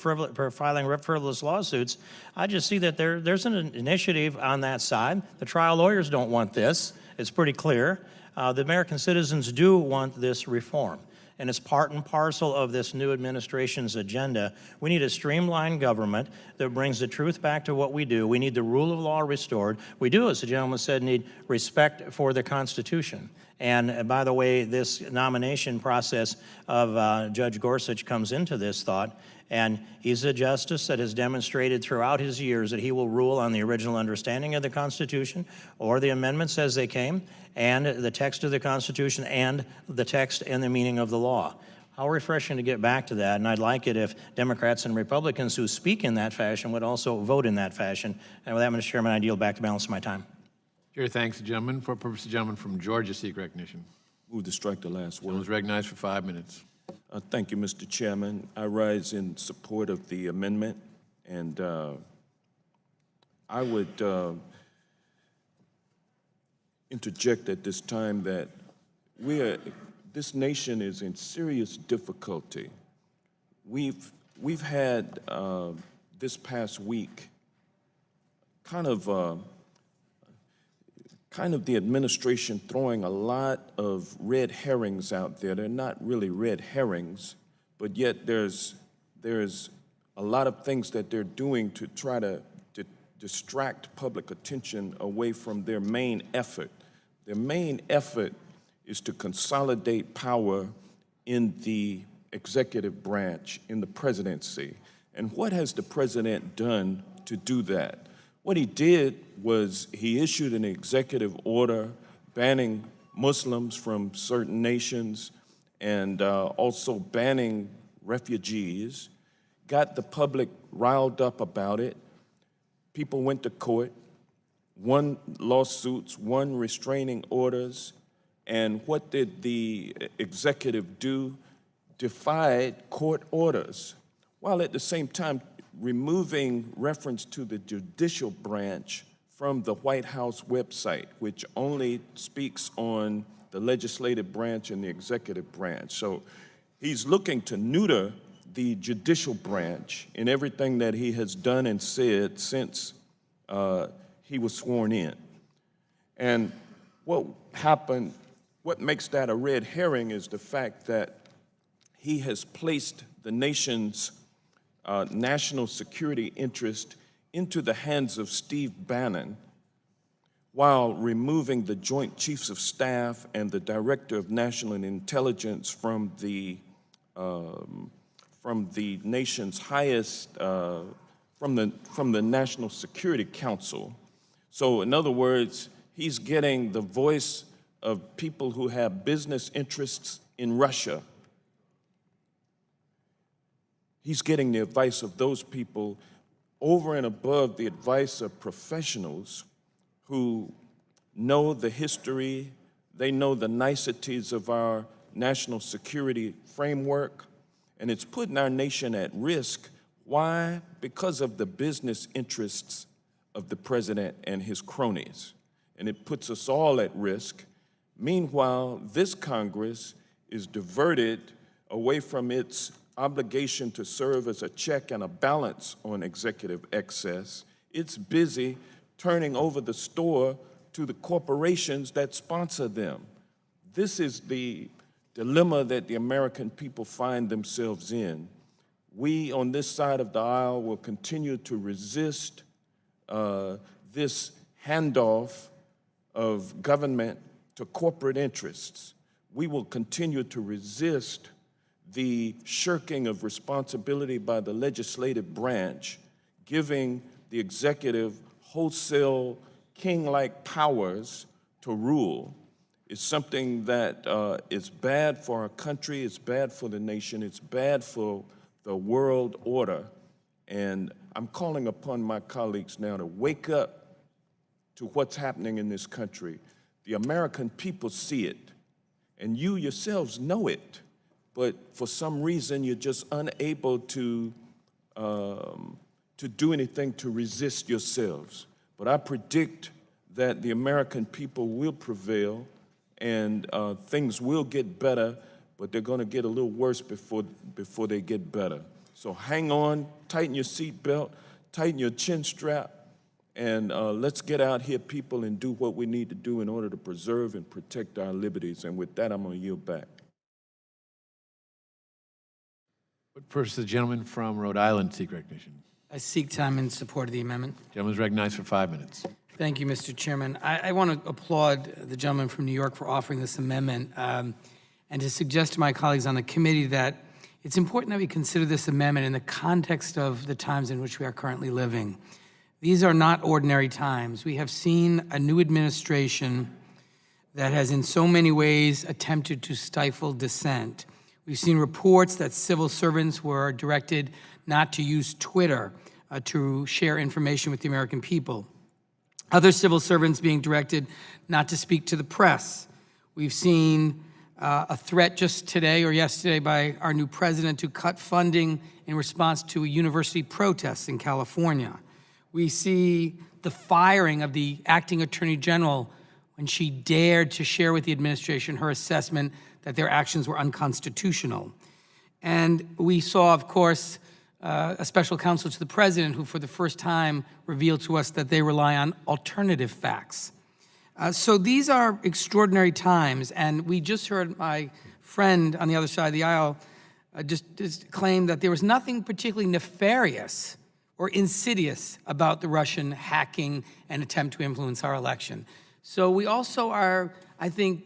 filing frivolous lawsuits, I just see that there's an initiative on that side. The trial lawyers don't want this. It's pretty clear. The American citizens do want this reform. And it's part and parcel of this new administration's agenda. We need a streamlined government that brings the truth back to what we do. We need the rule of law restored. We do, as the gentleman said, need respect for the Constitution. And by the way, this nomination process of Judge Gorsuch comes into this thought. And he's a justice that has demonstrated throughout his years that he will rule on the original understanding of the Constitution or the amendments as they came, and the text of the Constitution and the text and the meaning of the law. How refreshing to get back to that, and I'd like it if Democrats and Republicans who speak in that fashion would also vote in that fashion. And with that, Mr. Chairman, I yield back the balance of my time. Chair thanks the gentleman. For purpose, the gentleman from Georgia seek recognition. Move to strike the last word. Gentleman is recognized for 5 minutes. Thank you, Mr. Chairman. I rise in support of the amendment, and I would interject at this time that this nation is in serious difficulty. We've had this past week kind of the administration throwing a lot of red herrings out there. They're not really red herrings, but yet there's a lot of things that they're doing to try to distract public attention away from their main effort. Their main effort is to consolidate power in the executive branch, in the presidency. And what has the president done to do that? What he did was he issued an executive order banning Muslims from certain nations and also banning refugees, got the public riled up about it. People went to court, won lawsuits, won restraining orders, and what did the executive do? Defied court orders, while at the same time removing reference to the judicial branch from the White House website, which only speaks on the legislative branch and the executive branch. So he's looking to neuter the judicial branch in everything that he has done and said since he was sworn in. And what happened, what makes that a red herring is the fact that he has placed the nation's national security interest into the hands of Steve Bannon while removing the Joint Chiefs of Staff and the Director of National Intelligence from the nation's highest from the National Security Council. So in other words, he's getting the voice of people who have business interests in Russia. He's getting the advice of those people over and above the advice of professionals who know the history, they know the niceties of our national security framework, and it's putting our nation at risk. Why? Because of the business interests of the president and his cronies. And it puts us all at risk. Meanwhile, this Congress is diverted away from its obligation to serve as a check and a balance on executive excess. It's busy turning over the store to the corporations that sponsor them. This is the dilemma that the American people find themselves in. We on this side of the aisle will continue to resist this handoff of government to corporate interests. We will continue to resist the shirking of responsibility by the legislative branch, giving the executive wholesale king-like powers to rule. Is something that is bad for our country, it's bad for the nation, it's bad for the world order. And I'm calling upon my colleagues now to wake up to what's happening in this country. The American people see it, and you yourselves know it, but for some reason you're just unable to do anything to resist yourselves. But I predict that the American people will prevail, and things will get better, but they're going to get a little worse before they get better. So hang on, tighten your seatbelt, tighten your chin strap, and let's get out here, people, and do what we need to do in order to preserve and protect our liberties. And with that, I'm going to yield back. First, the gentleman from Rhode Island seek recognition. I seek time in support of the amendment. Gentleman's recognized for 5 minutes. Thank you, Mr. Chairman. I want to applaud the gentleman from New York for offering this amendment and to suggest to my colleagues on the committee that it's important that we consider this amendment in the context of the times in which we are currently living. These are not ordinary times. We have seen a new administration that has in so many ways attempted to stifle dissent. We've seen reports that civil servants were directed not to use Twitter to share information with the American people. Other civil servants being directed not to speak to the press. We've seen a threat just today or yesterday by our new president to cut funding in response to a university protest in California. We see the firing of the acting attorney general when she dared to share with the administration her assessment that their actions were unconstitutional. And we saw, of course, a special counsel to the president who for the first time revealed to us that they rely on alternative facts. So these are extraordinary times, and we just heard my friend on the other side of the aisle just claim that there was nothing particularly nefarious or insidious about the Russian hacking and attempt to influence our election. So we also are, I think,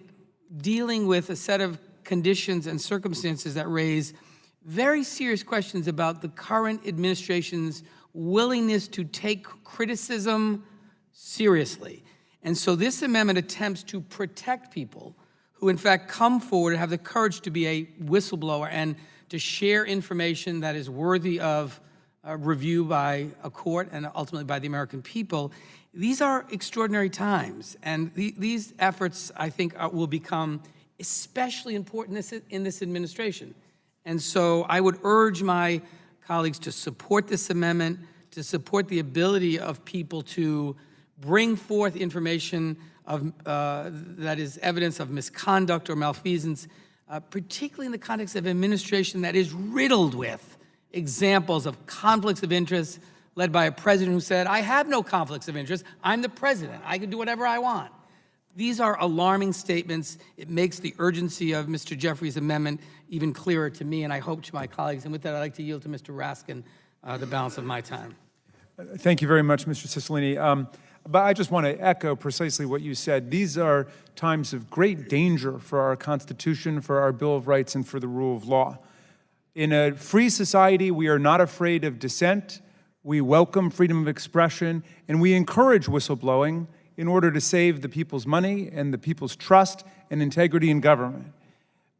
dealing with a set of conditions and circumstances that raise very serious questions about the current administration's willingness to take criticism seriously. And so this amendment attempts to protect people who in fact come forward and have the courage to be a whistleblower and to share information that is worthy of review by a court and ultimately by the American people. These are extraordinary times, and these efforts, I think, will become especially important in this administration. And so I would urge my colleagues to support this amendment, to support the ability of people to bring forth information of, that is evidence of misconduct or malfeasance, particularly in the context of an administration that is riddled with examples of conflicts of interest led by a president who said, I have no conflicts of interest, I'm the president, I can do whatever I want. These are alarming statements. It makes the urgency of Mr. Jeffries' amendment even clearer to me, and I hope to my colleagues. And with that, I'd like to yield to Mr. Raskin the balance of my time. Thank you very much, Mr. Cicilline. But I just want to echo precisely what you said. These are times of great danger for our Constitution, for our Bill of Rights, and for the rule of law. In a free society, we are not afraid of dissent. we welcome freedom of expression, and we encourage whistleblowing in order to save the people's money and the people's trust and integrity in government.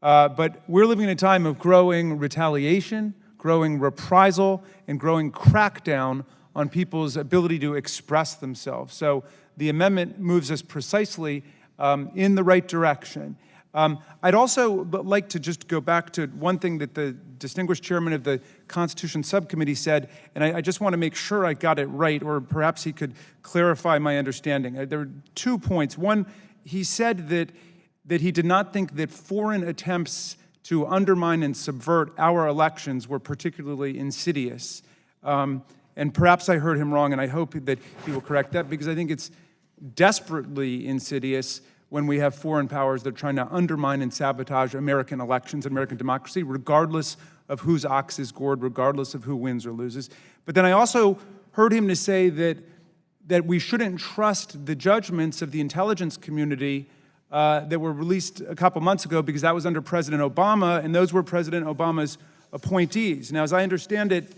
But we're living in a time of growing retaliation, growing reprisal, and growing crackdown on people's ability to express themselves. So the amendment moves us precisely in the right direction. I'd also like to just go back to one thing that the distinguished chairman of the Constitution Subcommittee said, and I just want to make sure I got it right, or perhaps he could clarify my understanding. There are 2 points. One, he said that he did not think that foreign attempts to undermine and subvert our elections were particularly insidious. And perhaps I heard him wrong, and I hope that he will correct that, because I think it's desperately insidious when we have foreign powers that are trying to undermine and sabotage American elections and American democracy, regardless of whose ox is gored, regardless of who wins or loses. But then I also heard him to say that we shouldn't trust the judgments of the intelligence community that were released a couple months ago, because that was under President Obama, and those were President Obama's appointees. Now, as I understand it,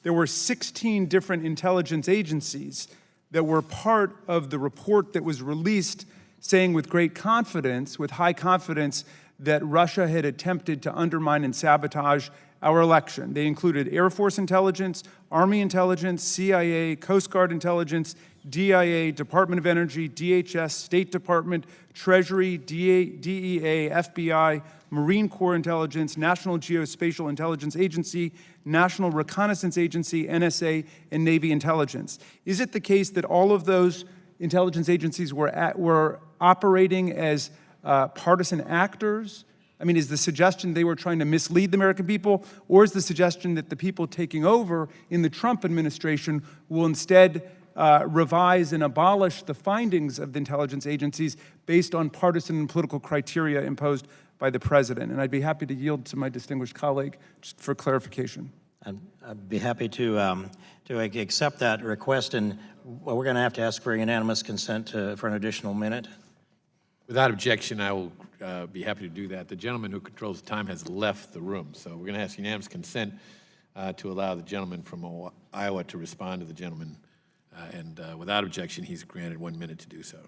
there were 16 different intelligence agencies that were part of the report that was released, saying with great confidence, with high confidence, that Russia had attempted to undermine and sabotage our election. They included Air Force intelligence, Army intelligence, CIA, Coast Guard intelligence, DIA, Department of Energy, DHS, State Department, Treasury, DEA, FBI, Marine Corps Intelligence, National Geospatial Intelligence Agency, National Reconnaissance Agency, NSA, and Navy Intelligence. Is it the case that all of those intelligence agencies were operating as partisan actors? I mean, is the suggestion they were trying to mislead the American people, or is the suggestion that the people taking over in the Trump administration will instead revise and abolish the findings of the intelligence agencies based on partisan and political criteria imposed by the president? And I'd be happy to yield to my distinguished colleague just for clarification. I'd be happy to accept that request, and we're going to have to ask for unanimous consent for an additional minute. Without objection, I will be happy to do that. The gentleman who controls the time has left the room, so we're going to ask unanimous consent to allow the gentleman from Iowa to respond to the gentleman, and without objection, he's granted 1 minute to do so.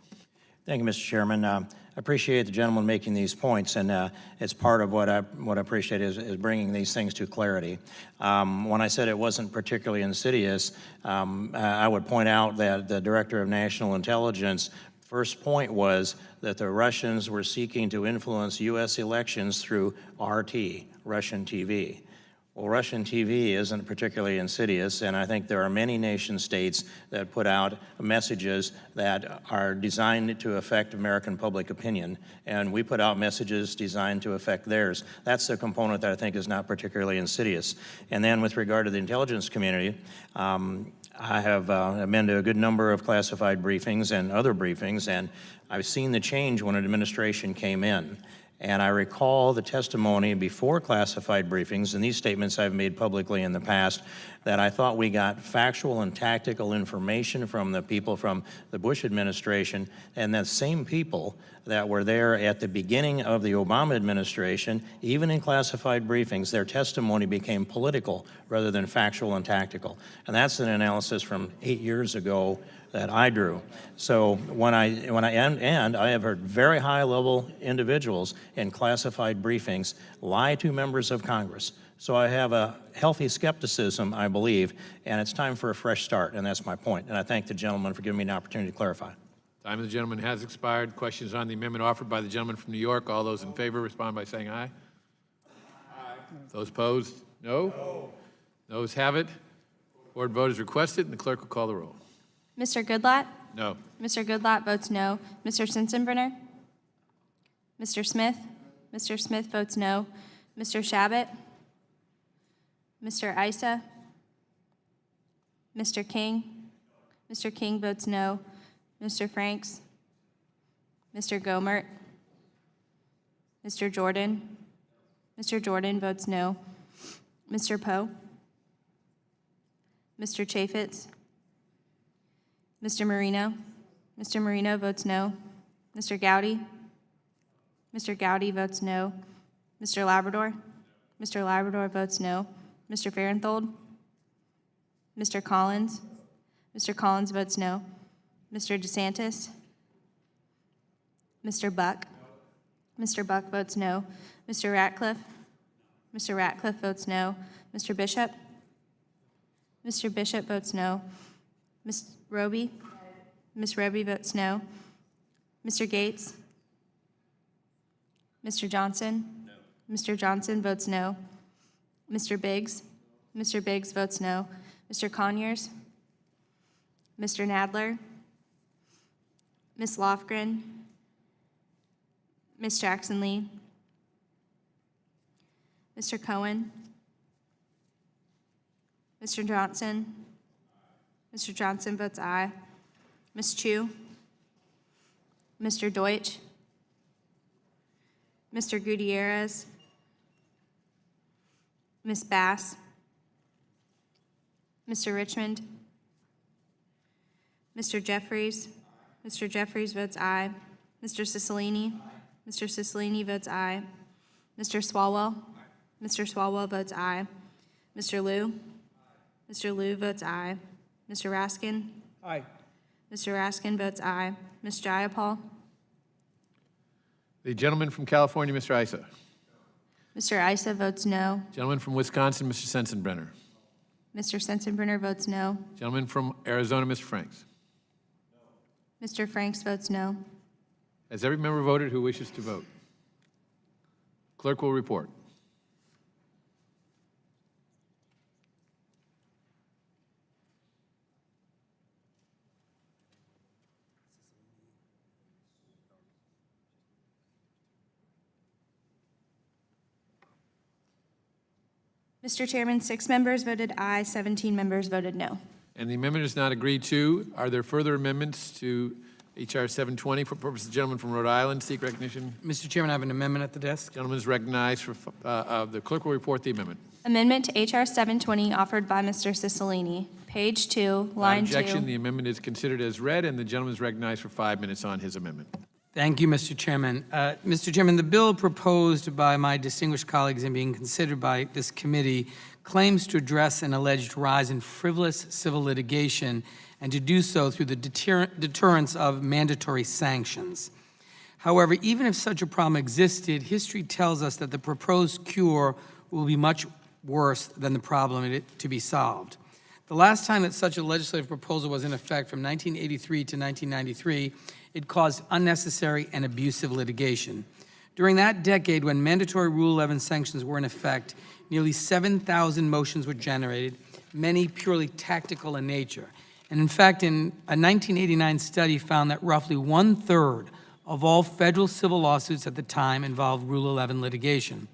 Thank you, Mr. Chairman. I appreciate the gentleman making these points, and it's part of what I appreciate is bringing these things to clarity. When I said it wasn't particularly insidious, I would point out that the Director of National Intelligence first point was that the Russians were seeking to influence U.S. elections through RT, Russian TV. Well, Russian TV isn't particularly insidious, and I think there are many nation states that put out messages that are designed to affect American public opinion, and we put out messages designed to affect theirs. That's the component that I think is not particularly insidious. And then with regard to the intelligence community, I have been to a good number of classified briefings and other briefings, and I've seen the change when an administration came in. And I recall the testimony before classified briefings, and these statements I've made publicly in the past, that I thought we got factual and tactical information from the people from the Bush administration, and the same people that were there at the beginning of the Obama administration, even in classified briefings, their testimony became political rather than factual and tactical. And that's an analysis from 8 years ago that I drew. So I have heard very high-level individuals in classified briefings lie to members of Congress. So I have a healthy skepticism, I believe, and it's time for a fresh start, and that's my point. And I thank the gentleman for giving me an opportunity to clarify. Time of the gentleman has expired. Questions on the amendment offered by the gentleman from New York. All those in favor respond by saying aye. Aye. Those opposed, no? No. Those have it. Board vote is requested, and the clerk will call the roll. Mr. Goodlatte? No. Mr. Goodlatte votes no. Mr. Sensenbrenner? Mr. Smith? Mr. Smith votes no. Mr. Shabbat? Mr. Issa? Mr. King? Mr. King votes no. Mr. Franks? Mr. Gomert? Mr. Jordan? Mr. Jordan votes no. Mr. Poe? Mr. Chaffetz? Mr. Marino? Mr. Marino votes no. Mr. Gowdy? Mr. Gowdy votes no. Mr. Labrador? Mr. Labrador votes no. Mr. Farenthold? Mr. Collins? Mr. Collins votes no. Mr. DeSantis? Mr. Buck? Mr. Buck votes no. Mr. Ratcliffe? Mr. Ratcliffe votes no. Mr. Bishop? Mr. Bishop votes no. Ms. Roby? Ms. Roby votes no. Mr. Gates? Mr. Johnson? No. Mr. Johnson votes no. Mr. Biggs? Mr. Biggs votes no. Mr. Conyers? Mr. Nadler? Ms. Lofgren? Ms. Jackson Lee? Mr. Cohen? Mr. Johnson? Mr. Johnson votes aye. Ms. Chu? Mr. Deutsch? Mr. Gutierrez? Ms. Bass? Mr. Richmond? Mr. Jeffries? Mr. Jeffries votes aye. Mr. Cicilline? Mr. Cicilline votes aye. Mr. Swalwell? Mr. Swalwell votes aye. Mr. Liu? Mr. Liu votes aye. Mr. Raskin? Aye. Mr. Raskin votes aye. Ms. Jayapal? The gentleman from California, Mr. Issa. Mr. Issa votes no. Gentleman from Wisconsin, Mr. Sensenbrenner. Mr. Sensenbrenner votes no. Gentleman from Arizona, Mr. Franks. Mr. Franks votes no. Has every member voted who wishes to vote? Clerk will report. Mr. Chairman, 6 members voted aye, 17 members voted no. And the amendment is not agreed to. Are there further amendments to H.R. 720 for purpose of the gentleman from Rhode Island seek recognition? Mr. Chairman, I have an amendment at the desk. Gentleman is recognized for, the clerk will report the amendment. Amendment to H.R. 720 offered by Mr. Cicilline. Page 2, Without line 2. objection, the amendment is considered as read, and the gentleman is recognized for 5 minutes on his amendment. Thank you, Mr. Chairman. Mr. Chairman, the bill proposed by my distinguished colleagues and being considered by this committee claims to address an alleged rise in frivolous civil litigation and to do so through the deterrence of mandatory sanctions. However, even if such a problem existed, history tells us that the proposed cure will be much worse than the problem to be solved. The last time that such a legislative proposal was in effect, from 1983 to 1993, it caused unnecessary and abusive litigation. During that decade, when mandatory Rule 11 sanctions were in effect, nearly 7,000 motions were generated, many purely tactical in nature. And in fact, in a 1989 study found that roughly 1/3 of all federal civil lawsuits at the time involved Rule 11 litigation.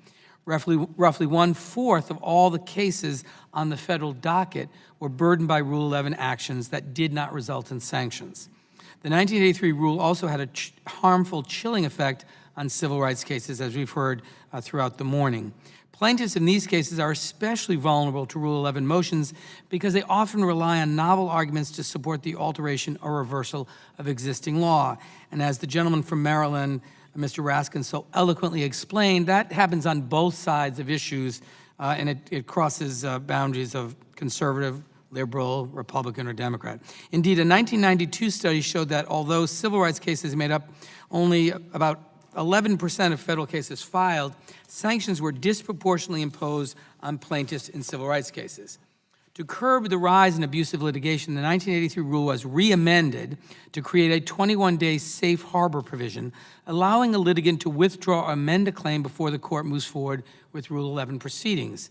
Roughly 1/4 of all the cases on the federal docket were burdened by Rule 11 actions that did not result in sanctions. The 1983 rule also had a harmful chilling effect on civil rights cases, as we've heard throughout the morning. Plaintiffs in these cases are especially vulnerable to Rule 11 motions because they often rely on novel arguments to support the alteration or reversal of existing law. And as the gentleman from Maryland, Mr. Raskin, so eloquently explained, that happens on both sides of issues, and it crosses boundaries of conservative, liberal, Republican, or Democrat. Indeed, a 1992 study showed that although civil rights cases made up only about 11% of federal cases filed, sanctions were disproportionately imposed on plaintiffs in civil rights cases. To curb the rise in abusive litigation, the 1983 rule was re-amended to create a 21-day safe harbor provision, allowing a litigant to withdraw or amend a claim before the court moves forward with Rule 11 proceedings.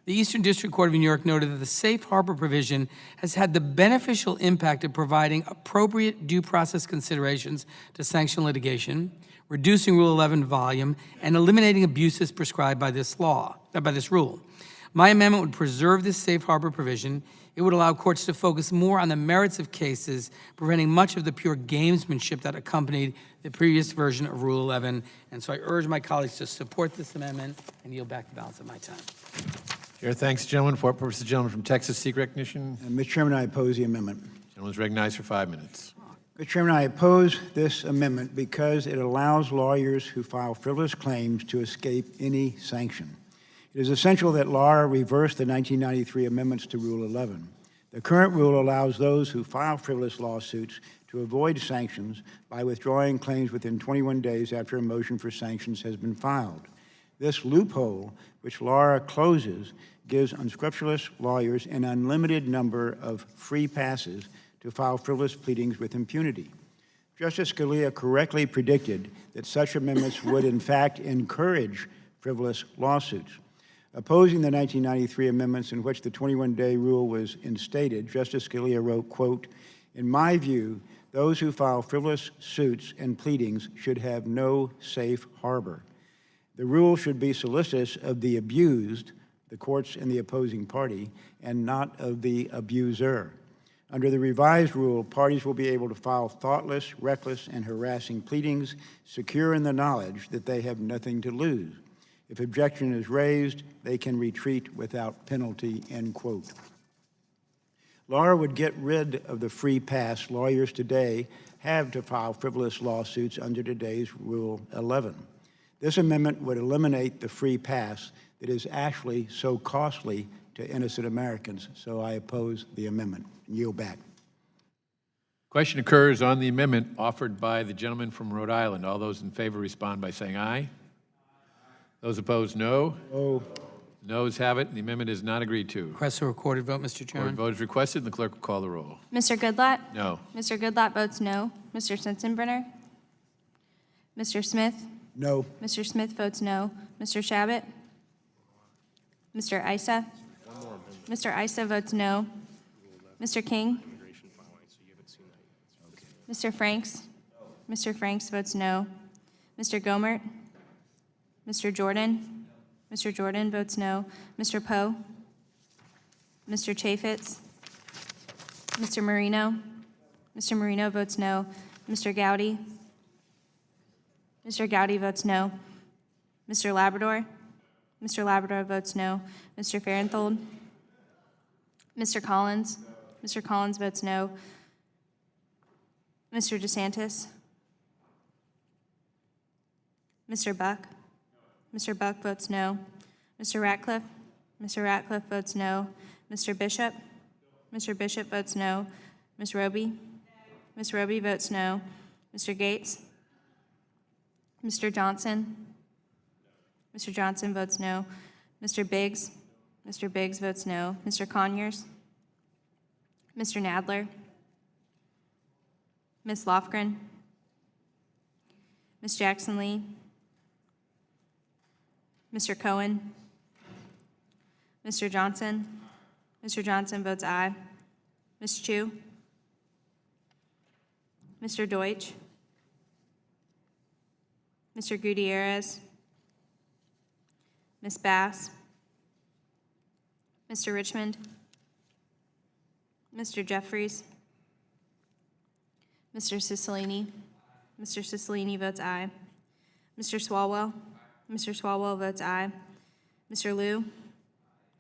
The Eastern District Court of New York noted that the safe harbor provision has had the beneficial impact of providing appropriate due process considerations to sanction litigation, reducing Rule 11 volume, and eliminating abuses prescribed by this rule. My amendment would preserve this safe harbor provision. It would allow courts to focus more on the merits of cases, preventing much of the pure gamesmanship that accompanied the previous version of Rule 11. And so I urge my colleagues to support this amendment and yield back the balance of my time. Chair thanks the gentleman. For what purpose the gentleman from Texas seek recognition? Mr. Chairman, I oppose the amendment. The gentleman is recognized for 5 minutes. Mr. Chairman, I oppose this amendment because it allows lawyers who file frivolous claims to escape any sanction. It is essential that law reverse the 1993 amendments to Rule 11. The current rule allows those who file frivolous lawsuits to avoid sanctions by withdrawing claims within 21 days after a motion for sanctions has been filed. This loophole, which Laura closes, gives unscrupulous lawyers an unlimited number of free passes to file frivolous pleadings with impunity. Justice Scalia correctly predicted that such amendments would, in fact, encourage frivolous lawsuits. Opposing the 1993 amendments in which the 21-day rule was instated, Justice Scalia wrote, quote, "In my view, those who file frivolous suits and pleadings should have no safe harbor. The rule should be solicitous of the abused, the courts and the opposing party, and not of the abuser. Under the revised rule, parties will be able to file thoughtless, reckless, and harassing pleadings, secure in the knowledge that they have nothing to lose. If objection is raised, they can retreat without penalty," end quote. Laura would get rid of the free pass lawyers today have to file frivolous lawsuits under today's Rule 11. This amendment would eliminate the free pass that is actually so costly to innocent Americans. So I oppose the amendment. Yield back. Question occurs on the amendment offered by the gentleman from Rhode Island. All those in favor respond by saying aye. Those opposed, no. No. Noes have it. The amendment is not agreed to. Request a recorded vote, Mr. Recorded Chairman. vote is requested, and the clerk will call the roll. Mr. Goodlatte? No. Mr. Goodlatte votes no. Mr. Sensenbrenner? Mr. Smith? No. Mr. Smith votes no. Mr. Shabbat? Mr. Issa? Mr. Issa votes no. Mr. King? Mr. Franks? Mr. Franks votes no. Mr. Gomert? Mr. Jordan? Mr. Jordan votes no. Mr. Poe? Mr. Chaffetz? Mr. Marino? Mr. Marino votes no. Mr. Gowdy? Mr. Gowdy votes no. Mr. Labrador? Mr. Labrador votes no. Mr. Farenthold? Mr. Collins? Mr. Collins votes no. Mr. DeSantis? Mr. Buck? Mr. Buck votes no. Mr. Ratcliffe? Mr. Ratcliffe votes no. Mr. Bishop? Mr. Bishop votes no. Ms. Roby? Ms. Roby votes no. Mr. Gates? Mr. Johnson? Mr. Johnson votes no. Mr. Biggs? Mr. Biggs votes no. Mr. Conyers? Mr. Nadler? Ms. Lofgren? Ms. Jackson Lee? Mr. Cohen? Mr. Johnson? Mr. Johnson votes aye. Ms. Chu? Mr. Deutsch? Mr. Gutierrez? Ms. Bass? Mr. Richmond? Mr. Jeffries? Mr. Cicilline? Mr. Cicilline votes aye. Mr. Swalwell? Mr. Swalwell votes aye. Mr. Liu?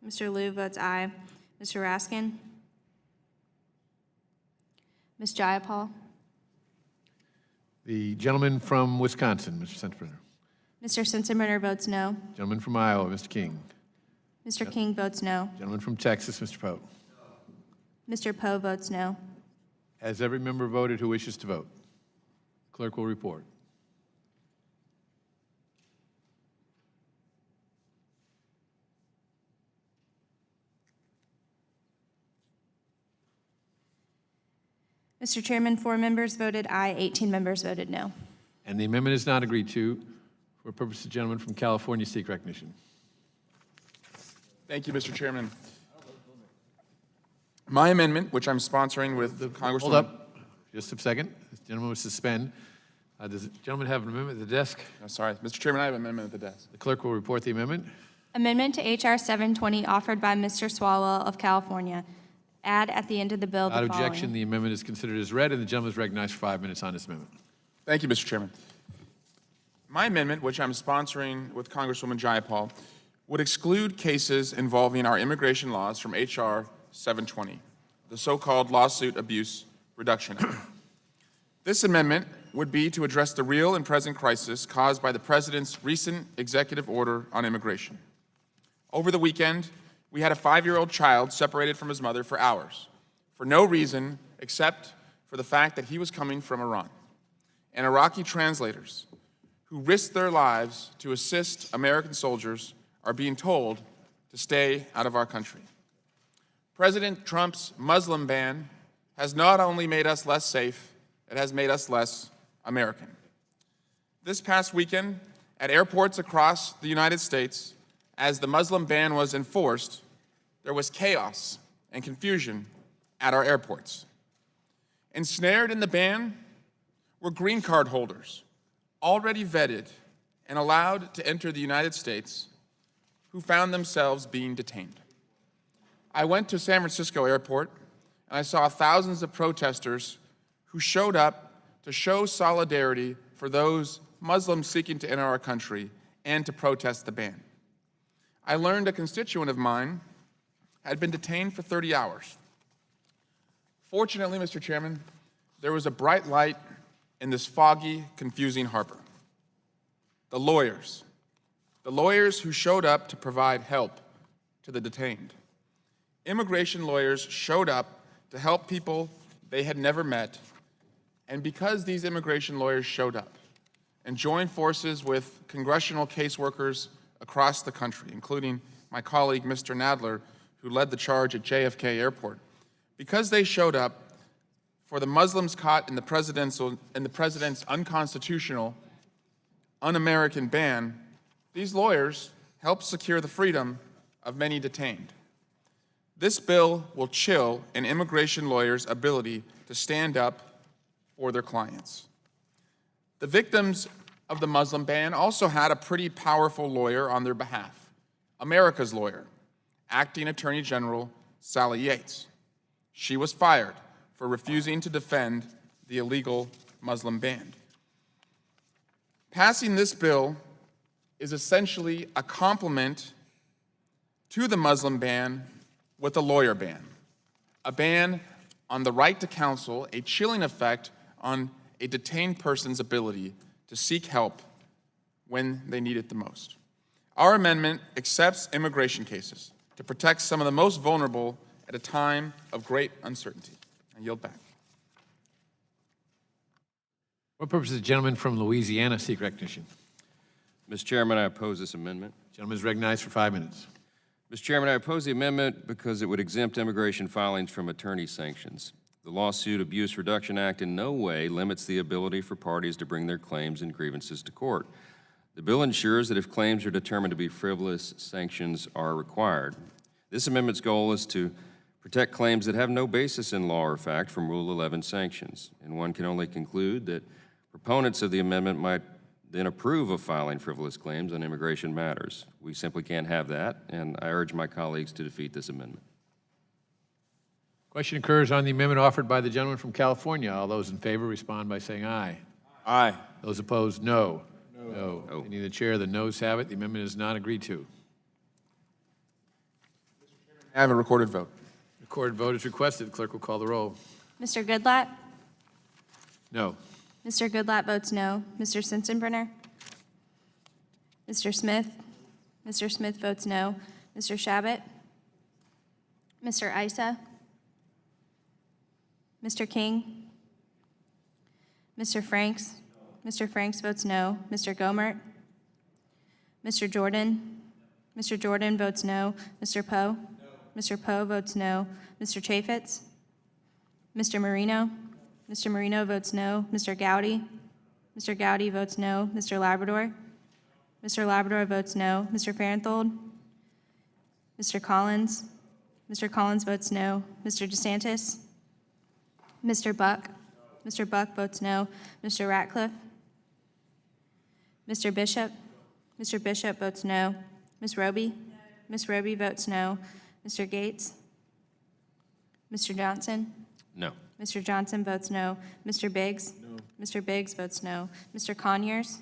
Mr. Liu votes aye. Mr. Raskin? Ms. Jayapal? The gentleman from Wisconsin, Mr. Sensenbrenner. Mr. Sensenbrenner votes no. Gentleman from Iowa, Mr. King. Mr. King votes no. Gentleman from Texas, Mr. Poe. Mr. Poe votes no. Has every member voted who wishes to vote? Clerk will report. Mr. Chairman, 4 members voted aye, 18 members voted no. And the amendment is not agreed to. For purpose, the gentleman from California seek recognition. Thank you, Mr. Chairman. My amendment, which I'm sponsoring with Congresswoman... Hold up, just a second. This gentleman will suspend. Does the gentleman have an amendment at the desk? Oh, sorry, Mr. Chairman, I have an amendment at the desk. The clerk will report the amendment. Amendment to H.R. 720 offered by Mr. Swalwell of California. Add at the end of the bill the Without following. objection, the amendment is considered as read, and the gentleman is recognized for 5 minutes on this amendment. Thank you, Mr. Chairman. My amendment, which I'm sponsoring with Congresswoman Jayapal, would exclude cases involving our immigration laws from H.R. 720, the so-called Lawsuit Abuse Reduction Act. This amendment would be to address the real and present crisis caused by the President's recent executive order on immigration. Over the weekend, we had a 5-year-old child separated from his mother for hours. for no reason except for the fact that he was coming from Iran, and Iraqi translators who risked their lives to assist American soldiers are being told to stay out of our country. President Trump's Muslim ban has not only made us less safe, it has made us less American. This past weekend, at airports across the United States, as the Muslim ban was enforced, there was chaos and confusion at our airports. Ensnared in the ban were green card holders, already vetted and allowed to enter the United States, who found themselves being detained. I went to San Francisco Airport, and I saw thousands of protesters who showed up to show solidarity for those Muslims seeking to enter our country and to protest the ban. I learned a constituent of mine had been detained for 30 hours. Fortunately, Mr. Chairman, there was a bright light in this foggy, confusing harbor. The lawyers who showed up to provide help to the detained. Immigration lawyers showed up to help people they had never met, and because these immigration lawyers showed up and joined forces with congressional caseworkers across the country, including my colleague, Mr. Nadler, who led the charge at JFK Airport, because they showed up for the Muslims caught in the president's unconstitutional, un-American ban, these lawyers helped secure the freedom of many detained. This bill will chill an immigration lawyer's ability to stand up for their clients. The victims of the Muslim ban also had a pretty powerful lawyer on their behalf, America's lawyer, Acting Attorney General Sally Yates. She was fired for refusing to defend the illegal Muslim ban. Passing this bill is essentially a complement to the Muslim ban with a lawyer ban, a ban on the right to counsel, a chilling effect on a detained person's ability to seek help when they need it the most. Our amendment accepts immigration cases to protect some of the most vulnerable at a time of great uncertainty. I yield back. What purpose does the gentleman from Louisiana seek recognition? Mr. Chairman, I oppose this amendment. The gentleman is recognized for 5 minutes. Mr. Chairman, I oppose the amendment because it would exempt immigration filings from attorney sanctions. The Lawsuit Abuse Reduction Act in no way limits the ability for parties to bring their claims and grievances to court. The bill ensures that if claims are determined to be frivolous, sanctions are required. This amendment's goal is to protect claims that have no basis in law or fact from Rule 11 sanctions, and one can only conclude that proponents of the amendment might then approve of filing frivolous claims on immigration matters. We simply can't have that, and I urge my colleagues to defeat this amendment. Question occurs on the amendment offered by the gentleman from California. All those in favor respond by saying aye. Aye. Those opposed, no. No. Any the chair, the noes have it. The amendment is not agreed to. I have a recorded vote. Recorded vote is requested. The clerk will call the roll. Mr. Goodlatte? No. Mr. Goodlatte votes no. Mr. Sensenbrenner? Mr. Smith? Mr. Smith votes no. Mr. Shabbat? Mr. Issa? Mr. King? Mr. Franks? Mr. Franks votes no. Mr. Gomert? Mr. Jordan? Mr. Jordan votes no. Mr. Poe? Mr. Poe votes no. Mr. Chaffetz? Mr. Marino? Mr. Marino votes no. Mr. Gowdy? Mr. Gowdy votes no. Mr. Labrador? Mr. Labrador votes no. Mr. Farenthold? Mr. Collins? Mr. Collins votes no. Mr. DeSantis? Mr. Buck? Mr. Buck votes no. Mr. Ratcliffe? Mr. Bishop? Mr. Bishop votes no. Ms. Roby? Ms. Roby votes no. Mr. Gates? Mr. Johnson? No. Mr. Johnson votes no. Mr. Biggs? No. Mr. Biggs votes no. Mr. Conyers?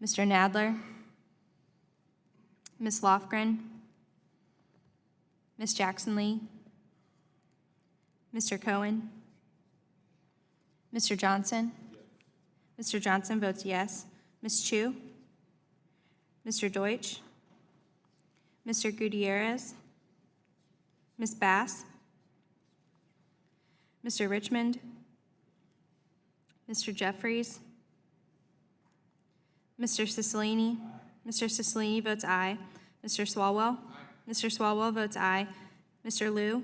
Mr. Nadler? Ms. Lofgren? Ms. Jackson Lee? Mr. Cohen? Mr. Johnson? Mr. Johnson votes yes. Ms. Chu? Mr. Deutsch? Mr. Gutierrez? Ms. Bass? Mr. Richmond, Mr. Jeffries, Mr. Cicilline. Mr. Cicilline votes aye. Mr. Swalwell. Mr. Swalwell votes aye. Mr. Liu.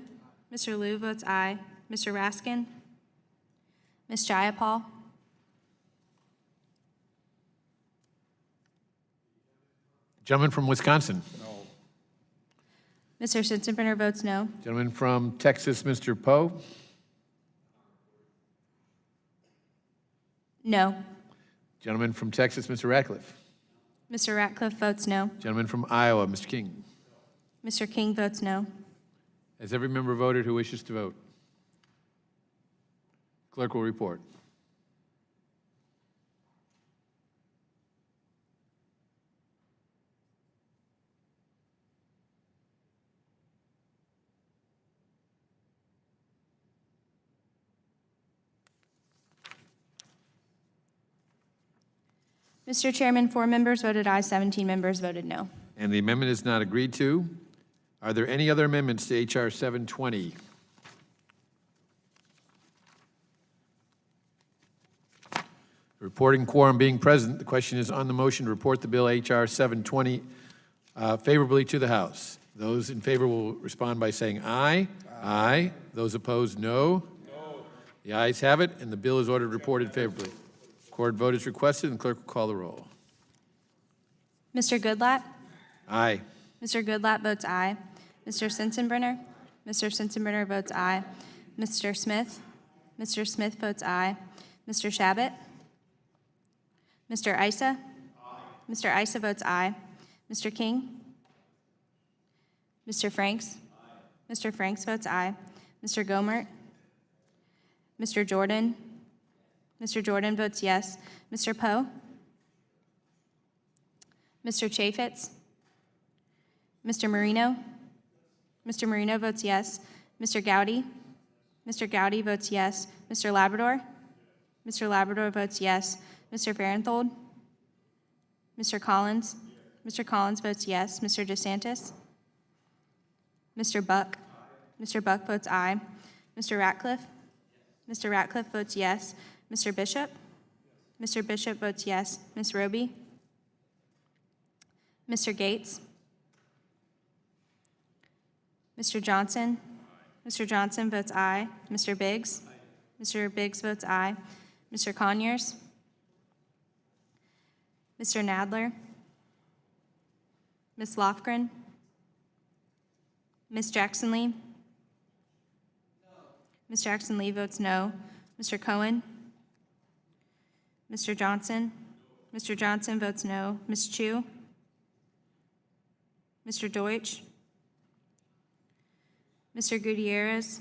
Mr. Liu votes aye. Mr. Raskin. Ms. Jayapal. Gentleman from Wisconsin. Mr. Sensenbrenner votes no. Gentleman from Texas, Mr. Poe. No. Gentleman from Texas, Mr. Ratcliffe. Mr. Ratcliffe votes no. Gentleman from Iowa, Mr. King. Mr. King votes no. Has every member voted who wishes to vote? Clerk will report. Mr. Chairman, 4 members voted aye, 17 members voted no. And the amendment is not agreed to. Are there any other amendments to H.R. 720? Reporting quorum being present, the question is on the motion to report the bill H.R. 720 favorably to the House. Those in favor will respond by saying aye. Aye. Those opposed, no. The ayes have it, and the bill is ordered reported favorably. Record vote is requested, and the clerk will call the roll. Mr. Goodlatte? Aye. Mr. Goodlatte votes aye. Mr. Sensenbrenner? Mr. Sensenbrenner votes aye. Mr. Smith? Mr. Smith votes aye. Mr. Shabbat? Mr. Issa? Mr. Issa votes aye. Mr. King? Mr. Franks? Mr. Franks votes aye. Mr. Gomert? Mr. Jordan? Mr. Jordan votes yes. Mr. Poe? Mr. Chaffetz? Mr. Marino? Mr. Marino votes yes. Mr. Gowdy? Mr. Gowdy votes yes. Mr. Labrador? Mr. Labrador votes yes. Mr. Farenthold? Mr. Collins? Mr. Collins votes yes. Mr. DeSantis? Mr. Buck? Mr. Buck votes aye. Mr. Ratcliffe? Mr. Ratcliffe votes yes. Mr. Bishop? Mr. Bishop votes yes. Ms. Roby? Mr. Gates? Mr. Johnson? Mr. Johnson votes aye. Mr. Biggs? Mr. Biggs votes aye. Mr. Conyers? Mr. Nadler? Ms. Lofgren? Ms. Jackson-Lee? Ms. Jackson-Lee votes no. Mr. Cohen? Mr. Johnson? Mr. Johnson votes no. Ms. Chu? Mr. Deutsch? Mr. Gutierrez?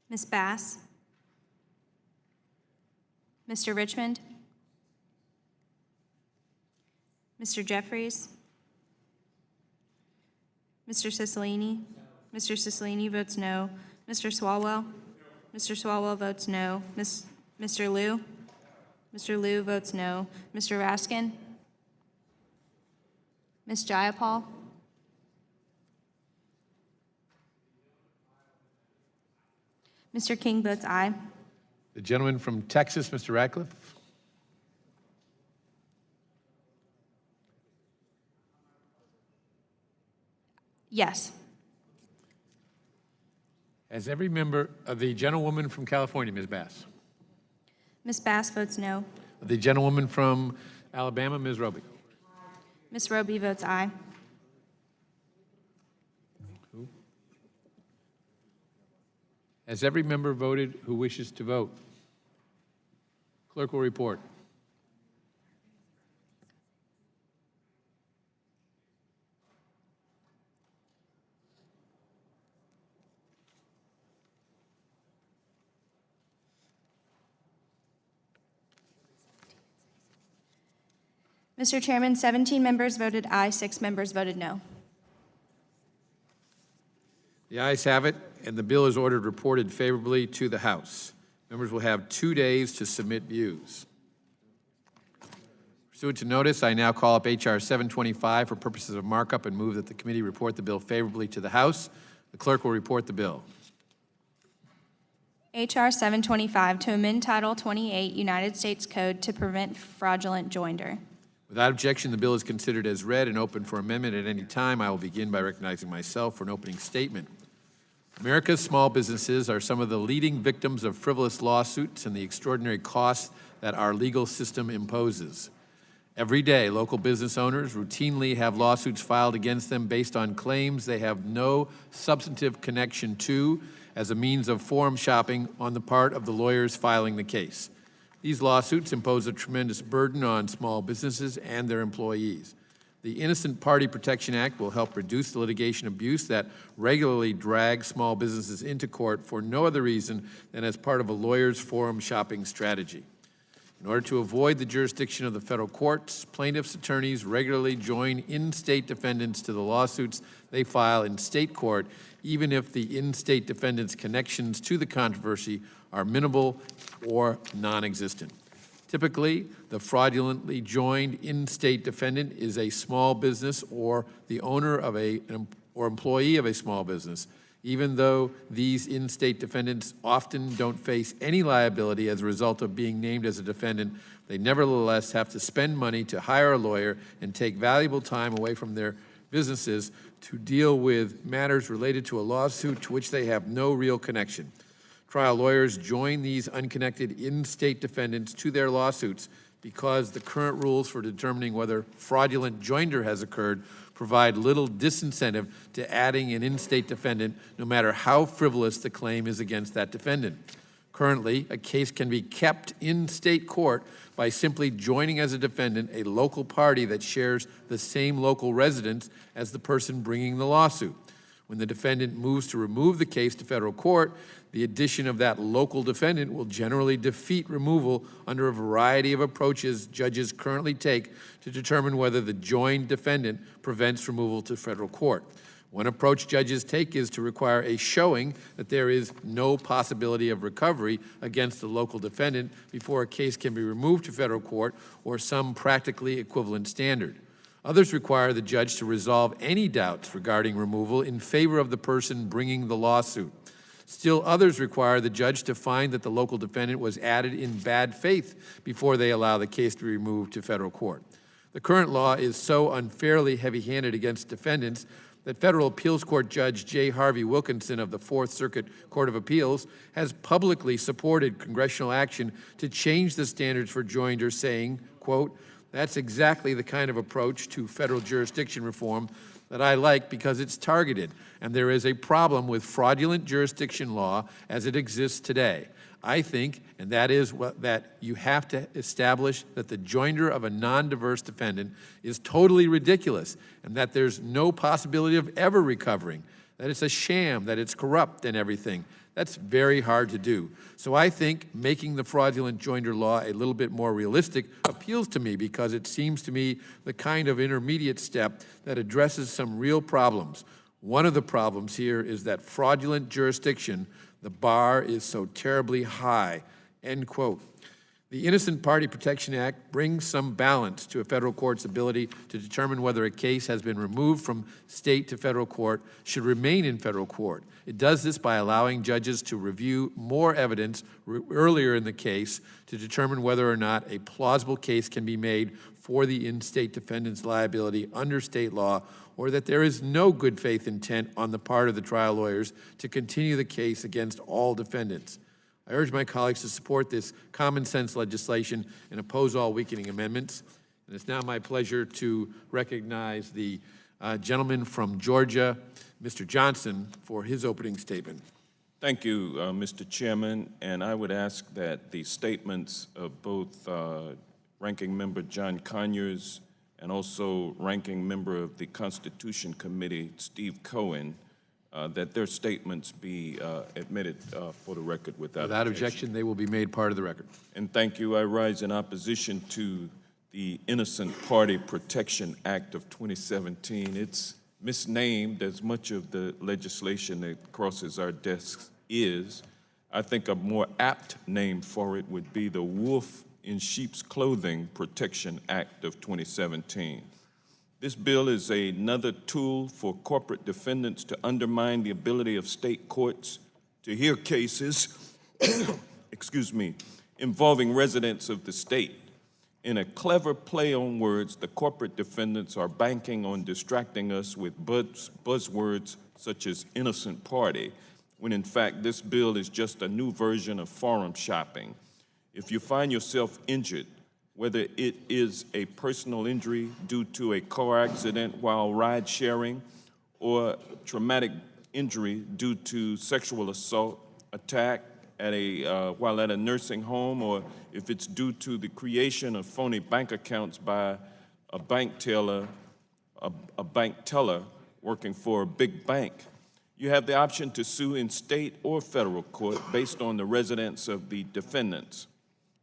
Ms. Bass? Mr. Richmond? Mr. Jeffries? Mr. Cicilline? Mr. Cicilline votes no. Mr. Swalwell? Mr. Swalwell votes no. Mr. Liu? Mr. Liu votes no. Mr. Raskin? Ms. Jayapal? Mr. King votes aye. The gentleman from Texas, Mr. Ratcliffe. Yes. Has every member of the gentlewoman from California, Ms. Bass? Ms. Bass votes no. The gentlewoman from Alabama, Ms. Roby. Ms. Roby votes aye. Has every member voted who wishes to vote? Clerk will report. Mr. Chairman, 17 members voted aye, 6 members voted no. The ayes have it, and the bill is ordered reported favorably to the House. Members will have 2 days to submit views. Pursuant to notice, I now call up H.R. 725 for purposes of markup and move that the committee report the bill favorably to the House. The clerk will report the bill. H.R. 725 to amend Title 28 United States Code to prevent fraudulent joinder. Without objection, the bill is considered as read and open for amendment at any time. I will begin by recognizing myself for an opening statement. America's small businesses are some of the leading victims of frivolous lawsuits and the extraordinary costs that our legal system imposes. Every day, local business owners routinely have lawsuits filed against them based on claims they have no substantive connection to as a means of forum shopping on the part of the lawyers filing the case. These lawsuits impose a tremendous burden on small businesses and their employees. The Innocent Party Protection Act will help reduce the litigation abuse that regularly drags small businesses into court for no other reason than as part of a lawyer's forum shopping strategy. In order to avoid the jurisdiction of the federal courts, plaintiffs' attorneys regularly join in-state defendants to the lawsuits they file in state court, even if the in-state defendants' connections to the controversy are minimal or non-existent. Typically, the fraudulently joined in-state defendant is a small business or the owner of or employee of a small business. Even though these in-state defendants often don't face any liability as a result of being named as a defendant, they nevertheless have to spend money to hire a lawyer and take valuable time away from their businesses to deal with matters related to a lawsuit to which they have no real connection. Trial lawyers join these unconnected in-state defendants to their lawsuits because the current rules for determining whether fraudulent joinder has occurred provide little disincentive to adding an in-state defendant, no matter how frivolous the claim is against that defendant. Currently, a case can be kept in state court by simply joining as a defendant a local party that shares the same local residence as the person bringing the lawsuit. When the defendant moves to remove the case to federal court, the addition of that local defendant will generally defeat removal under a variety of approaches judges currently take to determine whether the joined defendant prevents removal to federal court. One approach judges take is to require a showing that there is no possibility of recovery against the local defendant before a case can be removed to federal court or some practically equivalent standard. Others require the judge to resolve any doubts regarding removal in favor of the person bringing the lawsuit. Still others require the judge to find that the local defendant was added in bad faith before they allow the case to be removed to federal court. The current law is so unfairly heavy-handed against defendants that Federal Appeals Court Judge J. Harvey Wilkinson of the Fourth Circuit Court of Appeals has publicly supported congressional action to change the standards for joinder, saying, quote, "That's exactly the kind of approach to federal jurisdiction reform that I like because it's targeted, and there is a problem with fraudulent jurisdiction law as it exists today. I think, and that is that you have to establish that the joinder of a non-diverse defendant is totally ridiculous and that there's no possibility of ever recovering, that it's a sham, that it's corrupt and everything. That's very hard to do. So I think making the fraudulent joinder law a little bit more realistic appeals to me because it seems to me the kind of intermediate step that addresses some real problems. One of the problems here is that fraudulent jurisdiction, the bar is so terribly high," end quote. The Innocent Party Protection Act brings some balance to a federal court's ability to determine whether a case has been removed from state to federal court should remain in federal court. It does this by allowing judges to review more evidence earlier in the case to determine whether or not a plausible case can be made for the in-state defendant's liability under state law, or that there is no good faith intent on the part of the trial lawyers to continue the case against all defendants. I urge my colleagues to support this common sense legislation and oppose all weakening amendments. And it's now my pleasure to recognize the gentleman from Georgia, Mr. Johnson, for his opening statement. Thank you, Mr. Chairman, and I would ask that the statements of both Ranking Member John Conyers and also Ranking Member of the Constitution Committee, Steve Cohen, that their statements be admitted for the record without objection. They will be made part of the record. And thank you. I rise in opposition to the Innocent Party Protection Act of 2017. It's misnamed, as much of the legislation that crosses our desks is. I think a more apt name for it would be the Wolf in Sheep's Clothing Protection Act of 2017. This bill is another tool for corporate defendants to undermine the ability of state courts to hear cases excuse me, involving residents of the state. In a clever play on words, the corporate defendants are banking on distracting us with buzzwords such as innocent party, when in fact this bill is just a new version of forum shopping. If you find yourself injured, whether it is a personal injury due to a car accident while ride sharing or traumatic injury due to sexual assault, attack while at a nursing home, or if it's due to the creation of phony bank accounts by a bank teller working for a big bank, you have the option to sue in state or federal court based on the residence of the defendants.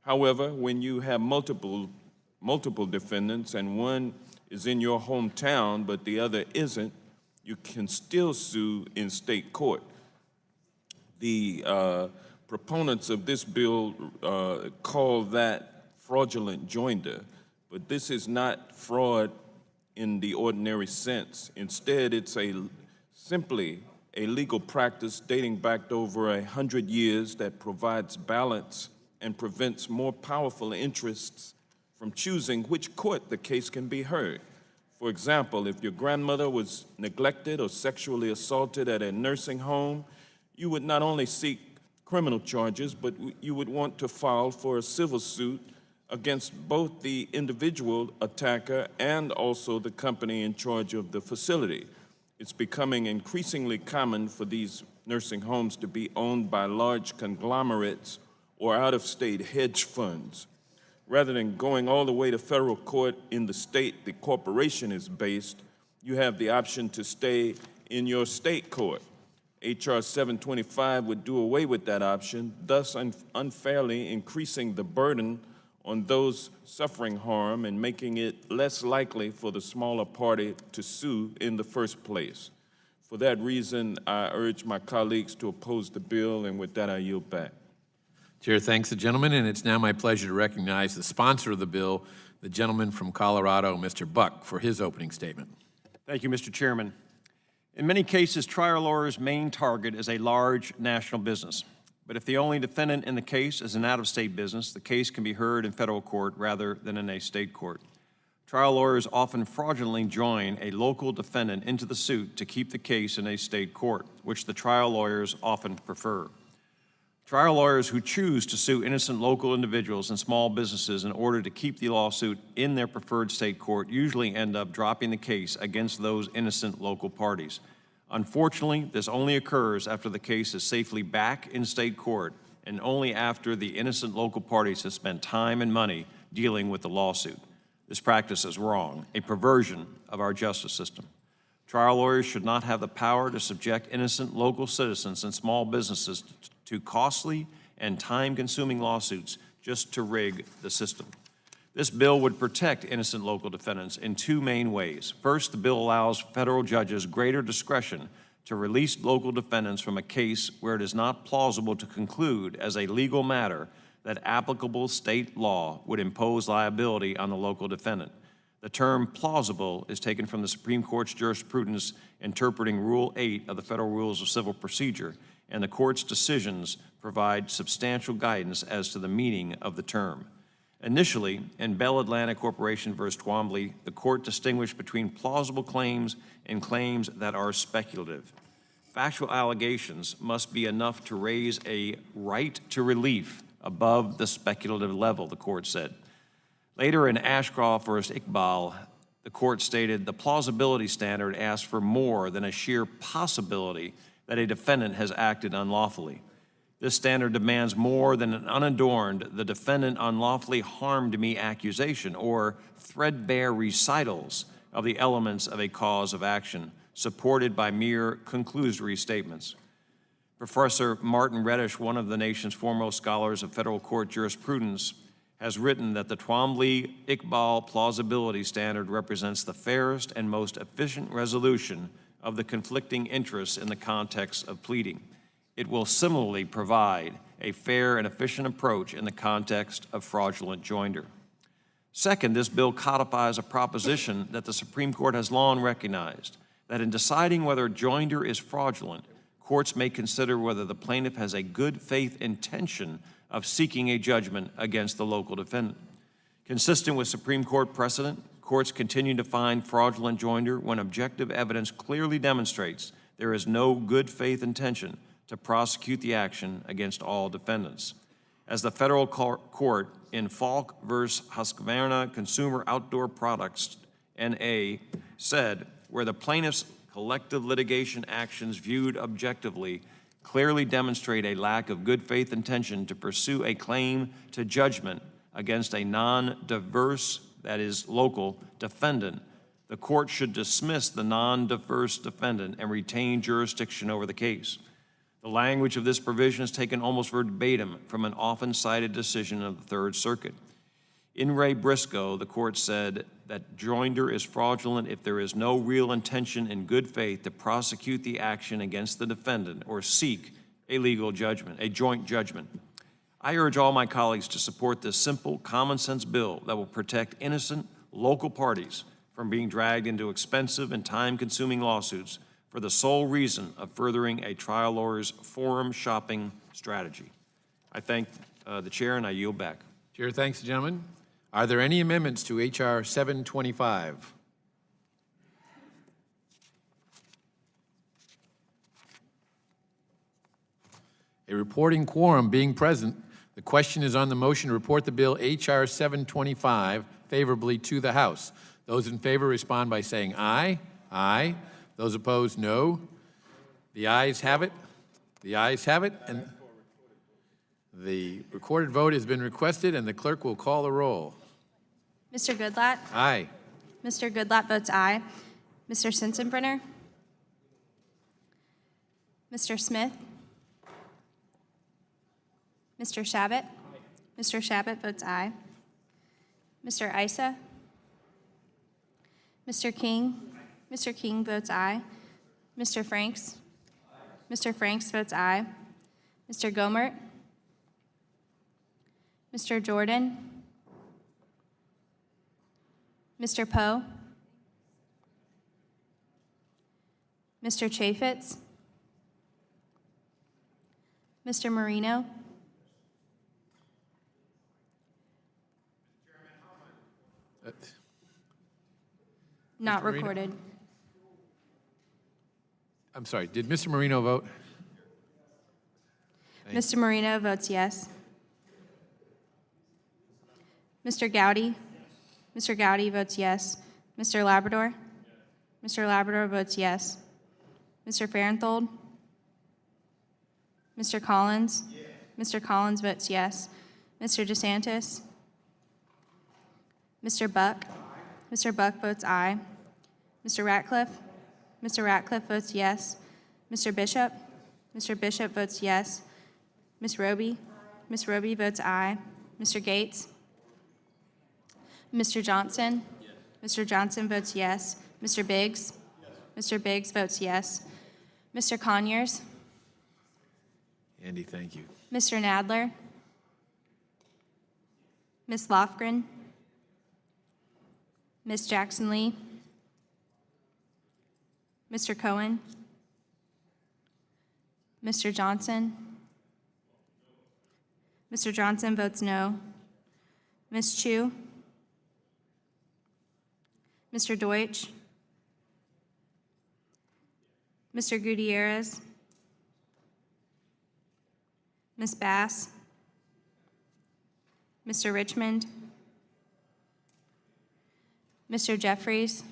However, when you have multiple defendants and one is in your hometown but the other isn't, you can still sue in state court. The proponents of this bill call that fraudulent joinder, but this is not fraud in the ordinary sense. Instead, it's simply a legal practice dating back over 100 years that provides balance and prevents more powerful interests from choosing which court the case can be heard. For example, if your grandmother was neglected or sexually assaulted at a nursing home, you would not only seek criminal charges, but you would want to file for a civil suit against both the individual attacker and also the company in charge of the facility. It's becoming increasingly common for these nursing homes to be owned by large conglomerates or out-of-state hedge funds. Rather than going all the way to federal court in the state the corporation is based, you have the option to stay in your state court. H.R. 725 would do away with that option, thus unfairly increasing the burden on those suffering harm and making it less likely for the smaller party to sue in the first place. For that reason, I urge my colleagues to oppose the bill, and with that, I yield back. Chair thanks the gentleman, and it's now my pleasure to recognize the sponsor of the bill, the gentleman from Colorado, Mr. Buck, for his opening statement. Thank you, Mr. Chairman. In many cases, trial lawyers' main target is a large national business. But if the only defendant in the case is an out-of-state business, the case can be heard in federal court rather than in a state court. Trial lawyers often fraudulently join a local defendant into the suit to keep the case in a state court, which the trial lawyers often prefer. Trial lawyers who choose to sue innocent local individuals and small businesses in order to keep the lawsuit in their preferred state court usually end up dropping the case against those innocent local parties. Unfortunately, this only occurs after the case is safely back in state court and only after the innocent local parties have spent time and money dealing with the lawsuit. This practice is wrong, a perversion of our justice system. Trial lawyers should not have the power to subject innocent local citizens and small businesses to costly and time-consuming lawsuits just to rig the system. This bill would protect innocent local defendants in two main ways. First, the bill allows federal judges greater discretion to release local defendants from a case where it is not plausible to conclude as a legal matter that applicable state law would impose liability on the local defendant. The term plausible is taken from the Supreme Court's jurisprudence interpreting Rule 8 of the Federal Rules of Civil Procedure, and the court's decisions provide substantial guidance as to the meaning of the term. Initially, in Bell Atlantic Corporation v. Twombly, the court distinguished between plausible claims and claims that are speculative. Factual allegations must be enough to raise a right to relief above the speculative level, the court said. Later in Ashcroft v. Iqbal, the court stated the plausibility standard asks for more than a sheer possibility that a defendant has acted unlawfully. This standard demands more than an unadorned, the defendant unlawfully harmed me accusation or threadbare recitals of the elements of a cause of action, supported by mere conclusory statements. Professor Martin Reddish, one of the nation's foremost scholars of federal court jurisprudence, has written that the Twombly-Iqbal plausibility standard represents the fairest and most efficient resolution of the conflicting interests in the context of pleading. It will similarly provide a fair and efficient approach in the context of fraudulent joinder. Second, this bill codifies a proposition that the Supreme Court has long recognized, that in deciding whether joinder is fraudulent, courts may consider whether the plaintiff has a good faith intention of seeking a judgment against the local defendant. Consistent with Supreme Court precedent, courts continue to find fraudulent joinder when objective evidence clearly demonstrates there is no good faith intention to prosecute the action against all defendants. As the federal court in Falk v. Husqvarna Consumer Outdoor Products, N.A., said, where the plaintiff's collective litigation actions viewed objectively clearly demonstrate a lack of good faith intention to pursue a claim to judgment against a non-diverse, that is, local, defendant, the court should dismiss the non-diverse defendant and retain jurisdiction over the case. The language of this provision is taken almost verbatim from an often cited decision of the Third Circuit. In Ray Briscoe, the court said that joinder is fraudulent if there is no real intention in good faith to prosecute the action against the defendant or seek a legal judgment, a joint judgment. I urge all my colleagues to support this simple, common-sense bill that will protect innocent local parties from being dragged into expensive and time-consuming lawsuits for the sole reason of furthering a trial lawyer's forum shopping strategy. I thank the chair, and I yield back. Chair thanks the gentleman. Are there any amendments to H.R. 725? A reporting quorum being present, the question is on the motion to report the bill H.R. 725 favorably to the House. Those in favor respond by saying aye. Aye. Those opposed, no. The ayes have it. The ayes have it. And the recorded vote has been requested, and the clerk will call the roll. Mr. Goodlatte? Aye. Mr. Goodlatte votes aye. Mr. Sensenbrenner? Mr. Smith? Mr. Shabbat? Mr. Shabbat votes aye. Mr. Issa? Mr. King? Mr. King votes aye. Mr. Franks? Mr. Franks votes aye. Mr. Gomert? Mr. Jordan? Mr. Poe? Mr. Chaffetz? Mr. Marino? Not Marino? recorded. I'm sorry, did Mr. Marino vote? Mr. Marino votes yes. Mr. Gowdy? Mr. Gowdy votes yes. Mr. Labrador? Mr. Labrador votes yes. Mr. Farenthold? Mr. Collins? Mr. Collins votes yes. Mr. DeSantis? Mr. Buck? Mr. Buck votes aye. Mr. Ratcliffe? Mr. Ratcliffe votes yes. Mr. Bishop? Mr. Bishop votes yes. Ms. Roby? Ms. Roby votes aye. Mr. Gates? Mr. Johnson? Mr. Johnson votes yes. Mr. Biggs? Mr. Biggs votes yes. Mr. Conyers? Andy, thank you. Mr. Nadler? Ms. Lofgren? Ms. Jackson Lee? Mr. Cohen? Mr. Johnson? Mr. Johnson votes no. Ms. Chu? Mr. Deutsch? Mr. Gutierrez? Ms. Bass? Mr. Richmond? Mr. Jeffries?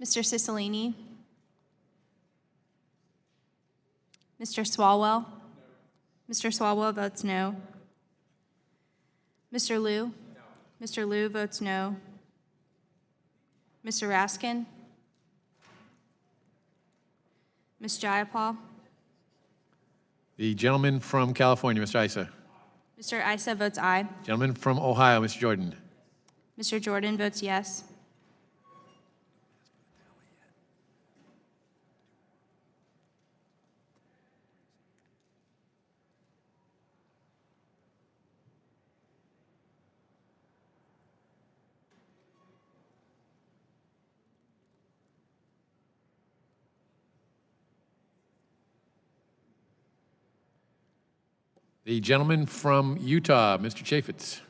Mr. Cicilline? Mr. Swalwell? Mr. Swalwell votes no. Mr. Liu? Mr. Liu votes no. Mr. Raskin? Ms. Jayapal? The gentleman from California, Mr. Issa. Mr. Issa votes aye. Gentleman from Ohio, Mr. Jordan. Mr. Jordan votes yes. The gentleman from Utah, Mr. Chaffetz.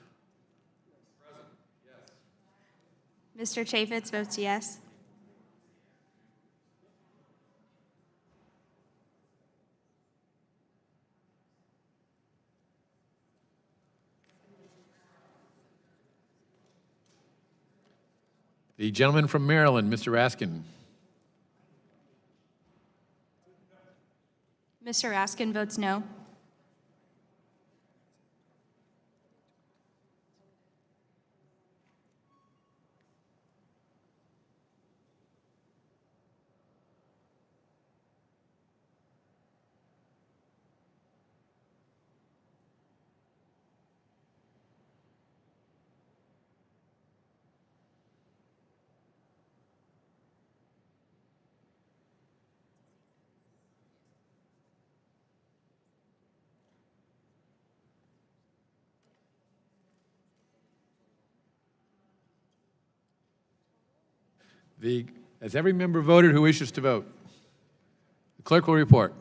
Mr. Chaffetz votes yes. The gentleman from Maryland, Mr. Raskin. Mr. Raskin votes no. Has every member voted who wishes to vote? The clerk will report.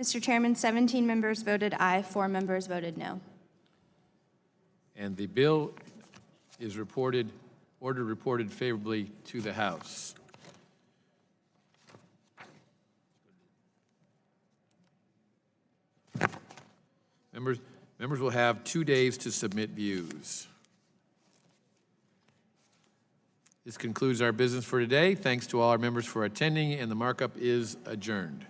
Mr. Chairman, 17 members voted aye, 4 members voted no. And the bill is ordered reported favorably to the House. Members will have 2 days to submit views. This concludes our business for today. Thanks to all our members for attending, and the markup is adjourned.